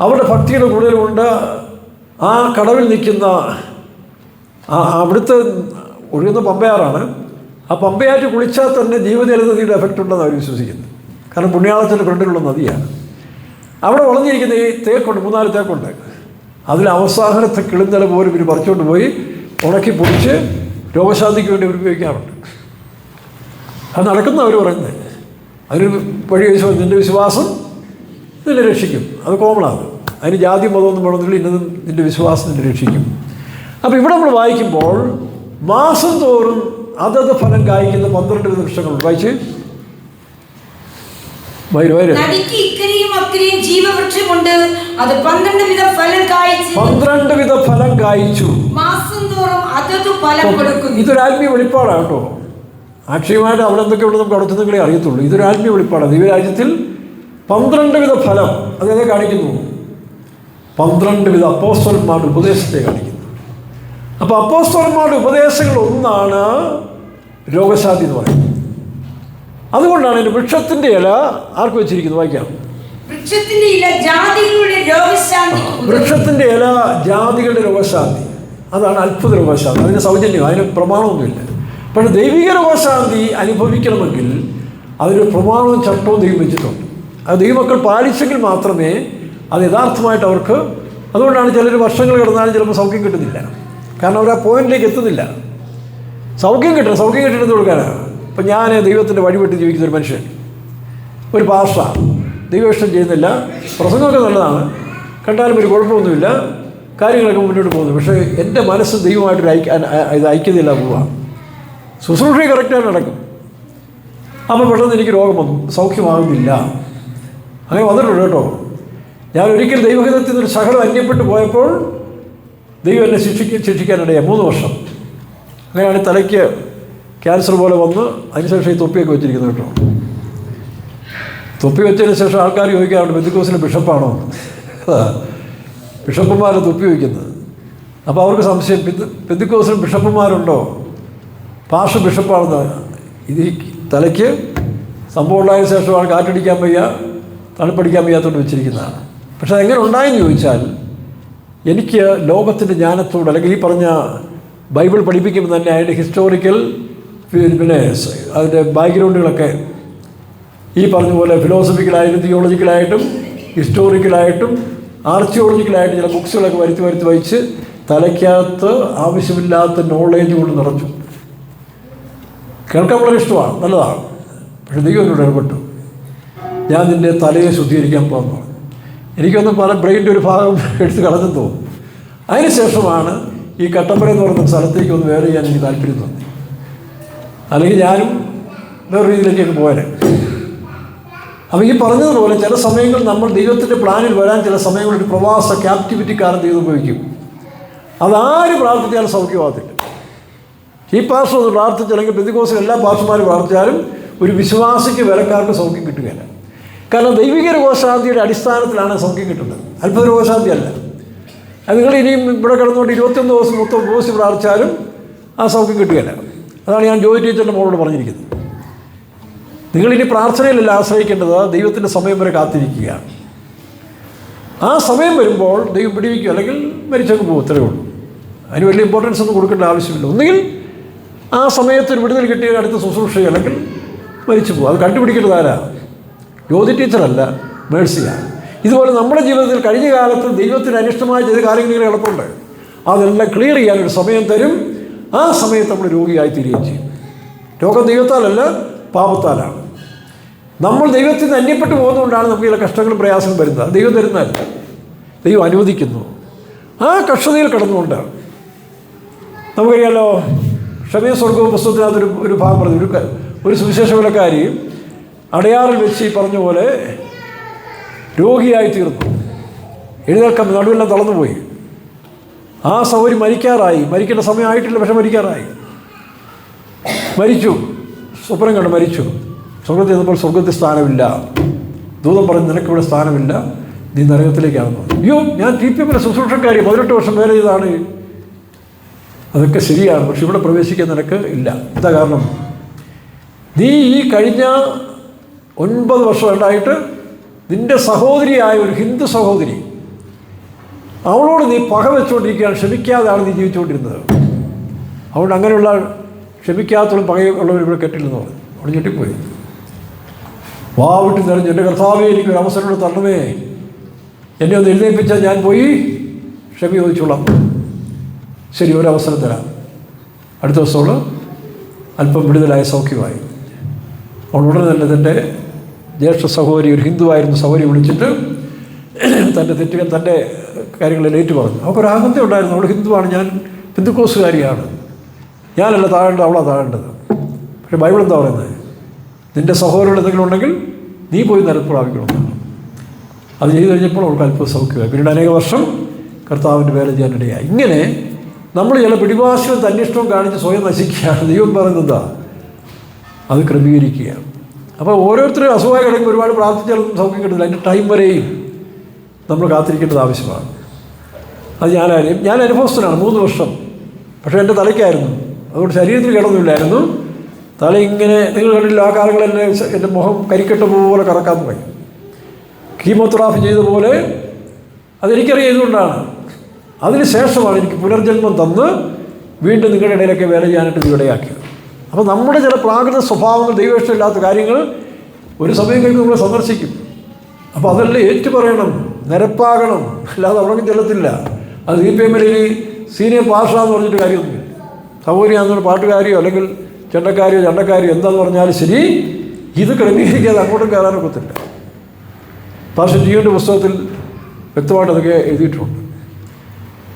അവരുടെ ഭക്തിയുടെ കൂടുതലുകൊണ്ട് ആ കടവിൽ നിൽക്കുന്ന അവിടുത്തെ ഒഴുകുന്ന പമ്പയാറാണ്. ആ പമ്പയാറ്റ് കുളിച്ചാൽ തന്നെ ജീവജല നദിയുടെ എഫക്റ്റ് ഉണ്ടെന്ന് അവർ വിശ്വസിക്കുന്നത്. കാരണം പുണ്യാളത്തിൻ്റെ ഫ്രണ്ടിലുള്ള നദിയാണ്. അവിടെ വളഞ്ഞിരിക്കുന്ന ഈ തേക്കുണ്ട്, 3-4 തേക്കുണ്ട്. അതിൽ അവസാനത്തെ കിളിന്തല പോലും ഇവർ പറിച്ചുകൊണ്ട് പോയി ഉണക്കി പൊടിച്ച് രോഗശാന്തിക്ക് വേണ്ടി ഉപയോഗിക്കാറുണ്ട്. അത് നടക്കുന്ന അവർ പറയുന്നത്. അതിനൊരു വഴി നിൻ്റെ വിശ്വാസം നിന്നെ രക്ഷിക്കും. അത് കോമണാണ്. അതിന് ജാതി മതമൊന്നും വേണമെന്നില്ല, ഇന്നതും നിൻ്റെ വിശ്വാസം നിന്നെ രക്ഷിക്കും. അപ്പോൾ ഇവിടെ നമ്മൾ വായിക്കുമ്പോൾ മാസം തോറും അതത് ഫലം കായ്ക്കുന്ന 12 വൃക്ഷങ്ങളുണ്ട്. വായിച്ച് നദിക്ക് ഇക്കരെയും അക്കരെയും ജീവവൃക്ഷമുണ്ട്. അത് 12 വിധ ഫലം കായ്ച്ചു. 12 വിധ ഫലം കായ്ച്ചു. മാസം തോറും അതത് ഫലം കൊടുക്കുന്നു. ഇതൊരു ആത്മീയ വെളിപ്പാടാണ് കേട്ടോ. ആക്ഷയമായിട്ട് അവിടെ എന്തൊക്കെയുണ്ട് നമുക്ക് അവിടെ നിങ്ങളെ അറിയത്തുള്ളൂ. ഇതൊരു ആത്മീയ വെളിപ്പാടാണ്. ദൈവരാജ്യത്തിൽ 12 വിധ ഫലം അതേതെ കാണിക്കുന്നു. 12 വിധ അപ്പോസ്തലന്മാരുടെ ഉപദേശത്തെ കാണിക്കുന്നു. അപ്പോൾ അപ്പോസ്തലന്മാരുടെ ഉപദേശങ്ങൾ ഒന്നാണ് രോഗശാന്തി എന്ന് പറയുന്നത്. അതുകൊണ്ടാണ് എൻ്റെ വൃക്ഷത്തിൻ്റെ ഇല ആർക്ക് വെച്ചിരിക്കുന്നത്? വായിക്കാം. വൃക്ഷത്തിൻ്റെ ഇല ജാതികളുടെ രോഗശാന്തി. വൃക്ഷത്തിൻ്റെ ഇല ജാതികളുടെ രോഗശാന്തി. അതാണ് അത്ഭുത രോഗശാന്തി. അതിന് സൗജന്യം, അതിന് പ്രമാണമൊന്നുമില്ല. പക്ഷേ ദൈവിക രോഗശാന്തി അനുഭവിക്കണമെങ്കിൽ അതിന് പ്രമാണവും ചട്ടവും ദൈവം വെച്ചിട്ടുണ്ട്. അത് ദൈവമക്കൾ പാലിച്ചെങ്കിൽ മാത്രമേ അത് യഥാർത്ഥമായിട്ട് അവർക്ക്. അതുകൊണ്ടാണ് ചിലർ വർഷങ്ങൾ കിടന്നാലും ചിലപ്പോൾ സൗഖ്യം കിട്ടുന്നില്ല. കാരണം അവർ ആ പോയിന്റിലേക്ക് എത്തുന്നില്ല. സൗഖ്യം കിട്ടിയിട്ട് കൊടുക്കാനാണ്. ഇപ്പം ഞാൻ ദൈവത്തിൻ്റെ വഴിപെട്ട് ജീവിക്കുന്ന ഒരു മനുഷ്യൻ, ഒരു പാസ്റ്റ, ദൈവഇഷ്ടം ചെയ്യുന്നില്ല, പ്രസംഗമൊക്കെ നല്ലതാണ്, കണ്ടാലും ഒരു കുഴപ്പമൊന്നുമില്ല, കാര്യങ്ങളൊക്കെ മുന്നോട്ട് പോകുന്നു. പക്ഷേ എൻ്റെ മനസ്സ് ദൈവമായിട്ടൊരു ഐക്യതയില്ല പോവുക. ശുശ്രൂഷ കറക്റ്റായിട്ട് നടക്കും. അപ്പോൾ പെട്ടെന്ന് എനിക്ക് രോഗം വന്നു, സൗഖ്യമാകുന്നില്ല. അങ്ങനെ വന്നിട്ടുണ്ട് കേട്ടോ. ഞാൻ ഒരിക്കൽ ദൈവഹിതത്തിൽ നിന്നൊരു ശകലം അന്യപ്പെട്ടു പോയപ്പോൾ ദൈവം എന്നെ ശിക്ഷിക്കാനിടയായി 3 വർഷം. അങ്ങനെയാണ് തലയ്ക്ക് ക്യാൻസർ പോലെ വന്ന് അതിനുശേഷം ഈ തൊപ്പിയൊക്കെ വെച്ചിരിക്കുന്നത് കേട്ടോ. തൊപ്പി വെച്ചതിന് ശേഷം ആൾക്കാർ ചോദിക്കാറുണ്ട്, പെന്തിക്കോസിലെ ബിഷപ്പാണോ? ബിഷപ്പുമാരെ തൊപ്പി വയ്ക്കുന്നത്. അപ്പോൾ അവർക്ക് സംശയം, പെന്തിക്കോസിലും ബിഷപ്പുമാരുണ്ടോ? പാഷ ബിഷപ്പാണെന്ന്. ഇത് ഈ തലയ്ക്ക് സംഭവം ഉണ്ടായ ശേഷമാണ് കാറ്റടിക്കാൻ വയ്യ, തണുപ്പടിക്കാൻ വയ്യാത്തോണ്ട് വെച്ചിരിക്കുന്നതാണ്. പക്ഷെ അതെങ്ങനെ ഉണ്ടായെന്ന് ചോദിച്ചാൽ, എനിക്ക് ലോകത്തിൻ്റെ ജ്ഞാനത്തോട്, അല്ലെങ്കിൽ ഈ പറഞ്ഞ ബൈബിൾ പഠിപ്പിക്കുമ്പോൾ തന്നെ അതിൻ്റെ ഹിസ്റ്റോറിക്കൽ പിന്നെ അതിൻ്റെ ബാക്ക്ഗ്രൗണ്ടുകളൊക്കെ ഈ പറഞ്ഞ പോലെ ഫിലോസഫിക്കലായിട്ടും തിയോളജിക്കലായിട്ടും ഹിസ്റ്റോറിക്കലായിട്ടും ആർക്കിയോളജിക്കലായിട്ടും ചില ബുക്സുകളൊക്കെ വരുത്തി വായിച്ച് തലയ്ക്കകത്ത് ആവശ്യമില്ലാത്ത നോളേജ് കൊണ്ട് നിറച്ചു. കേൾക്കാൻ വളരെ ഇഷ്ടമാണ്, നല്ലതാണ്. പക്ഷേ ദൈവം എന്നോട് ഇടപെട്ടു. ഞാൻ നിൻ്റെ തലയെ ശുദ്ധീകരിക്കാൻ പോകുന്നു. എനിക്കൊന്നും പല ബ്രെയിൻ്റെ ഒരു ഭാഗം എടുത്ത് കളഞ്ഞെന്ന് തോന്നും. അതിനുശേഷമാണ് ഈ കട്ടപ്പന എന്ന് പറയുന്ന സ്ഥലത്തേക്ക് ഒന്ന് വേറെ ചെയ്യാൻ എനിക്ക് താല്പര്യം തോന്നി. അല്ലെങ്കിൽ ഞാനും വേറെ രീതിയിലേക്കൊക്കെ പോയാൽ. അപ്പോൾ ഈ പറഞ്ഞതുപോലെ ചില സമയങ്ങളിൽ നമ്മൾ ദൈവത്തിൻ്റെ പ്ലാനിൽ വരാൻ ചില സമയങ്ങളിൽ ഒരു പ്രവാസ ക്യാപ്റ്റിവിറ്റിക്കാരൻ ദൈവം ഉപയോഗിക്കും. അതാര് പ്രാർത്ഥിച്ചാലും സൗഖ്യമാകത്തില്ല. ഈ പാസ്റ്റർ ഒന്ന് പ്രാർത്ഥിച്ചല്ലെങ്കിൽ പെന്തിക്കോസിൽ എല്ലാ പാസ്റ്റർമാരും പ്രാർത്ഥിച്ചാലും ഒരു വിശ്വാസിക്ക് വിലക്കാർക്ക് സൗഖ്യം കിട്ടുകയില്ല. കാരണം ദൈവിക രോഗശാന്തിയുടെ അടിസ്ഥാനത്തിലാണ് സൗഖ്യം കിട്ടുന്നത്, അത്ഭുത രോഗശാന്തി അല്ല. അത് നിങ്ങൾ ഇനിയും ഇവിടെ കിടന്നുകൊണ്ട് 21 ദിവസം മൊത്തം ഉപവസിച്ച് പ്രാർത്ഥിച്ചാലും ആ സൗഖ്യം കിട്ടുകയില്ല. അതാണ് ഞാൻ ജോയി ടീച്ചറിൻ്റെ മോളോട് പറഞ്ഞിരിക്കുന്നത്. നിങ്ങളിനി പ്രാർത്ഥനയിലല്ല ആശ്രയിക്കേണ്ടത്, ദൈവത്തിൻ്റെ സമയം വരെ കാത്തിരിക്കുകയാണ്. ആ സമയം വരുമ്പോൾ ദൈവം പിടിവിക്കുക, അല്ലെങ്കിൽ മരിച്ചങ്ങ് പോകും. ഇത്രയേ ഉള്ളൂ. അതിന് വലിയ ഇമ്പോർട്ടൻസ് ഒന്നും കൊടുക്കേണ്ട ആവശ്യമില്ല. ഒന്നുകിൽ ആ സമയത്തിന് വിടുതൽ കിട്ടിയ അടുത്ത ശുശ്രൂഷ, അല്ലെങ്കിൽ മരിച്ചു പോകും. അത് കണ്ടുപിടിക്കേണ്ടത് ആരാ? ജ്യോതി ടീച്ചറല്ല, മേഴ്സിയാണ്. ഇതുപോലെ നമ്മുടെ ജീവിതത്തിൽ കഴിഞ്ഞ കാലത്ത് ദൈവത്തിന് അനിഷ്ടമായ ചെയ്ത കാര്യങ്ങൾ കിടപ്പുണ്ട്. അതെല്ലാം ക്ലിയർ ചെയ്യാനൊരു സമയം തരും. ആ സമയത്ത് നമ്മൾ രോഗിയായി തീരുകയും ചെയ്യും. രോഗം ദൈവത്താലല്ല, പാപത്താലാണ്. നമ്മൾ ദൈവത്തിൽ നിന്ന് അന്യപ്പെട്ടു പോകുന്നതുകൊണ്ടാണ് നമുക്ക് ചില കഷ്ടങ്ങളും പ്രയാസങ്ങളും വരുന്നത്. ദൈവം തരുന്നതല്ല, ദൈവം അനുവദിക്കുന്നു. ആ കഷ്ടതയിൽ കിടന്നുകൊണ്ട് നമുക്കറിയാലോ, ക്ഷമയ സ്വർഗവും പുസ്തകത്തിനകത്തൊരു ഒരു ഭാഗം പറഞ്ഞു. ഒരു സുവിശേഷ വിലക്കാരി അടയാറിൽ വെച്ച് ഈ പറഞ്ഞ പോലെ രോഗിയായി തീർന്നു. എഴുന്നേൽക്കാൻ നടുവെല്ലാം തളർന്നുപോയി. ആ സൗകര്യ മരിക്കാറായി, മരിക്കേണ്ട സമയമായിട്ടില്ല, പക്ഷെ മരിക്കാറായി. മരിച്ചു, സ്വപ്നം കണ്ട് മരിച്ചു. സ്വർഗത്തിൽ ചെന്നപ്പോൾ സ്വർഗത്തിൽ സ്ഥാനമില്ല. ദൂതം പറഞ്ഞു, നിനക്കിവിടെ സ്ഥാനമില്ല, നീ നരകത്തിലേക്കാണെന്ന് പറഞ്ഞു. അയ്യോ, ഞാൻ TPM ശുശ്രൂഷക്കാരി 18 വർഷം വേല ചെയ്താണ്. അതൊക്കെ ശരിയാണ്. പക്ഷെ ഇവിടെ പ്രവേശിക്കാൻ നിനക്ക് ഇല്ല. എന്താ കാരണം? നീ ഈ കഴിഞ്ഞ 9 വർഷം ഉണ്ടായിട്ട് നിൻ്റെ സഹോദരിയായ ഒരു ഹിന്ദു സഹോദരി, അവളോട് നീ പക വെച്ചുകൊണ്ടിരിക്കുകയാണ്, ക്ഷമിക്കാതെയാണ് നീ ജീവിച്ചുകൊണ്ടിരുന്നത്. അതുകൊണ്ട് അങ്ങനെയുള്ള ക്ഷമിക്കാത്തോളം പകയുള്ളവർ ഇവിടെ കെട്ടില്ലെന്ന് പറഞ്ഞു. അവിടെ ഞെട്ടിപ്പോയി. വാവിട്ട് നിറഞ്ഞു, എൻ്റെ കർത്താവേ, എനിക്കൊരു അവസരം തരണമേ, എന്നെ ഒന്ന് എഴുന്നേൽപ്പിച്ചാൽ ഞാൻ പോയി ക്ഷമ ചോദിച്ചോളാം. ശരി, ഒരവസരം തരാം. അടുത്ത ദിവസം അവൾ അല്പം വിടുതലായ സൗഖ്യമായി. അവൾ ഉടനെ തന്നെ തൻ്റെ ജ്യേഷ്ഠ സഹോദരി, ഒരു ഹിന്ദുവായിരുന്ന സഹോദരി വിളിച്ചിട്ട് തൻ്റെ തെറ്റുകൾ, തൻ്റെ കാര്യങ്ങളിൽ ഏറ്റു പറഞ്ഞു. അവൾക്കൊരു ആനന്ദം ഉണ്ടായിരുന്നു. അവൾ ഹിന്ദുവാണ്, ഞാൻ പെന്തക്കോസ്തുകാരിയാണ്, ഞാനല്ല താഴേണ്ടത്, അവളാണ് താഴേണ്ടത്. പക്ഷേ ബൈബിൾ എന്താ പറയുന്നത്? നിൻ്റെ സഹോദരങ്ങൾ എന്തെങ്കിലും ഉണ്ടെങ്കിൽ നീ പോയി നിരപ്പ് പ്രാപിക്കണമെന്നാണ്. അത് ചെയ്തു കഴിഞ്ഞപ്പോൾ അവൾക്ക് അല്പം സൗഖ്യമായി. പിന്നീട് അനേക വർഷം കർത്താവിൻ്റെ വേല ചെയ്യാനിടയായി. ഇങ്ങനെ നമ്മൾ ചില പിടിവാശിയും തന്നിഷ്ടവും കാണിച്ച് സ്വയം നശിക്കുകയാണ്. ദൈവം പറയുന്നത് എന്താ? അത് ക്രമീകരിക്കുകയാണ്. അപ്പോൾ ഓരോരുത്തരും അസുഖമായി കിടക്കുമ്പോൾ ഒരുപാട് പ്രാർത്ഥിച്ചാലും സൗഖ്യം കിട്ടുന്നില്ല. അതിൻ്റെ ടൈം വരെയും നമ്മൾ കാത്തിരിക്കേണ്ടത് ആവശ്യമാണ്. അത് ഞാൻ അനുഭവസ്ഥനാണ്. 3 വർഷം. പക്ഷേ എൻ്റെ തലയ്ക്കായിരുന്നു, അതുകൊണ്ട് ശരീരത്തിൽ കിടന്നില്ലായിരുന്നു. തല ഇങ്ങനെ, നിങ്ങൾ കണ്ടില്ല ആ കാലങ്ങളെല്ലാം എൻ്റെ മുഖം കരിക്കട്ട പോലെ കറക്കാൻ തുടങ്ങി. കീമോതെറാപ്പി ചെയ്ത പോലെ. അതെനിക്കറിയാം ഇതുകൊണ്ടാണ്. അതിന് ശേഷമാണ് എനിക്ക് പുനർജന്മം തന്ന് വീണ്ടും നിങ്ങളുടെ ഇടയിലൊക്കെ വേല ചെയ്യാനായിട്ട് ഇവിടെയാക്കിയത്. അപ്പോൾ നമ്മുടെ ചില പ്രാകൃത സ്വഭാവങ്ങൾ, ദൈവമിഷ്ടമില്ലാത്ത കാര്യങ്ങൾ ഒരു സമയം കഴിഞ്ഞ് നമ്മളെ സന്ദർശിക്കും. അപ്പോൾ അതെല്ലാം ഏറ്റുപറയണം, നിരപ്പാകണം, അല്ലാതെ അവിടെ ചെല്ലത്തില്ല. അത് CPM-ൽ സീനിയർ പാഷ എന്ന് പറഞ്ഞിട്ട് കാര്യമൊന്നുമില്ല. സൗകര്യമാണെന്നൊരു പാട്ടുകാരിയോ അല്ലെങ്കിൽ ചണ്ടക്കാരിയോ എന്താന്ന് പറഞ്ഞാലും ശരി, ഇത് ക്രമീകരിക്കാതെ അങ്ങോട്ടും കയറാനൊക്കത്തില്ല. പാഷ ജിയുടെ പുസ്തകത്തിൽ വ്യക്തമായിട്ട് അതൊക്കെ എഴുതിയിട്ടുണ്ട്.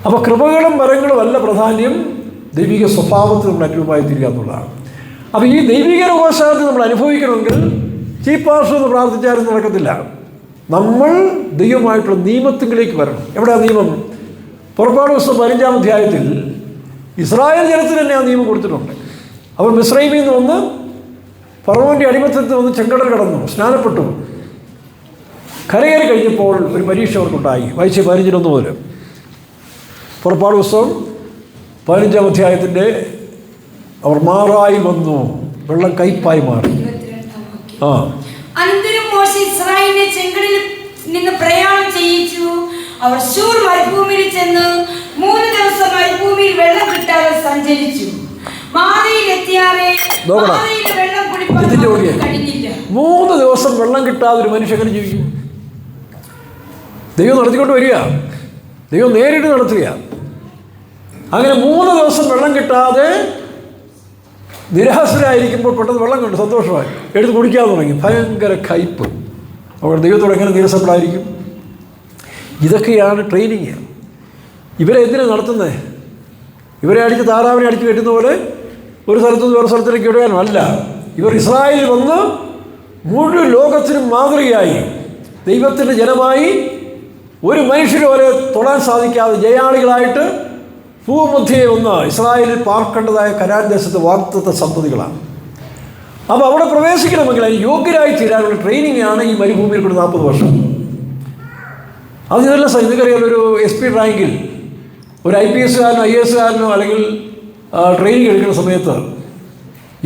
അപ്പോൾ കൃപകളും വരങ്ങളും അല്ല പ്രധാന്യം, ദൈവിക സ്വഭാവത്തിൽ നമ്മൾ അനുഭവമായി തീരുക എന്നുള്ളതാണ്. അപ്പോൾ ഈ ദൈവിക രോഗശാന്തി നമ്മൾ അനുഭവിക്കണമെങ്കിൽ ചീഫ് പാസ്റ്റർ എന്ന് പ്രാർത്ഥിച്ചാലും നടക്കത്തില്ല. നമ്മൾ ദൈവമായിട്ടുള്ള നിയമത്തിലേക്ക് വരണം. എവിടെയാണ് നിയമം? പുറപ്പാട് പുസ്തകം 15-ാം അധ്യായത്തിൽ ഇസ്രായേൽ ജനത്തിന് തന്നെ ആ നിയമം കൊടുത്തിട്ടുണ്ട്. അവർ മിസ്രൈമിൽ നിന്ന് വന്ന് ഫറവോൻ്റെ അടിമത്തത്തിൽ വന്ന് ചെങ്കടൽ കടന്നു, സ്നാനപ്പെട്ടു. കരകയറി കഴിഞ്ഞപ്പോൾ ഒരു പരീക്ഷ അവർക്കുണ്ടായി. വായിച്ച 15-1 മുതൽ പുറപ്പാട് പുസ്തകം 15-ാം അധ്യായത്തിൻ്റെ അവർ മാറായി വന്നു, വെള്ളം കയ്പായി മാറി. അനന്തരം മോശെ ഇസ്രായേലിനെ ചെങ്കടലിൽ നിന്ന് പ്രയാണം ചെയ്യിച്ചു. അവർ ശൂർ മരുഭൂമിയിൽ ചെന്ന് 3 ദിവസം മരുഭൂമിയിൽ വെള്ളം കിട്ടാതെ സഞ്ചരിച്ചു. മാറയിലെത്തിയാറെ വെള്ളം കുടിപ്പാൻ കഴിഞ്ഞില്ല. 3 ദിവസം വെള്ളം കിട്ടാതെ ഒരു മനുഷ്യൻ എങ്ങനെ ജീവിക്കും? ദൈവം നടത്തിക്കൊണ്ട് വരിക, ദൈവം നേരിട്ട് നടത്തുക. അങ്ങനെ 3 ദിവസം വെള്ളം കിട്ടാതെ നിരാശരായിരിക്കുമ്പോൾ പെട്ടെന്ന് വെള്ളം കണ്ടു, സന്തോഷമായി എടുത്ത് കുടിക്കാൻ തുടങ്ങി. ഭയങ്കര കയ്പ്. അവർ ദൈവത്തോട് എങ്ങനെ നീരസപ്പെടായിരിക്കും? ഇതൊക്കെയാണ് ട്രെയിനിങ്. ഇവരെ എന്തിനാണ് നടത്തുന്നത്? ഇവരെ അടിച്ച് താറാവിനെ അടിച്ച് കെട്ടുന്ന പോലെ ഒരു സ്ഥലത്തുനിന്ന് വേറെ സ്ഥലത്തിലേക്ക് ഇടുവാനും അല്ല. ഇവർ ഇസ്രായേലിൽ വന്ന് മുഴുവൻ ലോകത്തിനും മാതൃകയായി, ദൈവത്തിൻ്റെ ജനമായി, ഒരു മനുഷ്യരും അവരെ തൊടാൻ സാധിക്കാതെ ജയാളികളായിട്ട് ഭൂമധ്യയെ വന്ന് ഇസ്രായേലിൽ പാർക്കേണ്ടതായ കനാൻ ദേശത്തെ വാഗ്ദത്ത സന്തതികളാണ്. അപ്പോൾ അവിടെ പ്രവേശിക്കണമെങ്കിൽ അതിന് യോഗ്യരായി തീരാനുള്ള ട്രെയിനിങ്ങാണ് ഈ മരുഭൂമിയിൽ കൂടി 40 വർഷം. അത് ഇതെല്ലാം നിങ്ങൾക്കറിയാം, ഒരു SP റാങ്കിൽ ഒരു IPS-കാരനോ IAS-കാരനോ അല്ലെങ്കിൽ ട്രെയിനിങ് എടുക്കുന്ന സമയത്ത്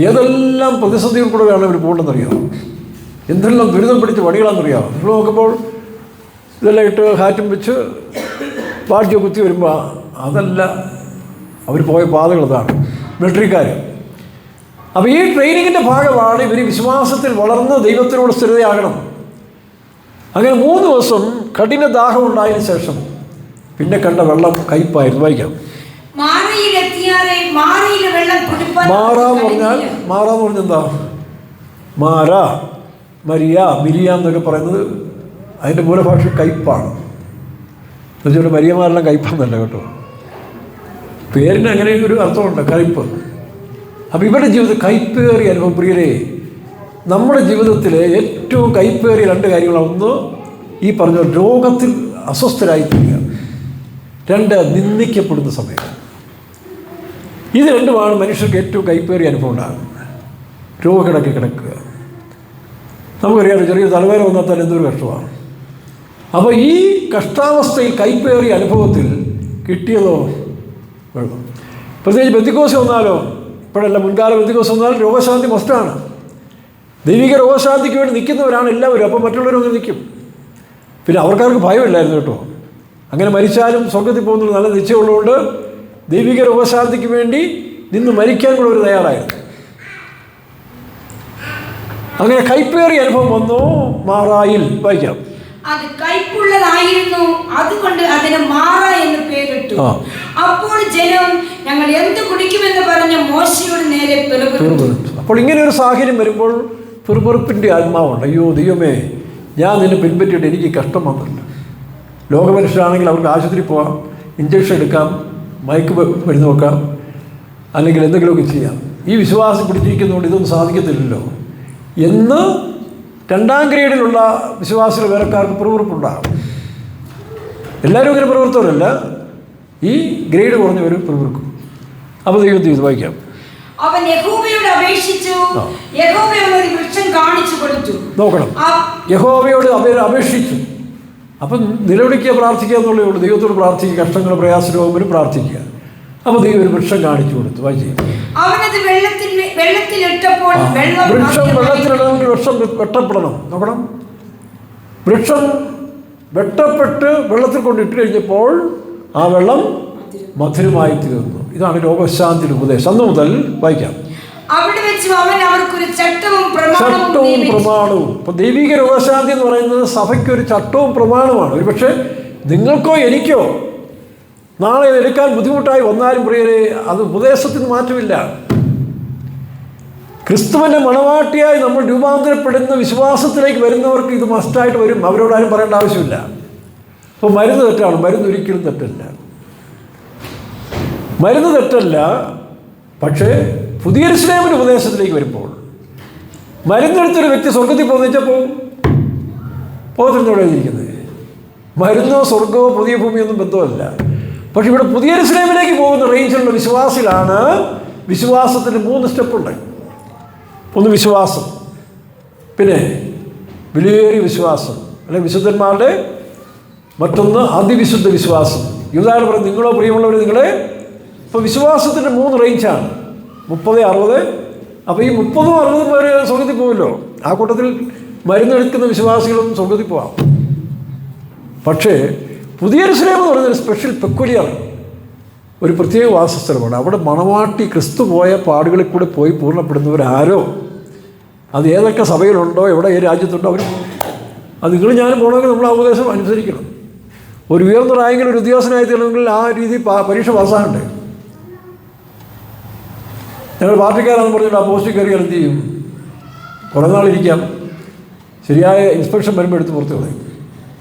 ഏതെല്ലാം പ്രതിസന്ധികൾ കൂടെ വേണം ഇവർ പോകണമെന്നറിയാം. എന്തെല്ലാം ദുരിതം പിടിച്ച് പണികളാണെന്നറിയാം. നിങ്ങൾ നോക്കുമ്പോൾ ഇതെല്ലാം ഇട്ട് ഹാറ്റും വെച്ച് പാടിച്ച് കുത്തി വരുമ്പോൾ അതല്ല അവർ പോയ പാതകൾ. അതാണ് മിലിറ്ററിക്കാർ. അപ്പോൾ ഈ ട്രെയിനിങ്ങിൻ്റെ ഭാഗമാണ് ഇവർ വിശ്വാസത്തിൽ വളർന്ന് ദൈവത്തിനോട് സ്ഥിരതയാകണം. അങ്ങനെ 3 ദിവസം കഠിന ദാഹം ഉണ്ടായതിനു ശേഷം പിന്നെ കണ്ട വെള്ളം കയ്പായിരുന്നു. വായിക്കാം. മാറാന്ന് പറഞ്ഞാൽ എന്താ? മിരിയ എന്നൊക്കെ പറയുന്നത് അതിൻ്റെ മൂലഭാഷ കയ്പാണ്. എന്നുവെച്ചാൽ മരിയമാരെല്ലാം കയ്പെന്നല്ല കേട്ടോ, പേരിന് അങ്ങനെ ഒരു അർത്ഥമുണ്ട്, കയ്പ്. അപ്പോൾ ഇവരുടെ ജീവിതത്തിൽ കയ്പേറിയ അനുഭവം. പ്രിയരെ, നമ്മുടെ ജീവിതത്തിലെ ഏറ്റവും കയ്പേറിയ 2 കാര്യങ്ങളാണ്. ഒന്ന്, ഈ പറഞ്ഞ രോഗത്തിൽ അസ്വസ്ഥരായിത്തീരുക. 2, നിന്ദിക്കപ്പെടുന്ന സമയം. ഇത് രണ്ടുമാണ് മനുഷ്യർക്ക് ഏറ്റവും കയ്പേറിയ അനുഭവം ഉണ്ടാകുന്നത്. രോഗക്കിടക്കി കിടക്കുക. നമുക്കറിയാം, ചെറിയ തലവേദന വന്നാൽ തന്നെ എന്തൊരു കഷ്ടമാണ്. അപ്പോൾ ഈ കഷ്ടാവസ്ഥയിൽ കയ്പേറിയ അനുഭവത്തിൽ കിട്ടിയതോ വെള്ളം. പ്രത്യേകിച്ച് പെന്തിക്കോസ് വന്നാലോ, ഇപ്പോഴല്ല മുൻകാല പെന്തിക്കോസ് വന്നാലും രോഗശാന്തി മസ്റ്റാണ്. ദൈവിക രോഗശാന്തിക്ക് വേണ്ടി നിൽക്കുന്നവരാണ് എല്ലാവരും. അപ്പോൾ മറ്റുള്ളവരൊന്നും നിൽക്കും. പിന്നെ അവർക്കാർക്ക് ഭയമില്ലായിരുന്നു കേട്ടോ. അങ്ങനെ മരിച്ചാലും സ്വർഗത്തിൽ പോകുന്നത് നല്ല നിശ്ചയമുള്ളതുകൊണ്ട് ദൈവിക രോഗശാന്തിക്ക് വേണ്ടി നിന്ന് മരിക്കാൻ കൂടെ ഒരു തയ്യാറായിരുന്നു. അങ്ങനെ കൈപ്പേറിയ അനുഭവം വന്നു മാറായിൽ. വായിക്കാം. അത് കൈപ്പുള്ളതായിരുന്നു, അതുകൊണ്ട് അതിന് മാറ എന്ന് പേരിട്ടു. അപ്പോൾ ജനം ഞങ്ങൾ എന്ത് കുടിക്കുമെന്ന് പറഞ്ഞ് മോശയോട് നേരെ പിറുപിറുത്തു. അപ്പോൾ ഇങ്ങനെ ഒരു സാഹചര്യം വരുമ്പോൾ പിറുപിറുപ്പിൻ്റെ ആത്മാവുണ്ട്. അയ്യോ ദൈവമേ, ഞാൻ നിന്നെ പിൻപറ്റിയിട്ട് എനിക്ക് കഷ്ടം വന്നില്ല. ലോകമനുഷ്യരാണെങ്കിൽ അവർക്ക് ആശുപത്രി പോകാം, ഇഞ്ചക്ഷൻ എടുക്കാം, മയക്ക് മരുന്ന് വെക്കാം, അല്ലെങ്കിൽ എന്തെങ്കിലുമൊക്കെ ചെയ്യാം. ഈ വിശ്വാസം പിടിച്ചിരിക്കുന്നതുകൊണ്ട് ഇതൊന്നും സാധിക്കത്തില്ലല്ലോ എന്ന് രണ്ടാം ഗ്രേഡിലുള്ള വിശ്വാസികളുടെ വേലക്കാർക്ക് പിറുപിറുപ്പുണ്ടാകും. എല്ലാവരും ഇങ്ങനെ പിറുപിറുത്തവരല്ല, ഈ ഗ്രേഡ് കുറഞ്ഞവർ പിറുപിറുക്കും. അപ്പോൾ ദൈവത്തെ ഇത് വായിക്കാം. അവൻ യഹോവയോട് അപേക്ഷിച്ചു, യഹോവ ഒരു വൃക്ഷം കാണിച്ചു കൊടുത്തു. നോക്കണം, യഹോവയോട് അവർ അപേക്ഷിച്ചു. അപ്പം നിലവിളിക്കുക, പ്രാർത്ഥിക്കുക എന്നുള്ളേ ഉള്ളൂ. ദൈവത്തോട് പ്രാർത്ഥിക്കുക, കഷ്ടങ്ങൾ പ്രയാസരോഗങ്ങളും പ്രാർത്ഥിക്കുക. അപ്പോൾ ദൈവം ഒരു വൃക്ഷം കാണിച്ചു കൊടുത്തു. വായിച്ചു. അവനത് വെള്ളത്തിലിട്ടപ്പോൾ വൃക്ഷം വെള്ളത്തിലിടണമെങ്കിൽ വൃക്ഷം വെട്ടപ്പെടണം. നോക്കണം, വൃക്ഷം വെട്ടപ്പെട്ട് വെള്ളത്തിൽ കൊണ്ടിട്ട് കഴിഞ്ഞപ്പോൾ ആ വെള്ളം മധുരമായി തീർന്നു. ഇതാണ് രോഗശാന്തിയുടെ ഉപദേശം. അന്ന് മുതൽ വായിക്കാം. അവിടെ വെച്ച് അവൻ അവർക്കൊരു ചട്ടവും പ്രമാണവും. ഇപ്പൊ ദൈവിക രോഗശാന്തി എന്ന് പറയുന്നത് സഭയ്ക്കൊരു ചട്ടവും പ്രമാണമാണ്. ഒരു പക്ഷേ നിങ്ങൾക്കോ എനിക്കോ നാളെ എടുക്കാൻ ബുദ്ധിമുട്ടായി വന്നാലും പ്രിയരെ, അത് ഉപദേശത്തിന് മാറ്റമില്ല. ക്രിസ്തുവിൻ്റെ മണവാട്ടിയായി നമ്മൾ രൂപാന്തരപ്പെടുന്ന വിശ്വാസത്തിലേക്ക് വരുന്നവർക്ക് ഇത് മസ്റ്റായിട്ട് വരും. അവരോടാരും പറയേണ്ട ആവശ്യമില്ല. അപ്പോൾ മരുന്ന് തെറ്റാണ്, മരുന്ന് ഒരിക്കലും തെറ്റല്ല, മരുന്ന് തെറ്റല്ല. പക്ഷേ പുതിയ യെരൂശലേമിൻ്റെ ഉപദേശത്തിലേക്ക് വരുമ്പോൾ മരുന്നെടുത്തൊരു വ്യക്തി സ്വർഗത്തിൽ പോകുന്നപ്പോൾ പോകത്തിനോടെ ഇരിക്കുന്നത്. മരുന്നോ സ്വർഗമോ പുതിയ ഭൂമിയൊന്നും ബന്ധമല്ല. പക്ഷെ ഇവിടെ പുതിയ യെരൂശലേമിലേക്ക് പോകുന്ന റേഞ്ചിലുള്ള വിശ്വാസിലാണ്. വിശ്വാസത്തിന് 3 സ്റ്റെപ്പുണ്ട്. ഒന്ന് വിശ്വാസം, പിന്നെ വിലയേറിയ വിശ്വാസം അല്ലെങ്കിൽ വിശുദ്ധന്മാരുടെ, മറ്റൊന്ന് അതിവിശുദ്ധ വിശ്വാസം. യൂദായ പറയും, നിങ്ങളോ പ്രിയമുള്ളവർ നിങ്ങളെ. ഇപ്പോൾ വിശ്വാസത്തിൻ്റെ 3 റേഞ്ചാണ്, 30, 60. അപ്പോൾ ഈ 30, 60 പേര് സ്വർഗത്തിൽ പോകുമല്ലോ. ആ കൂട്ടത്തിൽ മരുന്നെടുക്കുന്ന വിശ്വാസികളും സ്വർഗത്തിൽ പോകാം. പക്ഷേ പുതിയ യെരൂശലേം എന്ന് പറയുന്നത് സ്പെഷ്യൽ പെക്യുലിയർ ഒരു പ്രത്യേക വാസസ്ഥലമാണ്. അവിടെ മണവാട്ടി ക്രിസ്തു പോയ പാടുകളിൽ കൂടെ പോയി പൂർണ്ണപ്പെടുന്നവരാരോ, അത് ഏതൊക്കെ സഭയിലുണ്ടോ, എവിടെ ഏത് രാജ്യത്തുണ്ടോ അവർ. അത് നിങ്ങൾ ഞാനും പോകണമെങ്കിൽ നമ്മൾ ആ ഉപദേശം അനുസരിക്കണം. ഒരു ഉയർന്ന റാങ്കിൽ ഒരു ഉദ്യോഗസ്ഥനായി തീരണമെങ്കിൽ ആ രീതി പരീക്ഷ പാസ്സാകണ്ടേ. ഞങ്ങൾ പാർട്ടിക്കാരാണെന്ന് പറഞ്ഞിട്ട് ആ പോസ്റ്റ് കയറിയാൽ എന്ത് ചെയ്യും? കുറേ നാളിരിക്കാം, ശരിയായ ഇൻസ്പെക്ഷൻ വരുമ്പോൾ എടുത്ത് പുറത്തു കളയും.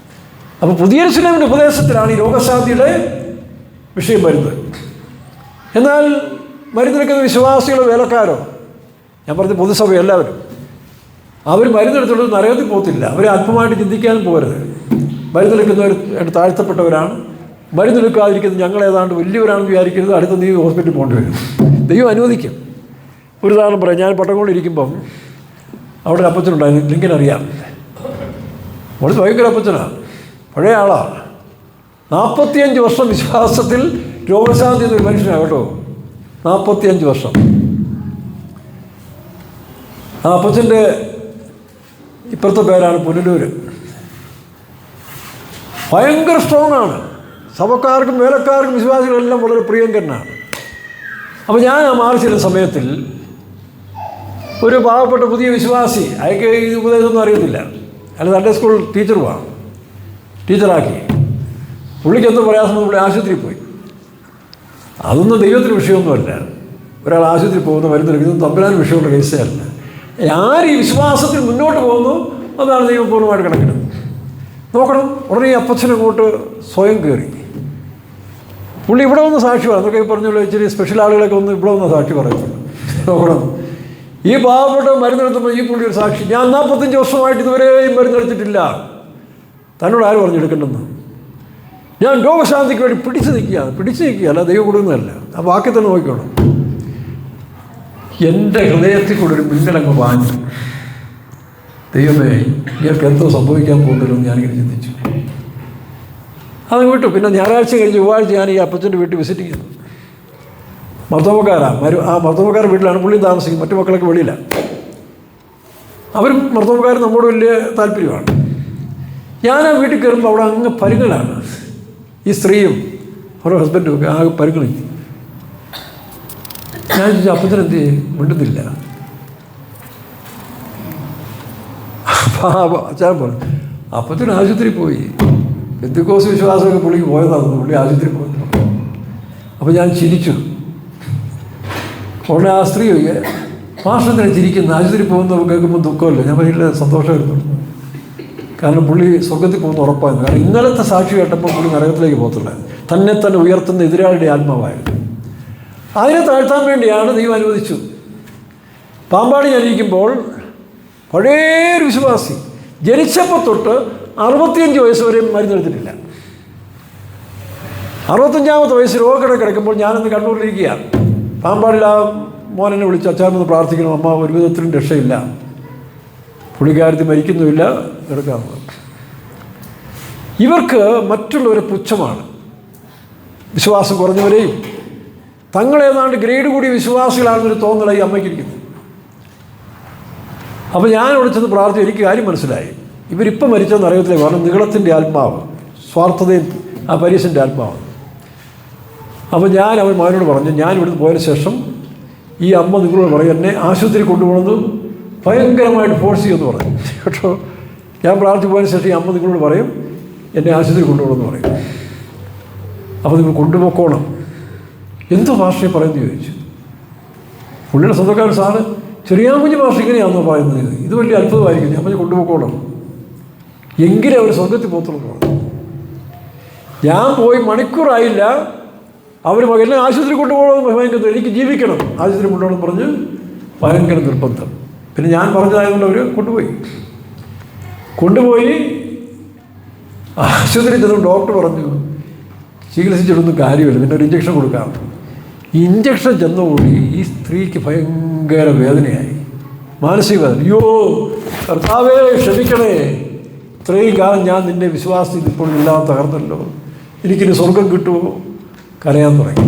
അപ്പോൾ പുതിയ യെരൂശലേമിൻ്റെ ഉപദേശത്തിലാണ് ഈ രോഗശാന്തിയുടെ വിഷയം വരുന്നത്. എന്നാൽ മരുന്നെടുക്കുന്ന വിശ്വാസികളോ വേലക്കാരോ, ഞാൻ പറഞ്ഞ പൊതുസഭ എല്ലാവരും, അവർ മരുന്നെടുത്തുള്ളത് നരകത്തിൽ പോകത്തില്ല. അവർ അല്പമായിട്ട് ചിന്തിക്കാനും പോകരുത്. മരുന്നെടുക്കുന്നവർ താഴ്ത്തപ്പെട്ടവരാണ്. മരുന്നെടുക്കാതിരിക്കുന്നത് ഞങ്ങൾ ഏതാണ്ട് വലിയവരാണെന്ന് വിചാരിക്കരുത്. അടുത്ത നീ ഹോസ്പിറ്റലിൽ പോകേണ്ടി വരും. ദൈവം അനുവദിക്കും. ഒരു ഉദാഹരണം പറയാം. ഞാൻ പട്ടംകൊണ്ടിരിക്കുമ്പം അവിടെ ഒരു അപ്പച്ചനുണ്ടായിരുന്നു, ലിങ്കൻ അറിയാം. വളരെ ഭയങ്കര അപ്പച്ചനാണ്, പഴയ ആളാണ്. 45 വർഷം വിശ്വാസത്തിൽ രോഗശാന്തി എന്നൊരു മനുഷ്യനാണ് കേട്ടോ. 45 വർഷം. ആ അപ്പച്ചൻ്റെ ഇപ്പുറത്തെ പേരാണ് പുനലൂർ. ഭയങ്കര സ്ട്രോങ്ങാണ്. സഭക്കാർക്കും വേലക്കാർക്കും വിശ്വാസികളെല്ലാം വളരെ പ്രിയങ്കരനാണ്. അപ്പോൾ ഞാൻ ആ മാറി ചെല്ലുന്ന സമയത്തിൽ ഒരു പാവപ്പെട്ട പുതിയ വിശ്വാസി, അയാൾക്ക് ഈ ഉപദേശമൊന്നും അറിയത്തില്ല, അയാൾ സൺഡേ സ്കൂൾ ടീച്ചറാക്കി. പുള്ളിക്ക് എന്തോ പ്രയാസം പുള്ളി ആശുപത്രിയിൽ പോയി. അതൊന്നും ദൈവത്തിന് വിഷയമൊന്നുമല്ല. ഒരാൾ ആശുപത്രി പോകുന്ന മരുന്നെടുക്കുന്നത് തമ്പുരാൻ വിഷയമുള്ള കേസേ അല്ല. ആര് ഈ വിശ്വാസത്തിൽ മുന്നോട്ട് പോകുന്നു അതാണ് ദൈവം പൂർണ്ണമായിട്ട് കണക്കിടുന്നത്. നോക്കണം, ഉടനെ ഈ അപ്പച്ചനങ്ങോട്ട് സ്വയം കയറി. പുള്ളി ഇവിടെ വന്ന് സാക്ഷി പറഞ്ഞു. അതൊക്കെ പറഞ്ഞല്ലോ, ഇച്ചിരി സ്പെഷ്യൽ ആളുകളൊക്കെ ഒന്ന് ഇവിടെ വന്ന് സാക്ഷി പറയുന്നത്. നോക്കണം, ഈ പാവപ്പെട്ട മരുന്നെടുത്തപ്പോൾ ഈ പുള്ളി ഒരു സാക്ഷി. ഞാൻ 45 വർഷമായിട്ട് ഇതുവരെയും മരുന്നെടുത്തിട്ടില്ല. തന്നോട് ആര് പറഞ്ഞെടുക്കണ്ടെന്ന്? ഞാൻ രോഗശാന്തിക്ക് വേണ്ടി പിടിച്ചു നിൽക്കുക, അല്ല ദൈവം കൊടുക്കുന്നതല്ല. ആ വാക്കിൽ തന്നെ നോക്കിക്കോണം. എൻ്റെ ഹൃദയത്തിൽ കൂടെ ഒരു മിന്നലങ്ങ് പാഞ്ഞു. ദൈവമേ, ഇയാൾക്ക് എന്തോ സംഭവിക്കാൻ പോകുന്നല്ലോ എന്ന് ഞാനിങ്ങനെ ചിന്തിച്ചു. അത് വിട്ടു. പിന്നെ ഞായറാഴ്ച കഴിഞ്ഞ് ചൊവ്വാഴ്ച ഞാൻ ഈ അപ്പച്ചൻ്റെ വീട്ടിൽ വിസിറ്റ് ചെയ്തു. മർത്തോമക്കാരാണ്. ആ മർത്തോമക്കാരുടെ വീട്ടിലാണ് പുള്ളി താമസിക്കുന്നത്. മറ്റു മക്കളൊക്കെ വെളിയിലാണ്. അവരും മർത്തോമക്കാർ നമ്മോട് വലിയ താല്പര്യമാണ്. ഞാൻ ആ വീട്ടിൽ കയറുമ്പോൾ അവിടെ അങ്ങ് പരുങ്ങലാണ്. ഈ സ്ത്രീയും അവരുടെ ഹസ്ബൻഡും ഒക്കെ ആ പരുങ്ങി. ഞാൻ ചോദിച്ചു അപ്പത്തിനെന്ത് ചെയ്യും? മിണ്ടുന്നില്ല. അപ്പോൾ അച്ഛൻ പറഞ്ഞു അപ്പത്തിന് ആശുപത്രി പോയി. പെന്തക്കോസ്ത് വിശ്വാസമൊക്കെ പുള്ളിക്ക് പോയതാണ്. പുള്ളി ആശുപത്രി പോയത്. അപ്പോൾ ഞാൻ ചിരിച്ചു. ഉടനെ ആ സ്ത്രീ മാസ്റ്റർ തന്നെ ചിരിക്കുന്നു. ആശുപത്രി പോകുന്ന കേൾക്കുമ്പോൾ ദുഃഖമല്ലേ? ഞാൻ വലിയ സന്തോഷമായിരുന്നു. കാരണം പുള്ളി സ്വർഗത്തിൽ പോകുന്ന ഉറപ്പായിരുന്നു. കാരണം ഇന്നലത്തെ സാക്ഷി കേട്ടപ്പോൾ പുള്ളി നരകത്തിലേക്ക് പോകത്തില്ല. തന്നെ ഉയർത്തുന്ന എതിരാളിയുടെ ആത്മാവായിരുന്നു. അതിനെ താഴ്ത്താൻ വേണ്ടിയാണ് ദൈവം അനുവദിച്ചു. പാമ്പാടി ജനിക്കുമ്പോൾ പഴയൊരു വിശ്വാസി ജനിച്ചപ്പോൾ തൊട്ട് 65 വയസ്സ് വരെ മരുന്നെടുത്തിട്ടില്ല. 65-ാമത്തെ വയസ്സ് രോഗക്കിട കിടക്കുമ്പോൾ ഞാനൊന്ന് കണ്ണൂരിലിരിക്കുകയാണ്. പാമ്പാടിൽ ആ മോനെന്നെ വിളിച്ച് അച്ഛനൊന്ന് പ്രാർത്ഥിക്കണം, അമ്മ ഒരു വിധത്തിലും രക്ഷയില്ല, പുള്ളിക്കാരത്തിൽ മരിക്കുന്നുമില്ല, കിടക്കാമെന്ന്. ഇവർക്ക് മറ്റുള്ളവരെ പുച്ഛമാണ്. വിശ്വാസം കുറഞ്ഞവരെയും തങ്ങളേതാണ്ട് ഗ്രേഡ് കൂടിയ വിശ്വാസികളാണെന്നൊരു തോന്നലായി അമ്മയ്ക്കിരിക്കുന്നു. അപ്പോൾ ഞാൻ ഇവിടെ ചെന്ന് പ്രാർത്ഥിച്ചു. എനിക്ക് കാര്യം മനസ്സിലായി. ഇവരിപ്പം മരിച്ചെന്ന് അറിയത്തില്ലേ? കാരണം നികളത്തിൻ്റെ ആത്മാവ്, സ്വാർത്ഥതയും ആ പരീശൻ്റെ ആത്മാവ്. അപ്പോൾ ഞാൻ അവൻ മകനോട് പറഞ്ഞു, ഞാൻ ഇവിടുന്ന് പോയതിന് ശേഷം ഈ അമ്മ നിങ്ങളോട് പറയും എന്നെ ആശുപത്രി കൊണ്ടുപോകണമെന്ന് ഭയങ്കരമായിട്ട് ഫോഴ്സ് ചെയ്യുമെന്ന് പറഞ്ഞു കേട്ടോ. ഞാൻ പ്രാർത്ഥിച്ച് പോയതിന് ശേഷം ഈ അമ്മ നിങ്ങളോട് പറയും എന്നെ ആശുപത്രി കൊണ്ടുപോകണമെന്ന് പറയും. അപ്പോൾ നിങ്ങൾ കൊണ്ടുപോക്കോണം. എന്തോ ഭാഷയെ പറയുന്നത് ചോദിച്ചു. പുള്ളിയുടെ സ്വന്തക്കാരൻ സാറ് ചെറിയാകുഞ്ഞ് ഭാഷ ഇങ്ങനെയാണെന്നോ പറയുന്നത്? ഇത് വലിയ അത്ഭുതമായിരിക്കും. ഞാൻ പറഞ്ഞു കൊണ്ടുപോക്കോണം, എങ്കിലേ അവർ സ്വർഗത്തിൽ പോകത്തുള്ളൂ പറഞ്ഞു. ഞാൻ പോയി മണിക്കൂറായില്ല, അവർ എന്നെ ആശുപത്രി കൊണ്ടുപോകണമെന്ന് ഭയങ്കര, എനിക്ക് ജീവിക്കണം, ആശുപത്രി കൊണ്ടുപോകണമെന്ന് പറഞ്ഞ് ഭയങ്കര നിർബന്ധം. പിന്നെ ഞാൻ പറഞ്ഞതായതുകൊണ്ട് അവർ കൊണ്ടുപോയി ആശുപത്രി ചെന്ന് ഡോക്ടർ പറഞ്ഞു ചികിത്സിച്ചിട്ടൊന്നും കാര്യമില്ല, പിന്നെ ഒരു ഇഞ്ചക്ഷൻ കൊടുക്കാം. ഇഞ്ചക്ഷൻ ചെന്നുകൂടി ഈ സ്ത്രീക്ക് ഭയങ്കര വേദനയായി, മാനസിക വേദന. അയ്യോ കർത്താവേ ക്ഷമിക്കണേ, ഇത്രയും കാലം ഞാൻ നിൻ്റെ വിശ്വാസത്തിൽ ഇപ്പോൾ എല്ലാം തകർന്നല്ലോ, എനിക്കിനി സ്വർഗം കിട്ടുമോ? കരയാൻ തുടങ്ങി.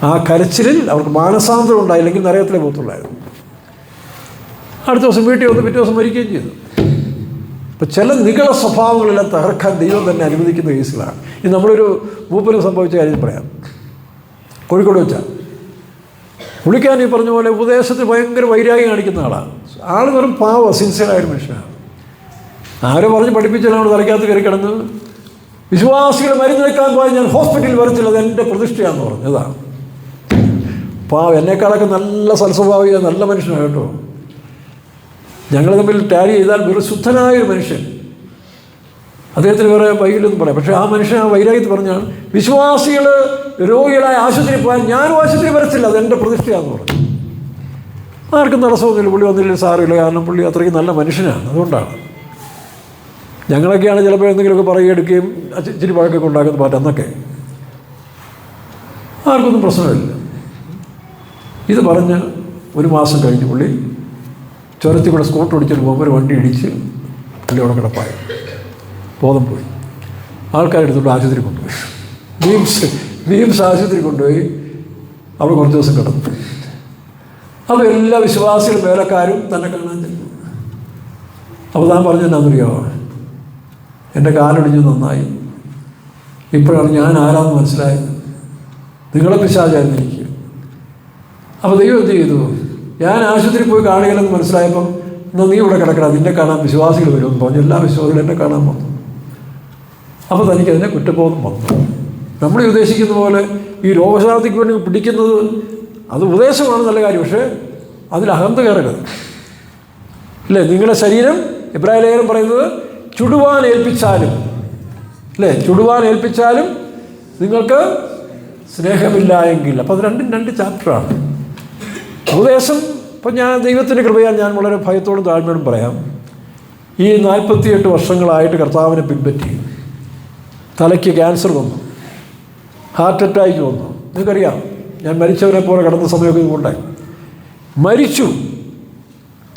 ആ കരച്ചിലിൽ അവർക്ക് മാനസാന്തരം ഉണ്ടായില്ലെങ്കിൽ നരകത്തിലെ പോകത്തുള്ളായിരുന്നു. അടുത്ത ദിവസം വീട്ടിൽ വന്ന് പിറ്റേ ദിവസം മരിക്കുകയും ചെയ്തു. അപ്പോൾ ചില നിഗള സ്വഭാവങ്ങളെല്ലാം തകർക്കാൻ ദൈവം തന്നെ അനുവദിക്കുന്ന കേസുകളാണ്. ഇത് നമ്മളൊരു മൂപ്പനും സംഭവിച്ച കാര്യം പറയാം. കോഴിക്കോട് വെച്ചാൽ പുള്ളിക്കാൻ ഈ പറഞ്ഞ പോലെ ഉപദേശത്തിൽ ഭയങ്കര വൈരാഗ്യം കാണിക്കുന്ന ആളാണ്. ആൾ വെറും പാവ സിൻസിയറായ മനുഷ്യനാണ്. ആരോ പറഞ്ഞ് പഠിപ്പിച്ചാലാണ് തലയ്ക്കകത്ത് കയറി കിടന്ന് വിശ്വാസികൾ മരുന്ന് വെക്കാൻ പോയാൽ ഞാൻ ഹോസ്പിറ്റലിൽ വരത്തില്ല, അത് എൻ്റെ പ്രതിഷ്ഠയാണെന്ന് പറഞ്ഞതാണ്. പാവം, എന്നെക്കാളൊക്കെ നല്ല സൽസ്വഭാവിക നല്ല മനുഷ്യനാണ് കേട്ടോ. ഞങ്ങൾ തമ്മിൽ ടാലി ചെയ്താൽ വെറും ശുദ്ധനായൊരു മനുഷ്യൻ. അദ്ദേഹത്തിന് വേറെ വൈകില്ലെന്ന് പറയാം. പക്ഷേ ആ മനുഷ്യൻ ആ വൈരാഗ്യത്തിൽ പറഞ്ഞാണ് വിശ്വാസികൾ രോഗികളായ ആശുപത്രി പോയാൽ ഞാനും ആശുപത്രി വരത്തില്ല, അത് എൻ്റെ പ്രതിഷ്ഠയാണെന്ന് പറഞ്ഞു. ആർക്കും തടസ്സമൊന്നുമില്ല, പുള്ളി വന്നില്ല സാരമില്ല, കാരണം പുള്ളി അത്രയ്ക്ക് നല്ല മനുഷ്യനാണ്. അതുകൊണ്ടാണ് ഞങ്ങളൊക്കെയാണ് ചിലപ്പോൾ എന്തെങ്കിലുമൊക്കെ പറയുകയും എടുക്കുകയും ഇച്ചിരി പഴക്കൊക്കെ ഉണ്ടാക്കുന്ന പാട്ട് അന്നൊക്കെ ആർക്കൊന്നും പ്രശ്നമില്ല. ഇത് പറഞ്ഞ് ഒരു മാസം കഴിഞ്ഞ് പുള്ളി ചുരത്തിൽ കൂടെ സ്കൂട്ടർ ഓടിച്ചിട്ട് പോകുമ്പോൾ ഒരു വണ്ടി ഇടിച്ച് പുള്ളി അവിടെ കിടപ്പായി, ബോധം പോയി. ആൾക്കാരെടുത്തോണ്ട് ആശുപത്രി കൊണ്ടുപോയി, വീംസ് ആശുപത്രി കൊണ്ടുപോയി. അവിടെ കുറച്ച് ദിവസം കിടന്നു. അപ്പോൾ എല്ലാ വിശ്വാസികളും വേലക്കാരും തന്നെ കാണാൻ ചെന്നു. അപ്പോൾ താൻ പറഞ്ഞു എന്നാന്നറിയാമോ, എൻ്റെ കാലൊടിഞ്ഞു നന്നായി, ഇപ്പോഴാണ് ഞാൻ ആരാന്ന് മനസ്സിലായത്, നിങ്ങളെ പിശാചായിരുന്നു എനിക്ക്. അപ്പോൾ ദൈവം എന്ത് ചെയ്തു, ഞാൻ ആശുപത്രി പോയി കാണുകയില്ലെന്ന് മനസ്സിലായപ്പം എന്നാൽ നീ ഇവിടെ കിടക്കണം, നിന്നെ കാണാൻ വിശ്വാസികൾ വരുമെന്ന് പറഞ്ഞു. എല്ലാ വിശ്വാസികളും എന്നെ കാണാൻ വന്നു. അപ്പോൾ തനിക്കതിനെ കുറ്റബോധം വന്നു. നമ്മൾ ഉദ്ദേശിക്കുന്ന പോലെ ഈ രോഗശാന്തിക്ക് വേണ്ടി പിടിക്കുന്നത് അത് ഉപദേശമാണ്, നല്ല കാര്യം. പക്ഷേ അതിൽ അഹന്ത കയറരുത് അല്ലേ. നിങ്ങളുടെ ശരീരം എബ്രായ ലേഖനം പറയുന്നത് ചുടുവാൻ ഏൽപ്പിച്ചാലും അല്ലേ, ചുടുവാൻ ഏൽപ്പിച്ചാലും നിങ്ങൾക്ക് സ്നേഹമില്ല എങ്കിൽ. അപ്പോൾ അത് രണ്ടും രണ്ട് ചാപ്റ്ററാണ്. ഉപദേശം ഇപ്പം ഞാൻ ദൈവത്തിൻ്റെ കൃപയാൽ ഞാൻ വളരെ ഭയത്തോടും താഴ്മയോടും പറയാം, ഈ 48 വർഷങ്ങളായിട്ട് കർത്താവിനെ പിൻപറ്റി. തലയ്ക്ക് ക്യാൻസർ വന്നു, ഹാർട്ട് അറ്റാക്ക് വന്നു. നിങ്ങൾക്കറിയാം, ഞാൻ മരിച്ചവരെ പോലെ കിടന്ന സമയമൊക്കെ ഇതുകൊണ്ടായി. മരിച്ചു,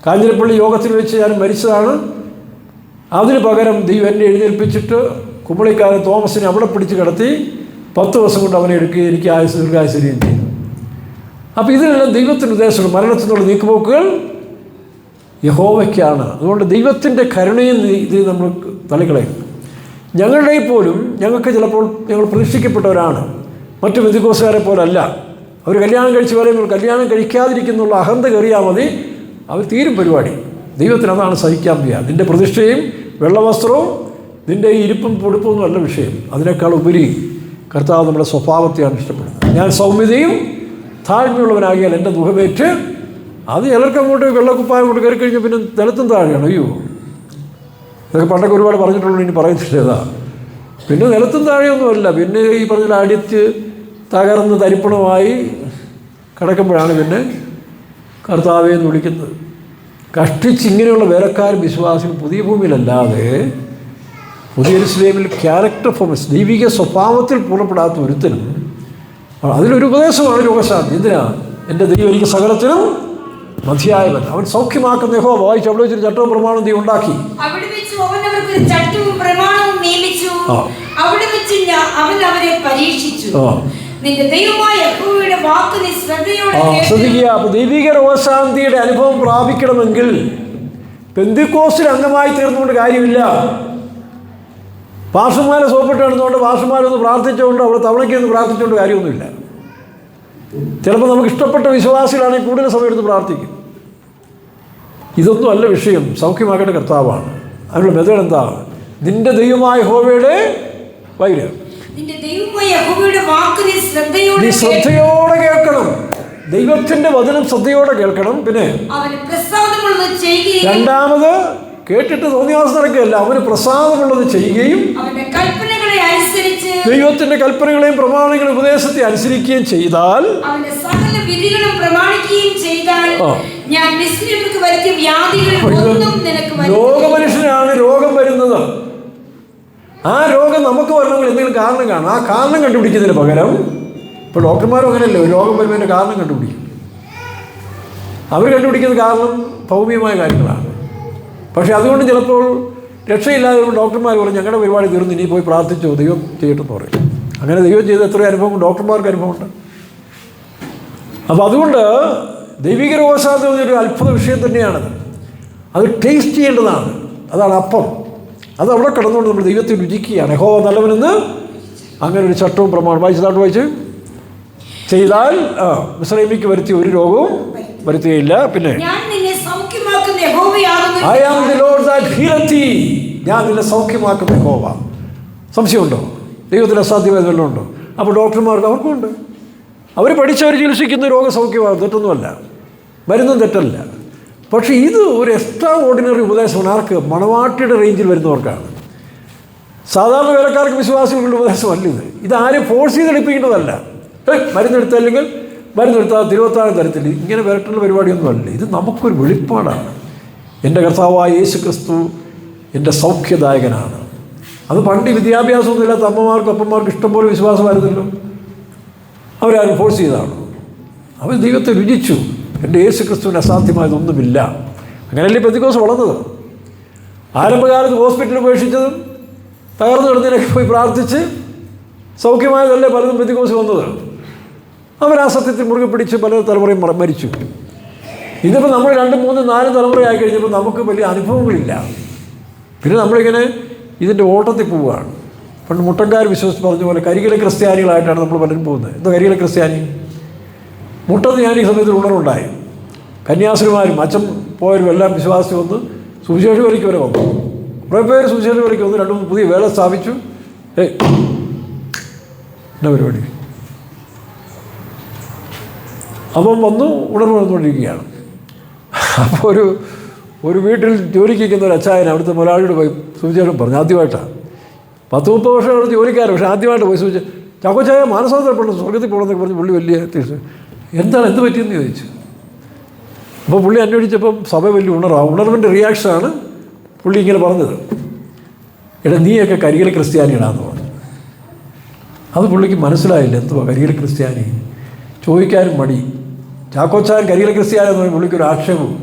കാഞ്ഞിരപ്പള്ളി യോഗത്തിൽ വെച്ച് ഞാൻ മരിച്ചതാണ്. അതിന് പകരം ദൈവം എന്നെ എഴുന്നേൽപ്പിച്ചിട്ട് കുമ്പളിക്കാരൻ തോമസിനെ അവിടെ പിടിച്ച് കിടത്തി 10 ദിവസം കൊണ്ട് അവനെ എടുക്കുകയും എനിക്ക് ദീർഘായുസ്സരിയും ചെയ്തു. അപ്പോൾ ഇതിനെല്ലാം ദൈവത്തിൻ്റെ ഉദ്ദേശമുണ്ട്. മരണത്തിൽ നിന്നുള്ള നീക്കുപോക്കുകൾ യഹോവയ്ക്കാണ്. അതുകൊണ്ട് ദൈവത്തിൻ്റെ കരുണയും ഇത് നമ്മൾ തള്ളിക്കളയും. ഞങ്ങളുടെ പോലും ഞങ്ങൾക്ക് ചിലപ്പോൾ ഞങ്ങൾ പ്രതീക്ഷിക്കപ്പെട്ടവരാണ്, മറ്റു ബന്ധുക്കോസുകാരെ പോലല്ല. അവർ കല്യാണം കഴിച്ച് പറയുമ്പോൾ കല്യാണം കഴിക്കാതിരിക്കുന്നുള്ള അഹന്ത കയറിയാൽ മതി, അവർ തീരും പരിപാടി. ദൈവത്തിന് അതാണ് സഹിക്കാൻ വയ്യ. നിൻ്റെ പ്രതിഷ്ഠയും വെള്ളവസ്ത്രവും നിൻ്റെ ഇരിപ്പും പൊടുപ്പൊന്നും അല്ല വിഷയം. അതിനേക്കാൾ ഉപരി കർത്താവ് നമ്മുടെ സ്വഭാവത്തെയാണ് ഇഷ്ടപ്പെടുന്നത്. ഞാൻ സൗമ്യതയും താഴ്മയുള്ളവനാകിയാൽ എൻ്റെ മുഖമേറ്റ്. അത് ചിലർക്ക് അങ്ങോട്ട് വെള്ളക്കുപ്പായം കൊണ്ട് കയറി കഴിഞ്ഞാൽ പിന്നെ നിലത്തും താഴെയാണ്. അയ്യോ, ഇതൊക്കെ പണ്ടൊക്കെ ഒരുപാട് പറഞ്ഞിട്ടുള്ളൂ, ഇനി പറയുന്നില്ല. പിന്നെ നിലത്തും താഴെയൊന്നുമല്ല, പിന്നെ ഈ പറഞ്ഞ അടിച്ച് തകർന്ന് തരിപ്പണമായി കിടക്കുമ്പോഴാണ് പിന്നെ കർത്താവെ എന്ന് വിളിക്കുന്നത്. കഷ്ടിച്ച് ഇങ്ങനെയുള്ള വേലക്കാരും വിശ്വാസികൾ പുതിയ ഭൂമിയിലല്ലാതെ പുതിയ യെരൂശലേമിൽ ക്യാരക്ടർ ഫോമൻസ്, ദൈവിക സ്വഭാവത്തിൽ പൂർണ്ണപ്പെടാത്ത ഒരുത്തനും അതിലൊരു ഉപദേശമാണ് രോഗശാന്തി. എന്തിനാ? എൻ്റെ ദൈവം എനിക്ക് സകലത്തിനും മതിയായവൻ, അവൻ സൗഖ്യമാക്കുന്ന യഹോവ. വായിച്ചു, അവിടെ വെച്ചൊരു ചട്ടവും പ്രമാണവും ദൈവം ഉണ്ടാക്കി. അവിടെ വെച്ച് അവൻ അവർക്കൊരു ചട്ടവും പ്രമാണവും നിയമിച്ചു. അവിടെ വെച്ച് അവൻ അവരെ പരീക്ഷിച്ചു. നിന്റെ ദൈവമായ യഹോവയുടെ വാക്ക് നീ ശ്രദ്ധയോടെ ശ്രദ്ധിക്കുക. അപ്പോൾ ദൈവിക രോഗശാന്തിയുടെ അനുഭവം പ്രാപിക്കണമെങ്കിൽ പെന്തിക്കോസ്തിൽ അംഗമായി തീർന്നുകൊണ്ട് കാര്യമില്ല. പാസ്റ്റർമാരെ സോപ്പിട്ട് നടന്നുകൊണ്ട് പാസ്റ്റർമാരൊന്ന് പ്രാർത്ഥിച്ചുകൊണ്ട് അവിടെ തവണയ്ക്കൊന്ന് പ്രാർത്ഥിച്ചുകൊണ്ട് കാര്യമൊന്നുമില്ല. ചിലപ്പോൾ നമുക്ക് ഇഷ്ടപ്പെട്ട വിശ്വാസികളാണെങ്കിൽ കൂടുതൽ സമയം എടുത്ത് പ്രാർത്ഥിക്കും. ഇതൊന്നും അല്ല വിഷയം. സൗഖ്യമാക്കേണ്ട കർത്താവാണ്. അതിനുള്ള മെത്തേഡ് എന്താ? നിന്റെ ദൈവമായ യഹോവയുടെ വൈര് നീ ശ്രദ്ധയോടെ കേൾക്കണം. ദൈവത്തിൻ്റെ വചനം ശ്രദ്ധയോടെ കേൾക്കണം. പിന്നെ രണ്ടാമത് കേട്ടിട്ട് തോന്നിയാസം നടക്കുകയല്ല, അവന് പ്രസാദമുള്ളത് ചെയ്യുകയും ദൈവത്തിന്റെ കൽപ്പനകളെയും പ്രമാണങ്ങളെയും ഉപദേശത്തെ അനുസരിക്കുകയും ചെയ്താൽ രോഗമനുഷ്യനാണ് രോഗം വരുന്നത്. ആ രോഗം നമുക്ക് വരണമെങ്കിൽ എന്തെങ്കിലും കാരണം കാണും. ആ കാരണം കണ്ടുപിടിക്കുന്നതിന് പകരം ഇപ്പോൾ ഡോക്ടർമാരും അങ്ങനെയല്ലേ, ഒരു രോഗം വരുന്നതിൻ്റെ കാരണം കണ്ടുപിടിക്കും. അവർ കണ്ടുപിടിക്കുന്ന കാരണം ഭൗമികമായ കാര്യങ്ങളാണ്. പക്ഷേ അതുകൊണ്ട് ചിലപ്പോൾ രക്ഷയില്ലാതെ ഡോക്ടർമാർ പറയും ഞങ്ങളുടെ പരിപാടി തീർന്നു, ഇനി പോയി പ്രാർത്ഥിച്ചോ, ദൈവം ചെയ്യട്ടെന്ന് പറയും. അങ്ങനെ ദൈവം ചെയ്ത എത്രയോ അനുഭവം ഡോക്ടർമാർക്ക് അനുഭവമുണ്ട്. അപ്പോൾ അതുകൊണ്ട് ദൈവിക രോഗശാന്തി ഒരു അത്ഭുത വിഷയം തന്നെയാണത്. അത് ടേസ്റ്റ് ചെയ്യേണ്ടതാണ്. അതാണ് അപ്പം. അത് അവിടെ കിടന്നുകൊണ്ട് നമ്മൾ ദൈവത്തെ രുചിക്കുകയാണ്. യഹോവ നല്ലവനെന്ന് അങ്ങനെ ഒരു ചട്ടവും പ്രമാണം വായിച്ച് ചെയ്താൽ മിസ്രയീമിക്ക് വരുത്തിയ ഒരു രോഗവും വരുത്തുകയില്ല. പിന്നെ I am the Lord that healeth thee. ഞാൻ നിന്നെ സൗഖ്യമാക്കുന്ന യഹോവ. സംശയമുണ്ടോ? ദൈവത്തിന് അസാധ്യമായത് വല്ലതും ഉണ്ടോ? അപ്പോൾ ഡോക്ടർമാർക്ക് അവർക്കുണ്ട്. അവർ പഠിച്ചവർ ചികിത്സിക്കുന്ന രോഗസൗഖ്യമാണ്, തെറ്റൊന്നുമല്ല, മരുന്നും തെറ്റല്ല. പക്ഷേ ഇത് ഒരു എക്സ്ട്രാ ഓർഡിനറി ഉപദേശമാണ്. ആർക്ക്? മണവാട്ടിയുടെ റേഞ്ചിൽ വരുന്നവർക്കാണ്. സാധാരണ വേലക്കാർക്ക് വിശ്വാസികളുടെ ഉപദേശമല്ല ഇത്. ഇതാരും ഫോഴ്സ് ചെയ്തെടുപ്പിക്കേണ്ടതല്ല. മരുന്നെടുത്തല്ലെങ്കിൽ മരുന്നെടുത്താൽ തിരുവത്താഴം തരത്തില്ല, ഇങ്ങനെ വരട്ടുള്ള പരിപാടിയൊന്നുമല്ല. ഇത് നമുക്കൊരു വെളിപ്പാടാണ്. എൻ്റെ കർത്താവായ യേശു ക്രിസ്തു എൻ്റെ സൗഖ്യദായകനാണ്. അത് പണ്ട് വിദ്യാഭ്യാസമൊന്നുമില്ലാത്ത അമ്മമാർക്കും അപ്പന്മാർക്കും ഇഷ്ടംപോലെ വിശ്വാസമായിരുന്നല്ലോ. അവരാരും ഫോഴ്സ് ചെയ്തതാണ്. അവർ ദൈവത്തെ രുചിച്ചു. എൻ്റെ യേശു ക്രിസ്തുവിന് അസാധ്യമായതൊന്നുമില്ല. അങ്ങനെയല്ലേ പെന്തിക്കോസ് വളർന്നത്. ആരംഭകാലത്ത് ഹോസ്പിറ്റലിൽ ഉപേക്ഷിച്ചതും തകർന്നു കിടന്നതിനൊക്കെ പോയി പ്രാർത്ഥിച്ച് സൗഖ്യമായതല്ലേ പലതും പെന്തിക്കോസ് വന്നത്. അവരാ സത്യത്തിൽ മുറുകെ പിടിച്ച് പല തലമുറയും മരിച്ചു. ഇതിപ്പോൾ നമ്മൾ 2, 3, 4 തലമുറയായി കഴിഞ്ഞപ്പോൾ നമുക്ക് വലിയ അനുഭവങ്ങളില്ല. പിന്നെ നമ്മളിങ്ങനെ ഇതിൻ്റെ ഓട്ടത്തിൽ പോവുകയാണ്. പണ്ട് മുട്ടക്കാർ വിശ്വസിച്ച് പറഞ്ഞ പോലെ കരികിലെ ക്രിസ്ത്യാനികളായിട്ടാണ് നമ്മൾ പലരും പോകുന്നത്. എന്താ കരികിലെ ക്രിസ്ത്യാനി? മുട്ടത്ത് ഞാൻ ഈ സമയത്ത് ഉണർവുണ്ടായി. കന്യാസ്ത്രീമാരും അച്ഛൻ പോയവരും എല്ലാം വിശ്വാസിച്ച് വന്ന് സുവിശേഷ വേലയ്ക്ക് വരെ വന്നു. കുറേ പേര് സുവിശേഷ വേലയ്ക്ക് വന്ന് 2, 3 പുതിയ വേല സ്ഥാപിച്ചു. എന്നാ പരിപാടി? അപ്പം വന്നു ഉണർവ് വന്നുകൊണ്ടിരിക്കുകയാണ്. അപ്പോൾ ഒരു വീട്ടിൽ ജോലിക്ക് നിൽക്കുന്ന ഒരു അച്ചായൻ അവിടുത്തെ മുതലാളിയോട് പോയി സുവിശേഷം പറഞ്ഞു. ആദ്യമായിട്ടാണ് 10-30 വർഷം അവിടുത്തെ ജോലിക്കാരൻ, പക്ഷേ ആദ്യമായിട്ട് പോയി ചാക്കോച്ചായ മാനസാന്തരപ്പെടണം, സ്വർഗത്തിൽ പോകണമെന്നൊക്കെ പറഞ്ഞ് പുള്ളി വലിയ എന്ത് പറ്റിയെന്ന് ചോദിച്ചു. അപ്പോൾ പുള്ളി അന്വേഷിച്ചപ്പം സഭ വലിയ ഉണർവിൻ്റെ റിയാക്ഷനാണ് പുള്ളി ഇങ്ങനെ പറഞ്ഞത്. എടാ നീയൊക്കെ കരികിലെ ക്രിസ്ത്യാനികളാന്ന് പറഞ്ഞു. അത് പുള്ളിക്ക് മനസ്സിലായില്ല. എന്തുവാ കരികിലെ ക്രിസ്ത്യാനി? ചോദിക്കാനും മടി. ചാക്കോച്ചാൻ കരികിലെ ക്രിസ്ത്യാനിയെന്ന് പറഞ്ഞാൽ പുള്ളിക്കൊരു ആക്ഷേപവും.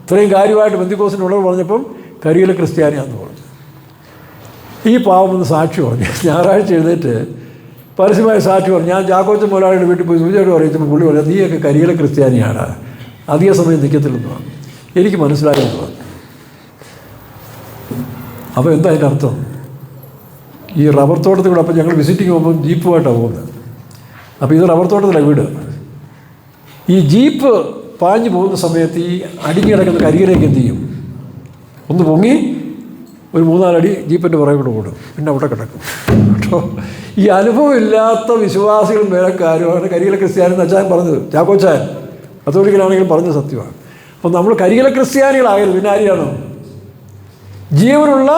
ഇത്രയും കാര്യമായിട്ട് പെന്തിക്കോസിൻ്റെ ഉണർവ് പറഞ്ഞപ്പം കരികിലെ ക്രിസ്ത്യാനിയാന്ന് പറഞ്ഞു. ഈ പാവം ഒന്ന് സാക്ഷി പറഞ്ഞു. ഞായറാഴ്ച എഴുന്നേറ്റ് പരസ്യമായ സാക്ഷി പറഞ്ഞു. ഞാൻ ചാക്കോച്ചൻ മുതലാളിയുടെ വീട്ടിൽ പോയി സൂചിയായിട്ട് പറയിച്ചപ്പോൾ പുള്ളി പറഞ്ഞു, നീയൊക്കെ കരിയില ക്രിസ്ത്യാനിയാണ്, അധിക സമയം നിൽക്കത്തില്ലെന്ന് പറഞ്ഞു. എനിക്ക് മനസ്സിലായെന്ന് പറഞ്ഞു. അപ്പോൾ എന്താ അതിൻ്റെ അർത്ഥം? ഈ റബ്ബർ തോട്ടത്തിൽ കൂടെ, അപ്പോൾ ഞങ്ങൾ വിസിറ്റിങ് പോകുമ്പോൾ ജീപ്പുമായിട്ടാണ് പോകുന്നത്. അപ്പോൾ ഇത് റബ്ബർ തോട്ടത്തിലാണ് വീട്. ഈ ജീപ്പ് പാഞ്ഞു പോകുന്ന സമയത്ത് ഈ അടിഞ്ഞു കിടക്കുന്ന കരിയിലേക്ക് എന്ത് ചെയ്യും? ഒന്ന് പൊങ്ങി ഒരു 3-4 അടി ജീപ്പിൻ്റെ പുറകെ കൂടെ ഓടും, പിന്നെ അവിടെ കിടക്കും കേട്ടോ. ഈ അനുഭവം ഇല്ലാത്ത വിശ്വാസികളും വേലക്കാരും അങ്ങനെ കരിയില ക്രിസ്ത്യാനിന്ന് അച്ചാൻ പറഞ്ഞത്, ചാക്കോച്ചാൻ കത്തോലിക്കലാണെങ്കിലും പറഞ്ഞത് സത്യമാണ്. അപ്പോൾ നമ്മൾ കരിയില ക്രിസ്ത്യാനികളാകരുത്. പിന്നെ ആരെയാണ്? ജീവനുള്ള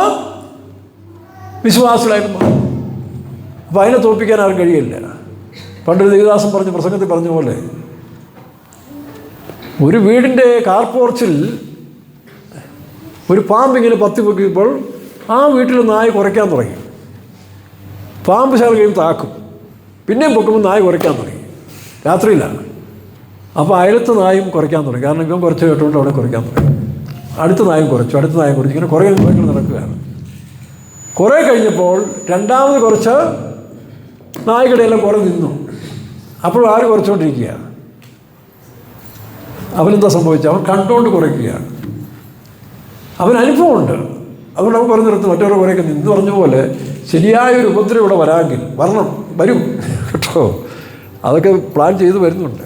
വിശ്വാസികളായിട്ട് മാറും. അപ്പോൾ അതിനെ തോൽപ്പിക്കാൻ ആർക്കും കഴിയില്ല. പണ്ടൊരു ദേവദാസൻ പറഞ്ഞ പ്രസംഗത്തിൽ പറഞ്ഞ പോലെ, ഒരു വീടിൻ്റെ കാർപോർച്ചിൽ ഒരു പാമ്പിങ്ങനെ പത്തി പൊക്കിയപ്പോൾ ആ വീട്ടിൽ നായ കുറയ്ക്കാൻ തുടങ്ങി. പാമ്പ് ശാല കഴിയും താക്കും, പിന്നെയും പൊക്കുമ്പോൾ നായ കുറയ്ക്കാൻ തുടങ്ങി. രാത്രിയിലാണ്. അപ്പോൾ അയലത്തെ നായും കുറയ്ക്കാൻ തുടങ്ങി. കാരണം ഇവൻ കുറച്ച് കേട്ടുകൊണ്ട് അവിടെ കുറയ്ക്കാൻ തുടങ്ങി. അടുത്ത നായും കുറച്ചു, അടുത്ത നായും കുറച്ചു, ഇങ്ങനെ കുറേ നടക്കുകയാണ്. കുറേ കഴിഞ്ഞപ്പോൾ രണ്ടാമത് കുറച്ച് നായ്ക്കടെയെല്ലാം കുറേ നിന്നു. അപ്പോൾ ആര് കുറച്ചുകൊണ്ടിരിക്കുകയാണ്? അവനെന്താ സംഭവിച്ചത്? അവൻ കണ്ടുകൊണ്ട് കുറയ്ക്കുകയാണ്. അവന് അനുഭവമുണ്ട്, അതുകൊണ്ട് അവൻ കുറേ നിർത്തും. മറ്റൊരു കുറേയൊക്കെ നിന്ന് പറഞ്ഞ പോലെ ശരിയായൊരു ഉപദ്രവം ഇവിടെ വരും കേട്ടോ. അതൊക്കെ പ്ലാൻ ചെയ്ത് വരുന്നുണ്ട്.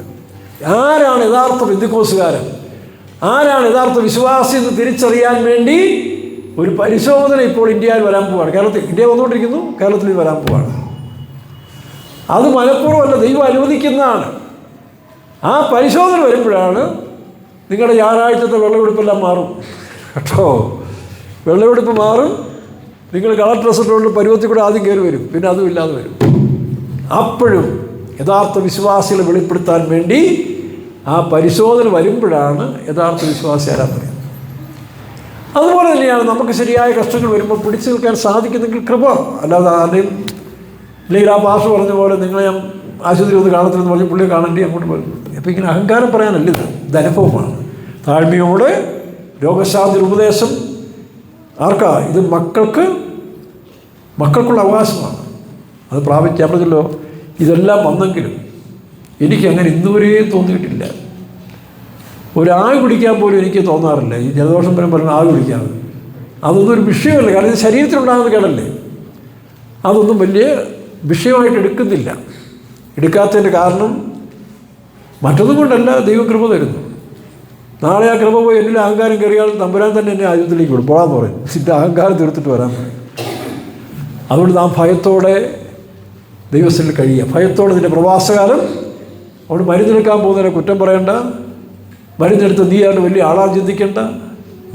ആരാണ് യഥാർത്ഥ പെന്തിക്കോസുകാരൻ, ആരാണ് യഥാർത്ഥ വിശ്വാസി എന്ന് തിരിച്ചറിയാൻ വേണ്ടി ഒരു പരിശോധന ഇപ്പോൾ ഇന്ത്യയിൽ വരാൻ പോവാണ്. ഇന്ത്യ വന്നുകൊണ്ടിരിക്കുന്നു, കേരളത്തിൽ വരാൻ പോവാണ്. അത് മനഃപൂർവ്വമല്ല, ദൈവം അനുവദിക്കുന്നതാണ്. ആ പരിശോധന വരുമ്പോഴാണ് നിങ്ങളുടെ ഞായറാഴ്ചത്തെ വെള്ളമെടുപ്പെല്ലാം മാറും കേട്ടോ. വെള്ളമെടുപ്പ് മാറും. നിങ്ങൾ കളർ ഡ്രസ്സ് ഇട്ടുകൊണ്ട് പരുവത്തിൽ കൂടെ ആദ്യം കയറി വരും, പിന്നെ അതും ഇല്ലാതെ വരും. അപ്പോഴും യഥാർത്ഥ വിശ്വാസികളെ വെളിപ്പെടുത്താൻ വേണ്ടി ആ പരിശോധന വരുമ്പോഴാണ് യഥാർത്ഥ വിശ്വാസി ആരാൻ പറയുന്നത്. അതുപോലെ തന്നെയാണ് നമുക്ക് ശരിയായ കഷ്ടങ്ങൾ വരുമ്പോൾ പിടിച്ചു നിൽക്കാൻ സാധിക്കുന്നെങ്കിൽ കൃപ. അല്ലാതെ ആരുടെയും അല്ലെങ്കിൽ ആ പാസ് പറഞ്ഞ പോലെ നിങ്ങളെ ഞാൻ ആശുപത്രി ഒന്ന് കാണത്തില്ലെന്ന് പറഞ്ഞ് പുള്ളിയെ കാണേണ്ടി അങ്ങോട്ട് വരുന്നു. അപ്പോൾ ഇങ്ങനെ അഹങ്കാരം പറയാനല്ല, ഇത് അനുഭവമാണ്. താഴ്മയോടെ രോഗശാന്തി ഉപദേശം ആർക്കാ? ഇത് മക്കൾക്കുള്ള അവകാശമാണ്. അത് പ്രാപിക്കാൻ പറ്റില്ലോ. ഇതെല്ലാം വന്നെങ്കിലും എനിക്കങ്ങനെ ഇന്നുവരെയും തോന്നിയിട്ടില്ല. ഒരാൾ കുടിക്കാൻ പോലും എനിക്ക് തോന്നാറില്ല. ഈ ജലദോഷം വരുമ്പോൾ ആൾ കുടിക്കാതെ അതൊന്നും ഒരു വിഷയമല്ല. കാരണം ഇത് ശരീരത്തിലുണ്ടാകുന്ന കേടല്ലേ. അതൊന്നും വലിയ വിഷയമായിട്ട് എടുക്കാത്തതിൻ്റെ കാരണം മറ്റൊന്നും കൊണ്ടല്ല, ദൈവകൃപ തരുന്നു. നാളെ ആ കൃപ പോയി എന്നിൽ അഹങ്കാരം കയറിയാൽ തമ്പുരാൻ തന്നെ എന്നെ ആയുധത്തിലേക്ക് വിടും, പോകാൻ പറയും. ഇതിൻ്റെ അഹങ്കാരം തീർത്തിട്ട് വരാൻ പറയും. അതുകൊണ്ട് നാം ഭയത്തോടെ ദൈവത്തിൽ കഴിയുക. ഭയത്തോടെ ഇതിൻ്റെ പ്രവാസകാലം. അവിടെ മരുന്നെടുക്കാൻ പോകുന്നതിനെ കുറ്റം പറയണ്ട. മരുന്നെടുത്ത് നീയാണ് വലിയ ആളാൻ ചിന്തിക്കേണ്ട.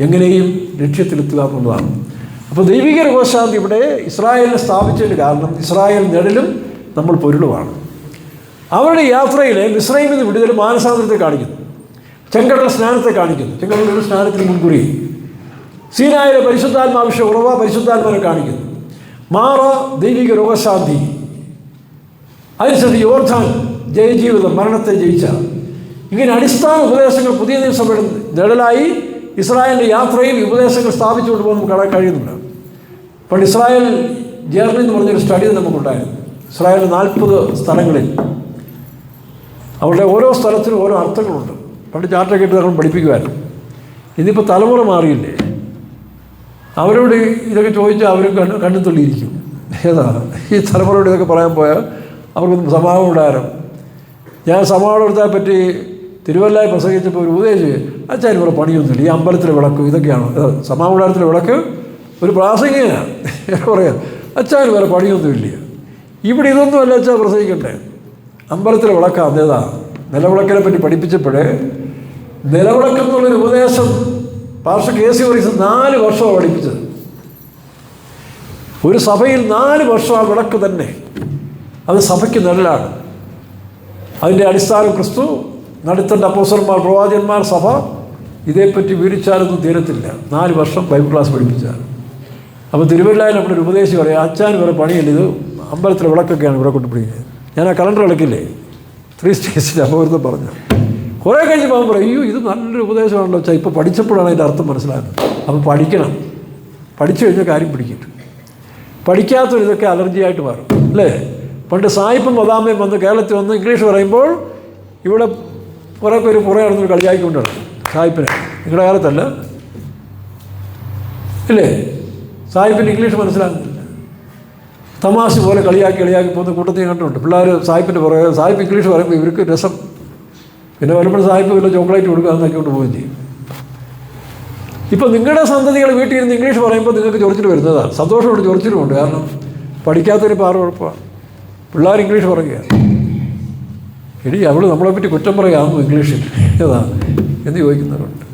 എങ്ങനെയും ലക്ഷ്യത്തിലെത്തുക എന്നുള്ളതാണ്. അപ്പോൾ ദൈവിക രോഗശാന്തി ഇവിടെ ഇസ്രായേലിനെ സ്ഥാപിച്ചതിന് കാരണം ഇസ്രായേൽ നിഴലും നമ്മൾ പൊരുളുമാണ്. അവരുടെ യാത്രയിലെ മിസ്രൈമിൽ നിന്ന് വിടുതൽ മാനസാന്തരത്തെ കാണിക്കുന്നു, ചെങ്കടൽ സ്നാനത്തെ കാണിക്കുന്നു. ചെങ്കടൽ സ്നാനത്തിന് മുൻകുറി സീനായിലെ പരിശുദ്ധാത്മാവിഷ്യ ഉറവ പരിശുദ്ധാത്മാവിനെ കാണിക്കുന്നു. മാറ ദൈവിക രോഗശാന്തി. അതിനുശേഷം യോർദാൻ ജയജീവിതം, മരണത്തെ ജയിച്ച. ഇങ്ങനെ അടിസ്ഥാന ഉപദേശങ്ങൾ പുതിയ നിയമസഭയുടെ നിഴലായി ഇസ്രായേലിൻ്റെ യാത്രയിൽ ഉപദേശങ്ങൾ സ്ഥാപിച്ചുകൊണ്ട് പോകുമ്പോൾ നമുക്ക് കാണാൻ കഴിയുന്നുണ്ട്. പണ്ട് ഇസ്രായേൽ ജേർണി എന്ന് പറഞ്ഞൊരു സ്റ്റഡി നമുക്കുണ്ടായിരുന്നു. ഇസ്രായേലിൽ 40 സ്ഥലങ്ങളിൽ അവരുടെ ഓരോ സ്ഥലത്തിനും ഓരോ അർത്ഥങ്ങളുണ്ട്. പണ്ട് ചാർട്ടൊക്കെ ഇട്ട് നമ്മൾ പഠിപ്പിക്കുമായിരുന്നു. ഇന്നിപ്പോൾ തലമുറ മാറിയില്ലേ. അവരോട് ഇതൊക്കെ ചോദിച്ചാൽ അവരും കണ്ണു തള്ളിയിരിക്കും. ഏതാ ഈ തലമുറയോട് ഇതൊക്കെ പറയാൻ പോയാൽ അവർക്കൊന്നും സമാഗമം ഉണ്ടായിരുന്നു. ഞാൻ സമാഗമത്തെ പറ്റി തിരുവല്ലായി പ്രസംഗിച്ചപ്പോൾ ഒരു ഉപദേശിച്ച്, അച്ഛൻ ഇവിടെ പണിയൊന്നുമില്ല, ഈ അമ്പലത്തിലെ വിളക്ക് ഇതൊക്കെയാണ്. സമാഗമത്തിലെ വിളക്ക് ഒരു പ്രാസംഗികനാണ് പറയാം. അച്ഛൻ വേറെ പണിയൊന്നുമില്ല, ഇവിടെ ഇതൊന്നുമല്ല അച്ഛാ പ്രസംഗിക്കണ്ടേ. അമ്പലത്തിലെ വിളക്കാണ്. ഏതാ നിലവിളക്കിനെ പറ്റി പഠിപ്പിച്ചപ്പോഴേ നിലവിളക്കെന്നുള്ളൊരു ഉപദേശം പാസ്റ്റർ കെ സി വർഗീസ് 4 വർഷമാണ് പഠിപ്പിച്ചത്. ഒരു സഭയിൽ 4 വർഷം ആ വിളക്ക് തന്നെ. അത് സഭയ്ക്ക് നിഴലാണ്. അതിൻ്റെ അടിസ്ഥാനം ക്രിസ്തു, നടുത്തൻ്റെ അപ്പോസ്തലന്മാർ, പ്രവാചകന്മാർ, സഭ. ഇതേപ്പറ്റി വിവരിച്ചാലൊന്നും തീരത്തില്ല. 4 വർഷം ബൈബിൾ ക്ലാസ് പഠിപ്പിച്ചാൽ. അപ്പോൾ തിരുവല്ലായിൽ നമ്മുടെ ഒരു ഉപദേശം പറയാം, അച്ഛൻ വേറെ പണിയില്ല, ഇത് അമ്പലത്തിലെ വിളക്കൊക്കെയാണ് ഇവിടെ കൊണ്ട് പിടിക്കുന്നത്. ഞാൻ ആ കലണ്ടർ വിളക്കില്ലേ 3 സ്റ്റേജിൽ അപകൃതം പറഞ്ഞു. കുറേ കഴിഞ്ഞപ്പോൾ അവൻ പറയും, അയ്യോ ഇത് നല്ലൊരു ഉപദേശമാണല്ലോ അച്ഛാ, ഇപ്പോൾ പഠിച്ചപ്പോഴാണ് അതിൻ്റെ അർത്ഥം മനസ്സിലാകുന്നത്. അപ്പോൾ പഠിക്കണം. പഠിച്ചു കഴിഞ്ഞാൽ കാര്യം പിടിക്കിട്ട്. പഠിക്കാത്തൊരു ഇതൊക്കെ അലർജിയായിട്ട് മാറും അല്ലേ. പണ്ട് സായിപ്പും മദാമയും വന്ന് കേരളത്തിൽ വന്ന് ഇംഗ്ലീഷ് പറയുമ്പോൾ ഇവിടെ കുറേ പേര് കുറേ നടന്നൊരു കളിയാക്കിക്കൊണ്ടാണ് സായിപ്പിനെ. നിങ്ങളുടെ കാലത്തല്ല ഇല്ലേ? സായിപ്പിന് ഇംഗ്ലീഷ് മനസ്സിലാകുന്നില്ല. തമാശ പോലെ കളിയാക്കി പോകുന്ന കൂട്ടത്തിൽ കണ്ടിട്ടുണ്ട്. പിള്ളേർ സായിപ്പിൻ്റെ പുറകെ സായിപ്പ് ഇംഗ്ലീഷ് പറയുമ്പോൾ ഇവർക്ക് രസം. പിന്നെ വരുമ്പോൾ സായിപ്പ് വല്ല ചോക്ലേറ്റ് കൊടുക്കുക എന്നൊക്കെ കൊണ്ട് പോവുകയും ചെയ്യും. ഇപ്പം നിങ്ങളുടെ സന്തതികൾ വീട്ടിൽ ഇരുന്ന് ഇംഗ്ലീഷ് പറയുമ്പോൾ നിങ്ങൾക്ക് ചൊറിച്ചിൽ വരുന്നതാണ്. സന്തോഷമുണ്ട്, ചൊറിച്ചിലുമുണ്ട്. കാരണം പഠിക്കാത്തൊരു പാറ കുഴപ്പമാണ്. പിള്ളേർ ഇംഗ്ലീഷ് പറയുകയാണ്. എടി അവൾ നമ്മളെപ്പറ്റി കുറ്റം പറയാമെന്നു ഇംഗ്ലീഷിൽ ഏതാ എന്ന് ചോദിക്കുന്നവരുണ്ട്.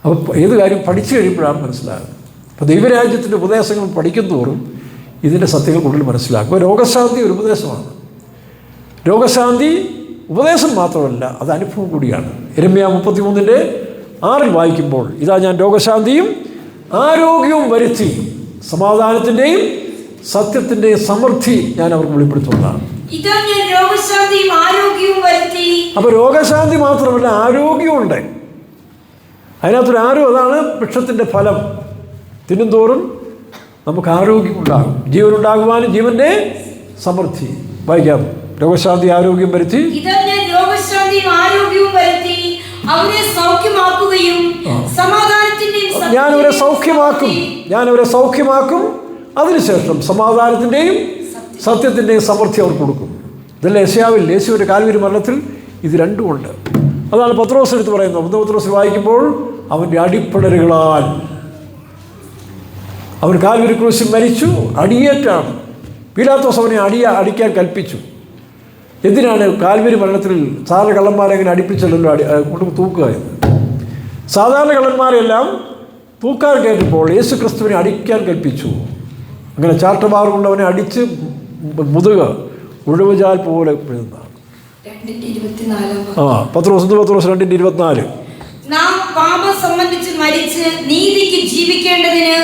അപ്പോൾ ഏത് കാര്യം പഠിച്ചു കഴിയുമ്പോഴാണ് മനസ്സിലാകുന്നത്. അപ്പോൾ ദൈവരാജ്യത്തിൻ്റെ ഉപദേശങ്ങൾ പഠിക്കും തോറും ഇതിൻ്റെ സത്യങ്ങൾ കൂടുതൽ മനസ്സിലാക്കും. അപ്പോൾ രോഗശാന്തി ഒരു ഉപദേശമാണ്. രോഗശാന്തി ഉപദേശം മാത്രമല്ല, അത് അനുഭവം കൂടിയാണ്. യെരമ്യാ 33:6 വായിക്കുമ്പോൾ, ഇതാ ഞാൻ രോഗശാന്തിയും ആരോഗ്യവും വരുത്തി സമാധാനത്തിൻ്റെയും സത്യത്തിൻ്റെയും സമൃദ്ധി ഞാൻ അവർക്ക് വെളിപ്പെടുത്തുന്നതാണ്. അപ്പോൾ രോഗശാന്തി മാത്രമല്ല, ആരോഗ്യമുണ്ട്. അതിനകത്തൊരു ആരോഗ്യം, അതാണ് വൃക്ഷത്തിൻ്റെ ഫലം. തിന്നും തോറും നമുക്ക് ആരോഗ്യമുണ്ടാകും. ജീവനുണ്ടാകുവാനും ജീവൻ്റെ സമൃദ്ധി. വായിക്കാം. രോഗശാന്തി ആരോഗ്യം വരുത്തി, ഞാനവരെ സൗഖ്യമാക്കും, അതിനുശേഷം സമാധാനത്തിൻ്റെയും സത്യത്തിൻ്റെയും സമൃദ്ധി അവർ കൊടുക്കും. ഇതല്ല യെശയ്യാവിൽ, യേശുവിൻ്റെ കാൽവരി മരണത്തിൽ ഇത് രണ്ടുമുണ്ട്. അതാണ് പത്രോസ് എടുത്ത് പറയുന്നത്. 1 പത്രോസ് വായിക്കുമ്പോൾ, അവൻ്റെ അടിപ്പിണരുകളാൽ അവൻ കാൽവരി ക്രൂശിൽ മരിച്ചു, അടിയേറ്റാണ്. പീലാത്തോസ് അവനെ അടിക്കാൻ കൽപ്പിച്ചു. എന്തിനാണ്? കാൽവരി മരണത്തിൽ സാധാരണ കള്ളന്മാരെ അങ്ങനെ അടിപ്പിച്ചല്ലോ കൊണ്ട് തൂക്കുക എന്ന്. സാധാരണ കള്ളന്മാരെല്ലാം തൂക്കാൻ കയറ്റപ്പോൾ യേശു ക്രിസ്തുവിനെ അടിക്കാൻ കൽപ്പിച്ചു. അങ്ങനെ ചാട്ടമാർ കൊണ്ടവനെ അടിച്ച് മുതുക ഉഴവുചാൽ പോലെ എഴുതുന്നതാണ്. പത്രോസ് 2:24. നാം പാപം സംബന്ധിച്ച് മരിച്ച് നീതിക്ക് ജീവിക്കേണ്ടതിന്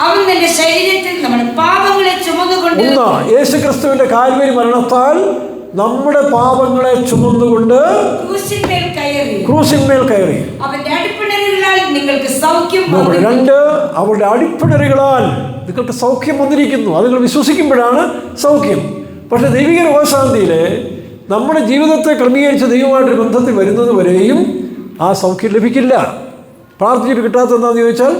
അവൻ തന്റെ ശരീരത്തിൽ നമ്മുടെ പാപങ്ങളെ ചുമന്നുകൊണ്ട്, യേശു ക്രിസ്തുവിന്റെ കാൽവരി മരണത്താൽ നമ്മുടെ പാപങ്ങളെ ചുമന്നുകൊണ്ട് ക്രൂശിന്മേൽ കയറി. അവന്റെ അടിപ്പിണരുകളാൽ നിങ്ങൾക്ക് സൗഖ്യം. 2, അവരുടെ അടിപ്പിണരുകളാൽ നിങ്ങൾക്ക് സൗഖ്യം വന്നിരിക്കുന്നു. അത് നിങ്ങൾ വിശ്വസിക്കുമ്പോഴാണ് സൗഖ്യം. പക്ഷേ ദൈവിക രോഗശാന്തിയിലെ നമ്മുടെ ജീവിതത്തെ ക്രമീകരിച്ച് ദൈവമായിട്ടൊരു ബന്ധത്തിൽ വരുന്നത് വരെയും ആ സൗഖ്യം ലഭിക്കില്ല. പ്രാർത്ഥിച്ചിട്ട് കിട്ടാത്ത എന്താണെന്ന് ചോദിച്ചാൽ,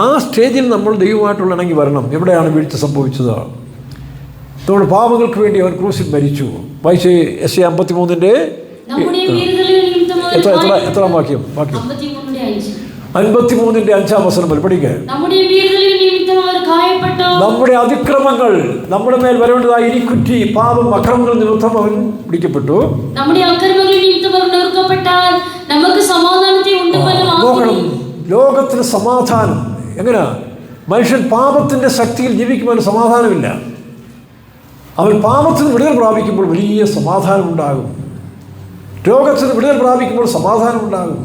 ആ സ്റ്റേജിൽ നമ്മൾ ദൈവമായിട്ടുള്ള ഇണങ്ങി വരണം. എവിടെയാണ് വീഴ്ച സംഭവിച്ചത്? നമ്മുടെ പാപങ്ങൾക്ക് വേണ്ടി അവൻ ക്രൂശിൽ മരിച്ചു. വായിച്ച് യെശയ്യാ 53 എത്രാം വാക്യം? 53:5 പഠിക്കുക. നമ്മുടെ അതിക്രമങ്ങൾ നമ്മുടെ മേൽ വരേണ്ടതായി ഇനിക്കുറ്റി, പാപം അക്രമങ്ങൾ നിമിത്തം അവൻ പിടിക്കപ്പെട്ടു. നോക്കണം, ലോകത്തിന് സമാധാനം എങ്ങനെയാ? മനുഷ്യൻ പാപത്തിൻ്റെ ശക്തിയിൽ ജീവിക്കുമ്പോൾ സമാധാനമില്ല. അവൻ പാപത്തിന് വിടുതൽ പ്രാപിക്കുമ്പോൾ വലിയ സമാധാനം ഉണ്ടാകും. രോഗത്തിന് വിടുതൽ പ്രാപിക്കുമ്പോൾ സമാധാനം ഉണ്ടാകും.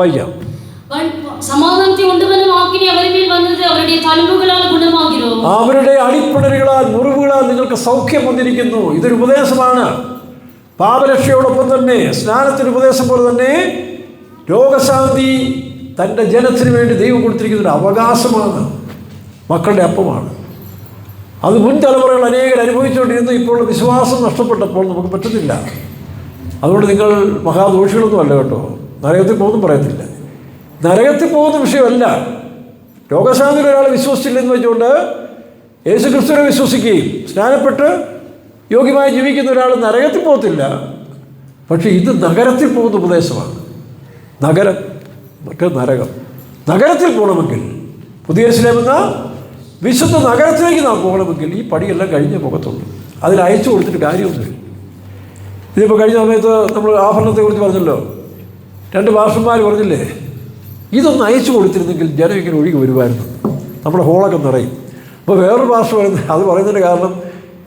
വായിക്കാം. അവരുടെ അടിപ്പിണരുകളാൽ മുറിവുകളാൽ നിങ്ങൾക്ക് സൗഖ്യം വന്നിരിക്കുന്നു. ഇതൊരു ഉപദേശമാണ്. പാപരക്ഷയോടൊപ്പം തന്നെ സ്നാനത്തിന് ഉപദേശം പോലെ തന്നെ രോഗശാന്തി തൻ്റെ ജനത്തിന് വേണ്ടി ദൈവം കൊടുത്തിരിക്കുന്ന ഒരു അവകാശമാണ്, മക്കളുടെ അപ്പമാണ്. അത് മുൻ തലമുറകൾ അനേകർ അനുഭവിച്ചുകൊണ്ടിരുന്നു. ഇപ്പോൾ വിശ്വാസം നഷ്ടപ്പെട്ടപ്പോൾ നമുക്ക് പറ്റുന്നില്ല. അതുകൊണ്ട് നിങ്ങൾ മഹാദോഷികളൊന്നും അല്ല കേട്ടോ. നരകത്തിൽ പോകുന്നു പറയത്തില്ല. നരകത്തിൽ പോകുന്ന വിഷയമല്ല. രോഗശാന്തിയിൽ ഒരാൾ വിശ്വസിച്ചില്ലെന്ന് വെച്ചുകൊണ്ട് യേശു ക്രിസ്തുവിനെ വിശ്വസിക്കുകയും സ്നാനപ്പെട്ട് യോഗ്യമായി ജീവിക്കുന്ന ഒരാൾ നരകത്തിൽ പോകത്തില്ല. പക്ഷേ ഇത് നഗരത്തിൽ പോകുന്ന ഉപദേശമാണ്. നഗരം നരകം. നഗരത്തിൽ പോകണമെങ്കിൽ, പുതിയ യെരൂശലേം എന്ന വിശുദ്ധ നഗരത്തിലേക്ക് നാം പോകണമെങ്കിൽ ഈ പടിയെല്ലാം കഴിഞ്ഞേ പോകത്തുള്ളൂ. അതിൽ അയച്ചു കൊടുത്തിട്ട് കാര്യമൊന്നുമില്ല. ഇതിപ്പോൾ കഴിഞ്ഞ സമയത്ത് നമ്മൾ ആഭരണത്തെക്കുറിച്ച് പറഞ്ഞല്ലോ. 2 ഭാഷന്മാർ പറഞ്ഞില്ലേ, ഇതൊന്ന് അയച്ചു കൊടുത്തിരുന്നെങ്കിൽ ജനം ഇങ്ങനെ ഒഴുകി വരുമായിരുന്നു, നമ്മുടെ ഹോളൊക്കെ നിറയും. അപ്പോൾ വേറൊരു ഭാഷ പറയുന്നത്, അത് പറയുന്നതിൻ്റെ കാരണം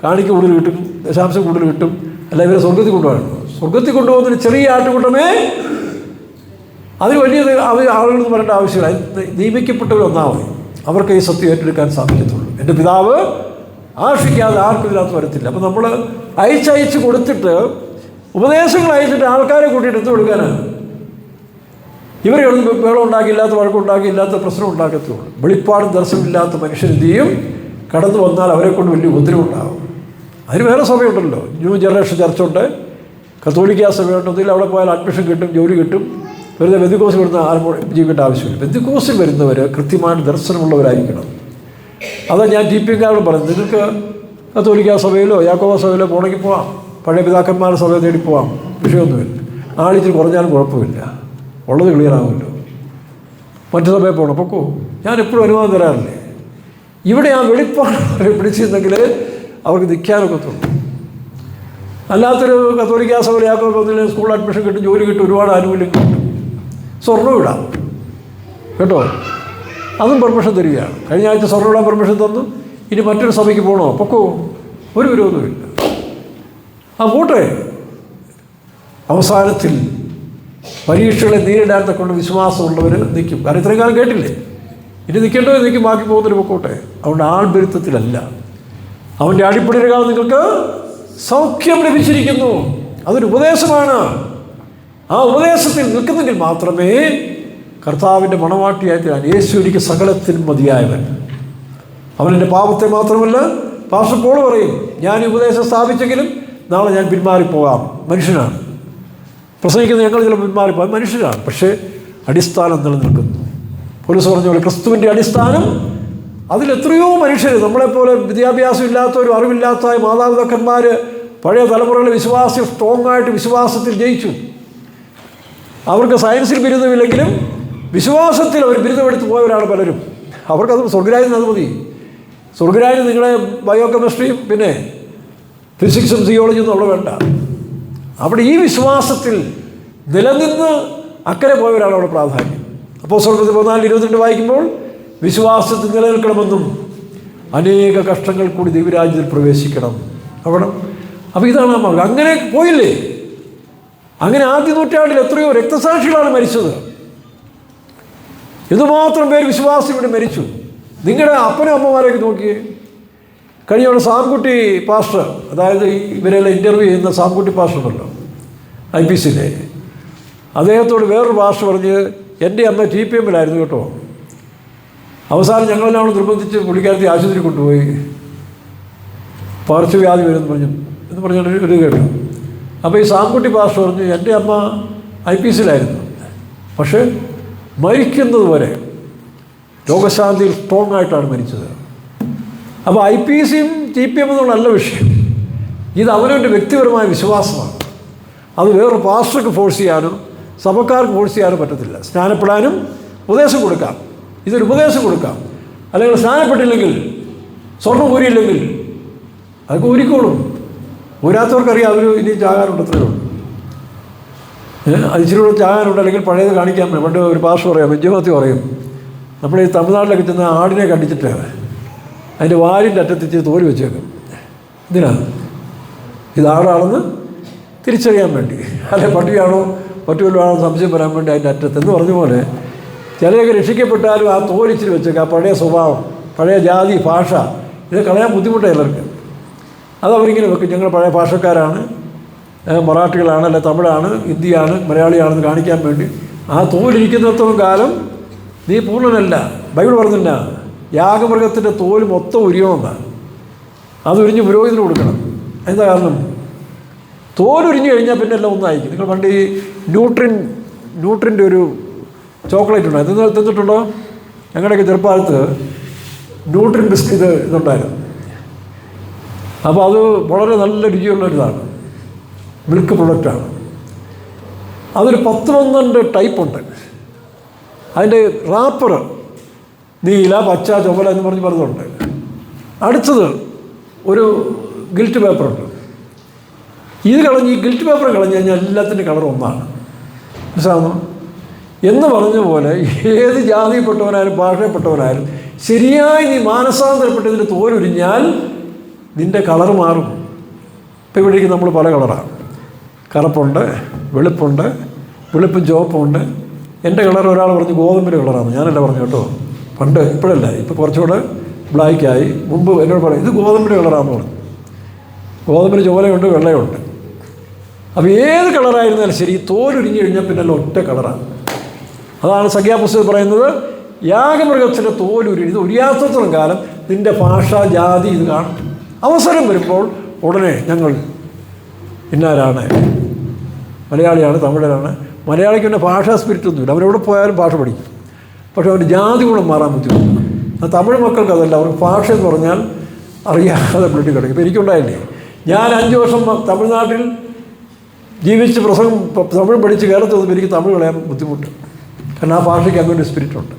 കാണിക്ക് കൂടുതൽ കിട്ടും, ദശാംശം കൂടുതൽ കിട്ടും, അല്ല ഇവരെ സ്വർഗത്തിൽ കൊണ്ടുപോകണം. സ്വർഗത്തിൽ കൊണ്ടുപോകുന്നൊരു ചെറിയ ആട്ടുകൂട്ടമേ അതിന് വലിയ ആളുകളെന്ന് പറയേണ്ട ആവശ്യമില്ല. നിയമിക്കപ്പെട്ടവരൊന്നാമതി അവർക്ക് ഈ സത്യം ഏറ്റെടുക്കാൻ സാധിക്കത്തുള്ളൂ. എൻ്റെ പിതാവ് ആർഷിക്കാതെ ആർക്കും ഇതിനകത്ത് വരത്തില്ല. അപ്പോൾ നമ്മൾ അയച്ചയച്ച് കൊടുത്തിട്ട് ഉപദേശങ്ങൾ അയച്ചിട്ട് ആൾക്കാരെ കൂട്ടിയിട്ട് എന്ത് കൊടുക്കാനാണ്? ഇവർ വേളം ഉണ്ടാക്കിയില്ലാത്ത, വഴക്കുണ്ടാക്കിയില്ലാത്ത, പ്രശ്നം ഉണ്ടാക്കത്തുള്ളൂ. വെളിപ്പാടും ദർശനമില്ലാത്ത മനുഷ്യരെന്ത് ചെയ്യും? കടന്നു വന്നാൽ അവരെ കൊണ്ട് വലിയ ഉപദ്രവം ഉണ്ടാകും. അതിന് വേറെ സഭയുണ്ടല്ലോ. ന്യൂ ജനറേഷൻ ചർച്ചുണ്ട്, കത്തോലിക്ക സഭയുണ്ട്. അതിൽ അവിടെ പോയാൽ അഡ്മിഷൻ കിട്ടും, ജോലി കിട്ടും. വെറുതെ ബെന്തിക്കോസിൽ വരുന്ന ആരും ജീവിക്കേണ്ട ആവശ്യമില്ല. ബെന്തിക്കോസിൽ വരുന്നവർ കൃത്യമായ ദർശനമുള്ളവരായിരിക്കണം. അതാണ് ഞാൻ TPMകാരോട് പറയുന്നത്. നിങ്ങൾക്ക് കത്തോലിക്ക സഭയിലോ യാക്കോബ സഭയിലോ പോകണമെങ്കിൽ പോവാം, പഴയ പിതാക്കന്മാരുടെ സഭയെ തേടി പോവാം, വിഷയമൊന്നുമില്ല. ആളിച്ചിരി കുറഞ്ഞാലും കുഴപ്പമില്ല, ഉള്ളത് ക്ലിയർ ആകുമല്ലോ. മറ്റു സഭയിൽ പോകണം, പൊക്കോ. ഞാൻ എപ്പോഴും അനുവാദം തരാറില്ലേ. ഇവിടെ ആ വെളിപ്പാട് പിടിച്ചിരുന്നെങ്കിൽ അവർക്ക് നിൽക്കാനൊക്കത്തുള്ളൂ. അല്ലാത്തൊരു കത്തോലിക്ക സഭയിൽ യാക്കോബ ഒന്നില്ലെങ്കിൽ സ്കൂൾ അഡ്മിഷൻ കിട്ടും, ജോലി കിട്ടും, ഒരുപാട് ആനുകൂല്യം കിട്ടും, സ്വർണ്ണം ഇടാം കേട്ടോ. അതും പെർമിഷൻ തരികയാണ്. കഴിഞ്ഞ ആഴ്ച സ്വർണ്ണം ഇടാൻ പെർമിഷൻ തന്നു. ഇനി മറ്റൊരു സഭയ്ക്ക് പോകണോ, പൊക്കോ, ഒരു വിരോധമില്ല. പോട്ടെ. അവസാനത്തിൽ പരീക്ഷകളെ നേരിടാൻ കൊണ്ട് വിശ്വാസമുള്ളവർ നിൽക്കും. കാരണം ഇത്രയും കാലം കേട്ടില്ലേ, ഇനി നിൽക്കേണ്ടോ നിൽക്കും, ബാക്കി പോകുന്നൊരു പൊക്കോട്ടെ. അതുകൊണ്ട് ആൾബരുത്തത്തിലല്ല. അവൻ്റെ അടിപ്പണികൾ നിങ്ങൾക്ക് സൗഖ്യം ലഭിച്ചിരിക്കുന്നു. അതൊരു ഉപദേശമാണ്. ആ ഉപദേശത്തിൽ നിൽക്കുന്നെങ്കിൽ മാത്രമേ കർത്താവിൻ്റെ മണവാട്ടിയായി തീരാൻ. യേശു എനിക്ക് സകലത്തിനും മതിയായവൻ. അവനെൻ്റെ പാപത്തെ മാത്രമല്ല, പാസ്റ്റർ പോൾ പറയും, ഞാൻ ഈ ഉപദേശം സ്ഥാപിച്ചെങ്കിലും നാളെ ഞാൻ പിന്മാറിപ്പോകാം. മനുഷ്യനാണ് പ്രസംഗിക്കുന്നത്, ഞങ്ങൾ ചില പിന്മാറിപ്പോകാം, മനുഷ്യനാണ്. പക്ഷേ അടിസ്ഥാനം നിലനിൽക്കുന്നു. പോലീസ് പറഞ്ഞ പോലെ ക്രിസ്തുവിൻ്റെ അടിസ്ഥാനം. അതിലെത്രയോ മനുഷ്യർ നമ്മളെപ്പോലെ വിദ്യാഭ്യാസം ഇല്ലാത്തവരും അറിവില്ലാത്ത മാതാപിതാക്കന്മാർ പഴയ തലമുറയിലെ വിശ്വാസി സ്ട്രോങ് ആയിട്ട് വിശ്വാസത്തിൽ ജയിച്ചു. അവർക്ക് സയൻസിൽ ബിരുദമില്ലെങ്കിലും വിശ്വാസത്തിൽ അവർ ബിരുദമെടുത്ത് പോയവരാണ് പലരും. അവർക്കത് സ്വർഗരാജ്യം അത് മതി. സ്വർഗരാജ്യം നിങ്ങളെ ബയോകെമിസ്ട്രിയും പിന്നെ ഫിസിക്സും തിയോളജിയൊന്നും അവിടെ വേണ്ട. അവിടെ ഈ വിശ്വാസത്തിൽ നിലനിന്ന് അക്കരെ പോയവരാണ് അവിടെ പ്രാധാന്യം. അപ്പോസ്തലർ 14:22 വായിക്കുമ്പോൾ വിശ്വാസത്തിൽ നിലനിൽക്കണമെന്നും അനേക കഷ്ടങ്ങൾ കൂടി ദൈവരാജ്യത്തിൽ പ്രവേശിക്കണം അവിടെ. അപ്പോൾ ഇതാണ് ആ മാർഗം. അങ്ങനെ പോയില്ലേ? അങ്ങനെ ആദ്യ നൂറ്റാണ്ടിൽ എത്രയോ രക്തസാക്ഷികളാണ് മരിച്ചത്. എന്തുമാത്രം പേര് വിശ്വാസം ഇവിടെ മരിച്ചു. നിങ്ങളുടെ അപ്പനും അമ്മമാരെയൊക്കെ നോക്കിയേ. കഴിഞ്ഞ സാംകുട്ടി പാസ്റ്റർ, അതായത് ഇവരെല്ലാം ഇൻ്റർവ്യൂ ചെയ്യുന്ന സാംകുട്ടി പാസ്റ്റർ ഉണ്ടല്ലോ IPCയിലെ, അദ്ദേഹത്തോട് വേറൊരു പാസ്റ്റർ പറഞ്ഞ്, എൻ്റെ അമ്മ TPMലായിരുന്നു കേട്ടോ. അവസാനം ഞങ്ങളെല്ലാം നിർബന്ധിച്ച് പുള്ളിക്കാരത്തി ആശുപത്രി കൊണ്ടുപോയി, പാർശ്വവ്യാധി വരുമെന്ന് പറഞ്ഞൊരു കേട്ടു. അപ്പോൾ ഈ സാംകുട്ടി പാസ്റ്റർ പറഞ്ഞു, എൻ്റെ അമ്മ IPCയിലായിരുന്നു, പക്ഷേ മരിക്കുന്നത് വരെ രോഗശാന്തിയിൽ സ്ട്രോങ് ആയിട്ടാണ് മരിച്ചത്. അപ്പോൾ IPCയും TPM എന്നുള്ളതല്ല വിഷയം. ഇത് അവനവൻ്റെ വ്യക്തിപരമായ വിശ്വാസമാണ്. അത് വേറൊരു പാസ്റ്റർക്ക് ഫോഴ്സ് ചെയ്യാനോ സഭക്കാർക്ക് ഫോഴ്സ് ചെയ്യാനോ പറ്റത്തില്ല. സ്നാനപ്പെടാനും ഉപദേശം കൊടുക്കാം, ഇതൊരു ഉപദേശം കൊടുക്കാം. അല്ലെങ്കിൽ സ്നാനപ്പെട്ടില്ലെങ്കിൽ, സ്വർണ്ണം ഊരിയില്ലെങ്കിൽ അതൊക്കെ ഊരിക്കോളും. ഊരാത്തവർക്കറിയാം അവർ ഇനി ചാകാനുണ്ട്, അത്രയേ ഉള്ളൂ. അത് ഇച്ചിരി കൂടെ ചാകാനുണ്ട്, അല്ലെങ്കിൽ പഴയത് കാണിക്കാൻ. പണ്ട് ഒരു പാസ്റ്റർ പറയാം, ബെഞ്ചമത്തി പറയും, നമ്മൾ ഈ തമിഴ്നാട്ടിലൊക്കെ ചെന്ന് ആടിനെ കണ്ടിച്ചിട്ട് അതിൻ്റെ വാലിൻ്റെ അറ്റത്തിച്ച് തോല് വെച്ചേക്കും. ഇതിനാണ് ഇതാടാണെന്ന് തിരിച്ചറിയാൻ വേണ്ടി, അല്ലെ പട്ടിയാണോ മറ്റുവല്ലോ ആണോ സംശയം വരാൻ വേണ്ടി അതിൻ്റെ അറ്റത്ത്. എന്ന് പറഞ്ഞ പോലെ ചിലരൊക്കെ രക്ഷിക്കപ്പെട്ടാലും ആ തോലിച്ചിരി വെച്ചേക്കുക. ആ പഴയ സ്വഭാവം, പഴയ ജാതി, ഭാഷ, ഇത് കളയാൻ ബുദ്ധിമുട്ടാണ് ചിലർക്ക്. അതവരിങ്ങനെ വെക്കും, ഞങ്ങൾ പഴയ ഭാഷക്കാരാണ്, മറാഠികളാണ്, അല്ലെ തമിഴാണ്, ഹിന്ദിയാണ്, മലയാളിയാണെന്ന് കാണിക്കാൻ വേണ്ടി. ആ തോലിരിക്കുന്നിടത്തോളം കാലം നീ പൂർണ്ണനല്ല. ബൈബിൾ പറഞ്ഞില്ല, യാഗമൃഗത്തിൻ്റെ തോല് മൊത്തം ഉരിയണമെന്നാണ്. അതൊരിഞ്ഞ് പുരോഹിതന് കൊടുക്കണം. എന്താ കാരണം? തോലുരിഞ്ഞ് കഴിഞ്ഞാൽ പിന്നെ എല്ലാം ഒന്നായിരിക്കും. നിങ്ങൾ പണ്ട് ഈ ന്യൂട്രിൻ്റെ ഒരു ചോക്ലേറ്റ് ഉണ്ട്, അത് തിന്നിട്ടുണ്ടോ? ഞങ്ങളുടെയൊക്കെ ചെറുപ്പകാലത്ത് ന്യൂട്രിൻ ബിസ്കറ്റ് ഇതുണ്ടായിരുന്നു. അപ്പോൾ അത് വളരെ നല്ല രുചിയുള്ളൊരിതാണ്, മിൽക്ക് പ്രൊഡക്റ്റാണ്. അതൊരു 10-12 ടൈപ്പുണ്ട്. അതിൻ്റെ റാപ്പർ നീല, പച്ച, ചുമല എന്ന് പറഞ്ഞ് പലതുണ്ട്. അടുത്തത് ഒരു ഗിൽറ്റ് പേപ്പറുണ്ട്. ഇത് കളഞ്ഞ് ഈ ഗിൽറ്റ് പേപ്പർ കളഞ്ഞ് കഴിഞ്ഞാൽ എല്ലാത്തിൻ്റെ കളർ ഒന്നാണ്. മനസ്സിലാവുന്നു? എന്ന് പറഞ്ഞ പോലെ ഏത് ജാതിയിൽപ്പെട്ടവനായാലും ഭാഷയിൽപ്പെട്ടവനായാലും ശരിയായി നീ മാനസാന്തരപ്പെട്ട് ഇതിൻ്റെ തോലുരിഞ്ഞാൽ നിൻ്റെ കളർ മാറും. ഇപ്പോൾ ഇവിടേക്ക് നമ്മൾ പല കളറാണ്. കറുപ്പുണ്ട്, വെളുപ്പുണ്ട്, വെളുപ്പും ചുവപ്പുണ്ട്. എൻ്റെ കളർ ഒരാൾ പറഞ്ഞ് ഗോതമ്പിൻ്റെ കളറാണ്. ഞാനല്ല പറഞ്ഞു കേട്ടോ, പണ്ട്, ഇപ്പോഴല്ല, ഇപ്പോൾ കുറച്ചുകൂടെ ബ്ലാക്കായി. മുമ്പ് എന്നോട് പറയും ഇത് ഗോതമ്പിൻ്റെ കളറാണെന്ന് പറഞ്ഞു. ഗോതമ്പിന് ചോലയുണ്ട്, വെള്ളയുണ്ട്. അപ്പോൾ ഏത് കളറായിരുന്നാലും ശരി, തോലുരിഞ്ഞ് കഴിഞ്ഞാൽ പിന്നെ ഒറ്റ കളറാണ്. അതാണ് സംഖ്യാപുസ്തകം പറയുന്നത്, യാഗമൃഗത്തിൻ്റെ തോലുരി ഇത് ഉരിയാത്തത്തോളം കാലം നിൻ്റെ ഭാഷ, ജാതി ഇത് കാണും. അവസരം വരുമ്പോൾ ഉടനെ ഞങ്ങൾ ഇന്നാരാണ്, മലയാളിയാണ്, തമിഴരാണ്. മലയാളിക്ക് പിന്നെ ഭാഷാ സ്പിരിറ്റൊന്നുമില്ല, അവരെവിടെ പോയാലും ഭാഷ പഠിക്കും. പക്ഷേ അവൻ്റെ ജാതി ഗുണം മാറാൻ ബുദ്ധിമുട്ടാണ്. തമിഴ് മക്കൾക്ക് അതല്ല, അവർക്ക് ഭാഷ എന്ന് പറഞ്ഞാൽ അറിയാതെ പിള്ളി കിടക്കും. ഇപ്പോൾ എനിക്കുണ്ടായില്ലേ, ഞാൻ 5 വർഷം തമിഴ്നാട്ടിൽ ജീവിച്ച് തമിഴ് പഠിച്ച് കേരളത്തിൽ വന്നപ്പോൾ എനിക്ക് തമിഴ് കളയാൻ ബുദ്ധിമുട്ട്. കാരണം ആ ഭാഷയ്ക്ക് അങ്ങനെ ഒരു സ്പിരിറ്റുണ്ട്.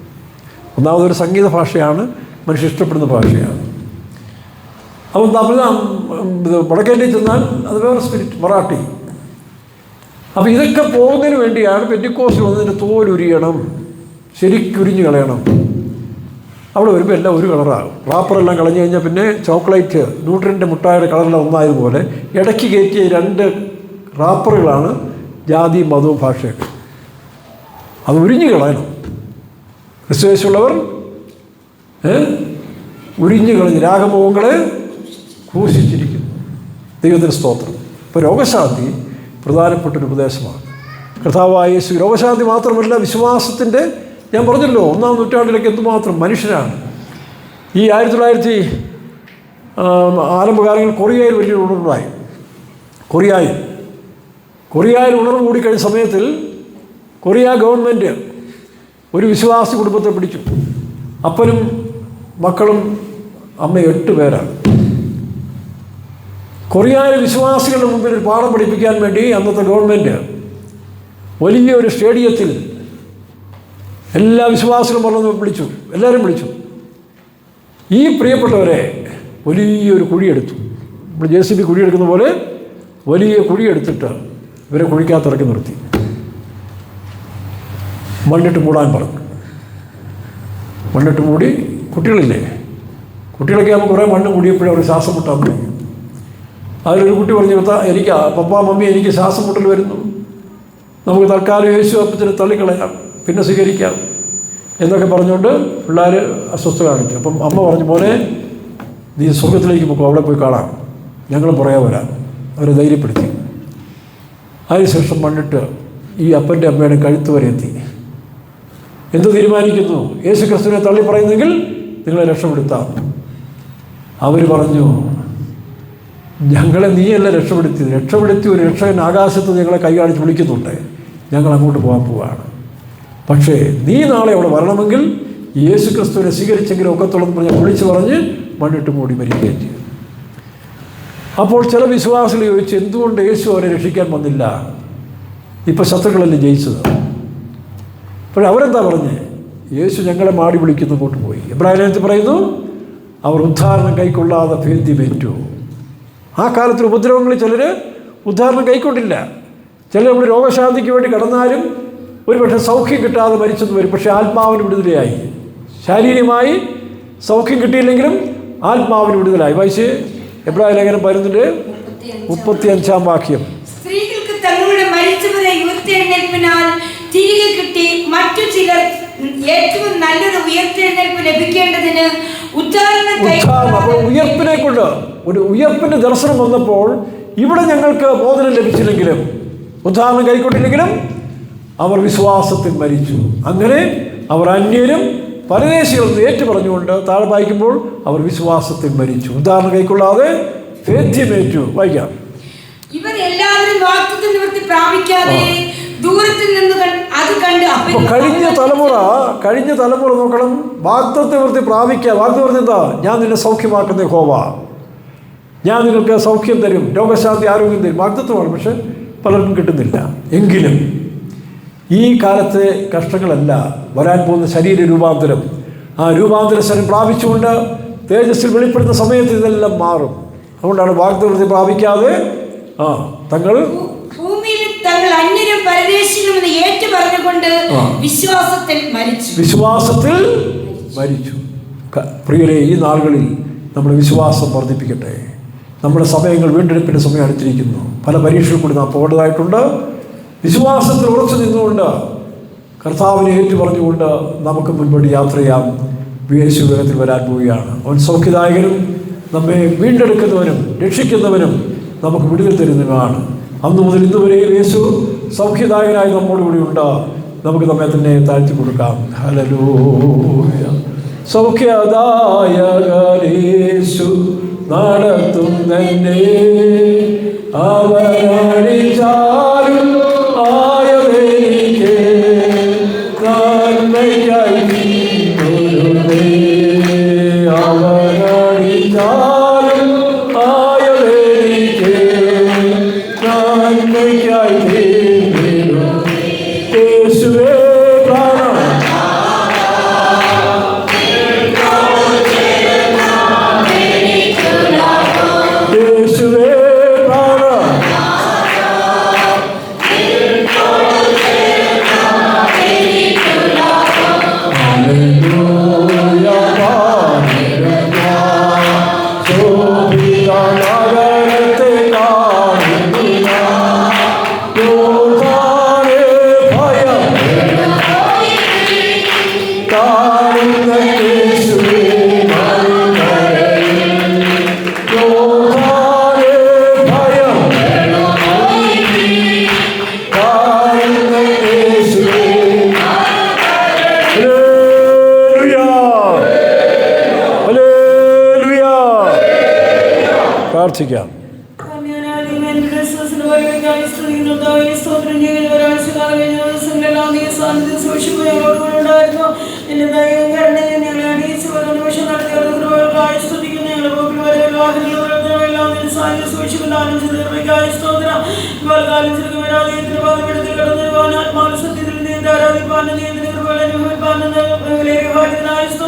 ഒന്നാമതൊരു സംഗീത ഭാഷയാണ്, മനുഷ്യൻ ഇഷ്ടപ്പെടുന്ന ഭാഷയാണ്. അപ്പം വടക്കേന്ത്യയിൽ ചെന്നാൽ അത് വേറെ സ്പിരിറ്റ്, മറാഠി. അപ്പോൾ ഇതൊക്കെ പോകുന്നതിന് വേണ്ടിയാണ് പെന്തിക്കോസ്റ്റിൽ വന്നതിൻ്റെ തോലുരിയണം, ശരിക്കുരിഞ്ഞ് കളയണം. അവിടെ വരുമ്പോൾ എല്ലാം ഒരു കളറാകും. റാപ്പറെല്ലാം കളഞ്ഞു കഴിഞ്ഞാൽ പിന്നെ ചോക്ലേറ്റ് ന്യൂട്രിയൻ്റെ മുട്ടായുടെ കളറെല്ലാം ഒന്നായതുപോലെ ഇടയ്ക്ക് കയറ്റിയ 2 റാപ്പറുകളാണ് ജാതിയും മതവും ഭാഷയൊക്കെ. അത് ഉരിഞ്ഞു കളയണം. ക്രിസ്തുവേശുള്ളവർ ഉരിഞ്ഞു കളഞ്ഞ് രാഗമോഹങ്ങളെ ക്രൂശിച്ചിരിക്കുന്നു. ദൈവത്തിന് സ്തോത്രം. ഇപ്പോൾ രോഗശാന്തി പ്രധാനപ്പെട്ടൊരു ഉപദേശമാണ്. കർത്താവായ യേശു രോഗശാന്തി മാത്രമല്ല, വിശ്വാസത്തിൻ്റെ, ഞാൻ പറഞ്ഞല്ലോ 1-ാം നൂറ്റാണ്ടിലേക്ക് എന്തുമാത്രം മനുഷ്യരാണ്. ഈ 1900 ആരംഭകാലങ്ങളിൽ കൊറിയയിൽ വലിയൊരു ഉണർവുണ്ടായി. കൊറിയയിൽ ഉണർവ് കൂടിക്കഴിഞ്ഞ സമയത്തിൽ കൊറിയ ഗവൺമെൻറ് ഒരു വിശ്വാസി കുടുംബത്തെ പിടിച്ചു. അപ്പനും മക്കളും അമ്മ 8 പേരാണ്. കൊറിയയിലെ വിശ്വാസികളുടെ മുമ്പിൽ ഒരു പാഠം പഠിപ്പിക്കാൻ വേണ്ടി അന്നത്തെ ഗവൺമെൻറ് വലിയൊരു സ്റ്റേഡിയത്തിൽ എല്ലാ വിശ്വാസികളും വിളിച്ചു, എല്ലാവരും വിളിച്ചു. ഈ പ്രിയപ്പെട്ടവരെ വലിയൊരു കുഴിയെടുത്തു. നമ്മൾ JCB കുഴിയെടുക്കുന്ന പോലെ വലിയ കുഴിയെടുത്തിട്ട് ഇവരെ കുഴിക്കകത്തിറക്കി നിർത്തി. മണ്ണിട്ട് മൂടാൻ പറഞ്ഞു. മണ്ണിട്ട് മൂടി. കുട്ടികളൊക്കെ ആകുമ്പോൾ കുറേ മണ്ണ് മൂടിയപ്പോഴേ അവർ ശ്വാസം മുട്ടാൻ തുടങ്ങി. അതിലൊരു കുട്ടി പറഞ്ഞു, എനിക്ക് പപ്പാ മമ്മി എനിക്ക് ശ്വാസം മുട്ടൽ വരുന്നു, നമുക്ക് തൽക്കാലം യേശു അപ്പത്തിന് തള്ളിക്കളയാം, പിന്നെ സ്വീകരിക്കാം എന്നൊക്കെ പറഞ്ഞുകൊണ്ട് പിള്ളേർ അസ്വസ്ഥ കാണിച്ചു. അപ്പം അമ്മ പറഞ്ഞു, മോനെ നീ സ്വർഗത്തിലേക്ക് പോകും, അവിടെ പോയി കാണാം, ഞങ്ങളും പുറകെ വരാം. അവരെ ധൈര്യപ്പെടുത്തി. അതിനുശേഷം മണ്ണിട്ട് ഈ അപ്പൻ്റെ അമ്മയുടെ കഴുത്ത് വരെ എത്തി. എന്ത് തീരുമാനിക്കുന്നു? യേശു ക്രിസ്തുവിനെ തള്ളി പറയുന്നെങ്കിൽ നിങ്ങളെ രക്ഷപ്പെടുത്താം. അവർ പറഞ്ഞു, ഞങ്ങളെ നീയല്ല രക്ഷപ്പെടുത്തി ഒരു രക്ഷകൻ ആകാശത്ത് ഞങ്ങളെ കൈ കാണിച്ച് വിളിക്കുന്നുണ്ട്, ഞങ്ങൾ അങ്ങോട്ട് പോവാണ്. പക്ഷേ നീ നാളെ അവിടെ വരണമെങ്കിൽ യേശു ക്രിസ്തുവിനെ സ്വീകരിച്ചെങ്കിലും ഒക്കത്തുള്ളതെന്ന് പറഞ്ഞ് വിളിച്ച് പറഞ്ഞ് മണ്ണിട്ട് മൂടി മരിക്കുകയും ചെയ്തു. അപ്പോൾ ചില വിശ്വാസികൾ ചോദിച്ചു, എന്തുകൊണ്ട് യേശു അവരെ രക്ഷിക്കാൻ വന്നില്ല? ഇപ്പോൾ ശത്രുക്കളല്ലേ ജയിച്ചത്. അപ്പോൾ അവരെന്താ പറഞ്ഞേ? യേശു ഞങ്ങളെ മാടി വിളിക്കുന്നു, അങ്ങോട്ട് പോയി. എബ്രായ ലേഖനത്തിൽ പറയുന്നു, അവർ ഉദ്ധാരണം കൈക്കൊള്ളാതെ ഭേദ്യമേറ്റു. ആ കാലത്തിൽ ഉപദ്രവങ്ങളിൽ ചിലർ ഉദ്ധാരണം കൈക്കൊണ്ടില്ല. ചിലർ നമ്മൾ രോഗശാന്തിക്ക് വേണ്ടി കടന്നാലും ഒരുപക്ഷെ സൗഖ്യം കിട്ടാതെ മരിച്ചെന്ന് വരും. പക്ഷേ ആത്മാവിന് വിടുതലയായി. ശാരീരികമായി സൗഖ്യം കിട്ടിയില്ലെങ്കിലും ആത്മാവിന് വിടുതലായി. വായിച്ച് എബ്രായ ലേഖനം 35-ാം വാക്യം. സ്ത്രീകൾക്ക് തങ്ങളുടെ മരിച്ചവരെ ഉയർത്തെഴുന്നേൽപ്പിനാൽ തിരികെ കിട്ടി മറ്റു ചിലർ ഏറ്റവും നല്ലൊരു ഉയർത്തെഴുന്നേൽപ്പ് ലഭിക്കേണ്ടതിന് അപ്പോൾ ഉയർപ്പിനെ കൊണ്ട് ഒരു ഉയർപ്പിന്റെ ദർശനം വന്നപ്പോൾ ഇവിടെ ഞങ്ങൾക്ക് ബോധനം ലഭിച്ചില്ലെങ്കിലും ഉദ്ധാരണം കൈക്കൊണ്ടില്ലെങ്കിലും അവർ വിശ്വാസത്തിൽ മരിച്ചു. അങ്ങനെ അവർ അന്യരും പരദേശികളെന്ന് ഏറ്റു പറഞ്ഞുകൊണ്ട് താഴെ വായിക്കുമ്പോൾ അവർ വിശ്വാസത്തിൽ മരിച്ചു. ഉദാഹരണം കൈക്കൊള്ളാതെ ഭേദ്യമേറ്റു. വായിക്കാം. ഇവർ എല്ലാവരും വാഗ്ദത്തം നിവൃത്തി പ്രാപിക്കാതെ ദൂരത്തിൽ നിന്ന് അത് കണ്ട് കഴിഞ്ഞ തലമുറ നോക്കണം. വാഗ്ദത്തം നിവൃത്തി പ്രാപിക്കുക. വാഗ്ദത്തം എന്താ? ഞാൻ നിന്നെ സൗഖ്യമാക്കുന്ന യഹോവ, ഞാൻ നിങ്ങൾക്ക് സൗഖ്യം തരും, രോഗശാന്തി ആരോഗ്യം തരും. വാഗ്ദത്തമാണ്. പക്ഷെ പലർക്കും കിട്ടുന്നില്ല. എങ്കിലും ഈ കാലത്തെ കഷ്ടങ്ങളല്ല, വരാൻ പോകുന്ന ശരീര രൂപാന്തരം, ആ രൂപാന്തര ശരീരം പ്രാപിച്ചുകൊണ്ട് തേജസ്സിൽ വെളിപ്പെടുന്ന സമയത്ത് ഇതെല്ലാം മാറും. അതുകൊണ്ടാണ് വാഗ്ദത്തം പ്രാപിക്കാതെ തങ്ങൾ ഭൂമിയിൽ തങ്ങൾ അന്യരും പരദേശികളും ഏറ്റു പറഞ്ഞുകൊണ്ട് വിശ്വാസത്തിൽ മരിച്ചു. പ്രിയരെ, ഈ നാളുകളിൽ നമ്മുടെ വിശ്വാസം വർദ്ധിപ്പിക്കട്ടെ. നമ്മുടെ സമയങ്ങൾ വീണ്ടെടുപ്പിൻ്റെ സമയം അടുത്തിരിക്കുന്നു. പല പരീക്ഷകൾ കൂടി നാം പോകേണ്ടതായിട്ടുണ്ട്. വിശ്വാസത്തിൽ ഉറച്ചു നിന്നുകൊണ്ട് കർത്താവിനെ ഏറ്റു പറഞ്ഞുകൊണ്ട് നമുക്ക് മുൻപോട്ട് യാത്ര ചെയ്യാം. യേശു വേഗത്തിൽ വരാൻ പോവുകയാണ്. അവൻ സൗഖ്യദായകനും നമ്മെ വീണ്ടെടുക്കുന്നവനും രക്ഷിക്കുന്നവനും നമുക്ക് വിടുതൽ തരുന്നവനാണ്. അന്നു മുതൽ ഇന്നുവരെ യേശു സൗഖ്യദായകനായി നമ്മോടുകൂടി ഉണ്ട്. നമുക്ക് നമ്മെ തന്നെ താഴ്ത്തി കൊടുക്കാം. ഹല്ലേലൂയ. സൗഖ്യദായകൻ യേശു നടത്തും തന്നെ. അവനടിച്ചാലും ആയതെനിക്ക് നന്മയ്ക്കായി തീരുന്നേ. അവനടിച്ചാലും ആയതെനിക്ക് നന്മയ്ക്കായി തീരുന്നു. യേശുവേ പ്രാണൻ യേശുവേ പ്രാണൻ ഹല്ലേലൂയ ഹല്ലേലൂയ. ശോഭിത നഗരത്തെ കാണുന്നു ഞാൻ. യോർദാനെ ഭയം കാണുന്ന യേശുവേ മരുഭൂമിയിൽ. യോർദാനെ ഭയം കാണുന്ന യേശുവേ. Hallelujah hallelujah. പ്രാർത്ഥിക്കാം. സത്യത്തിൽ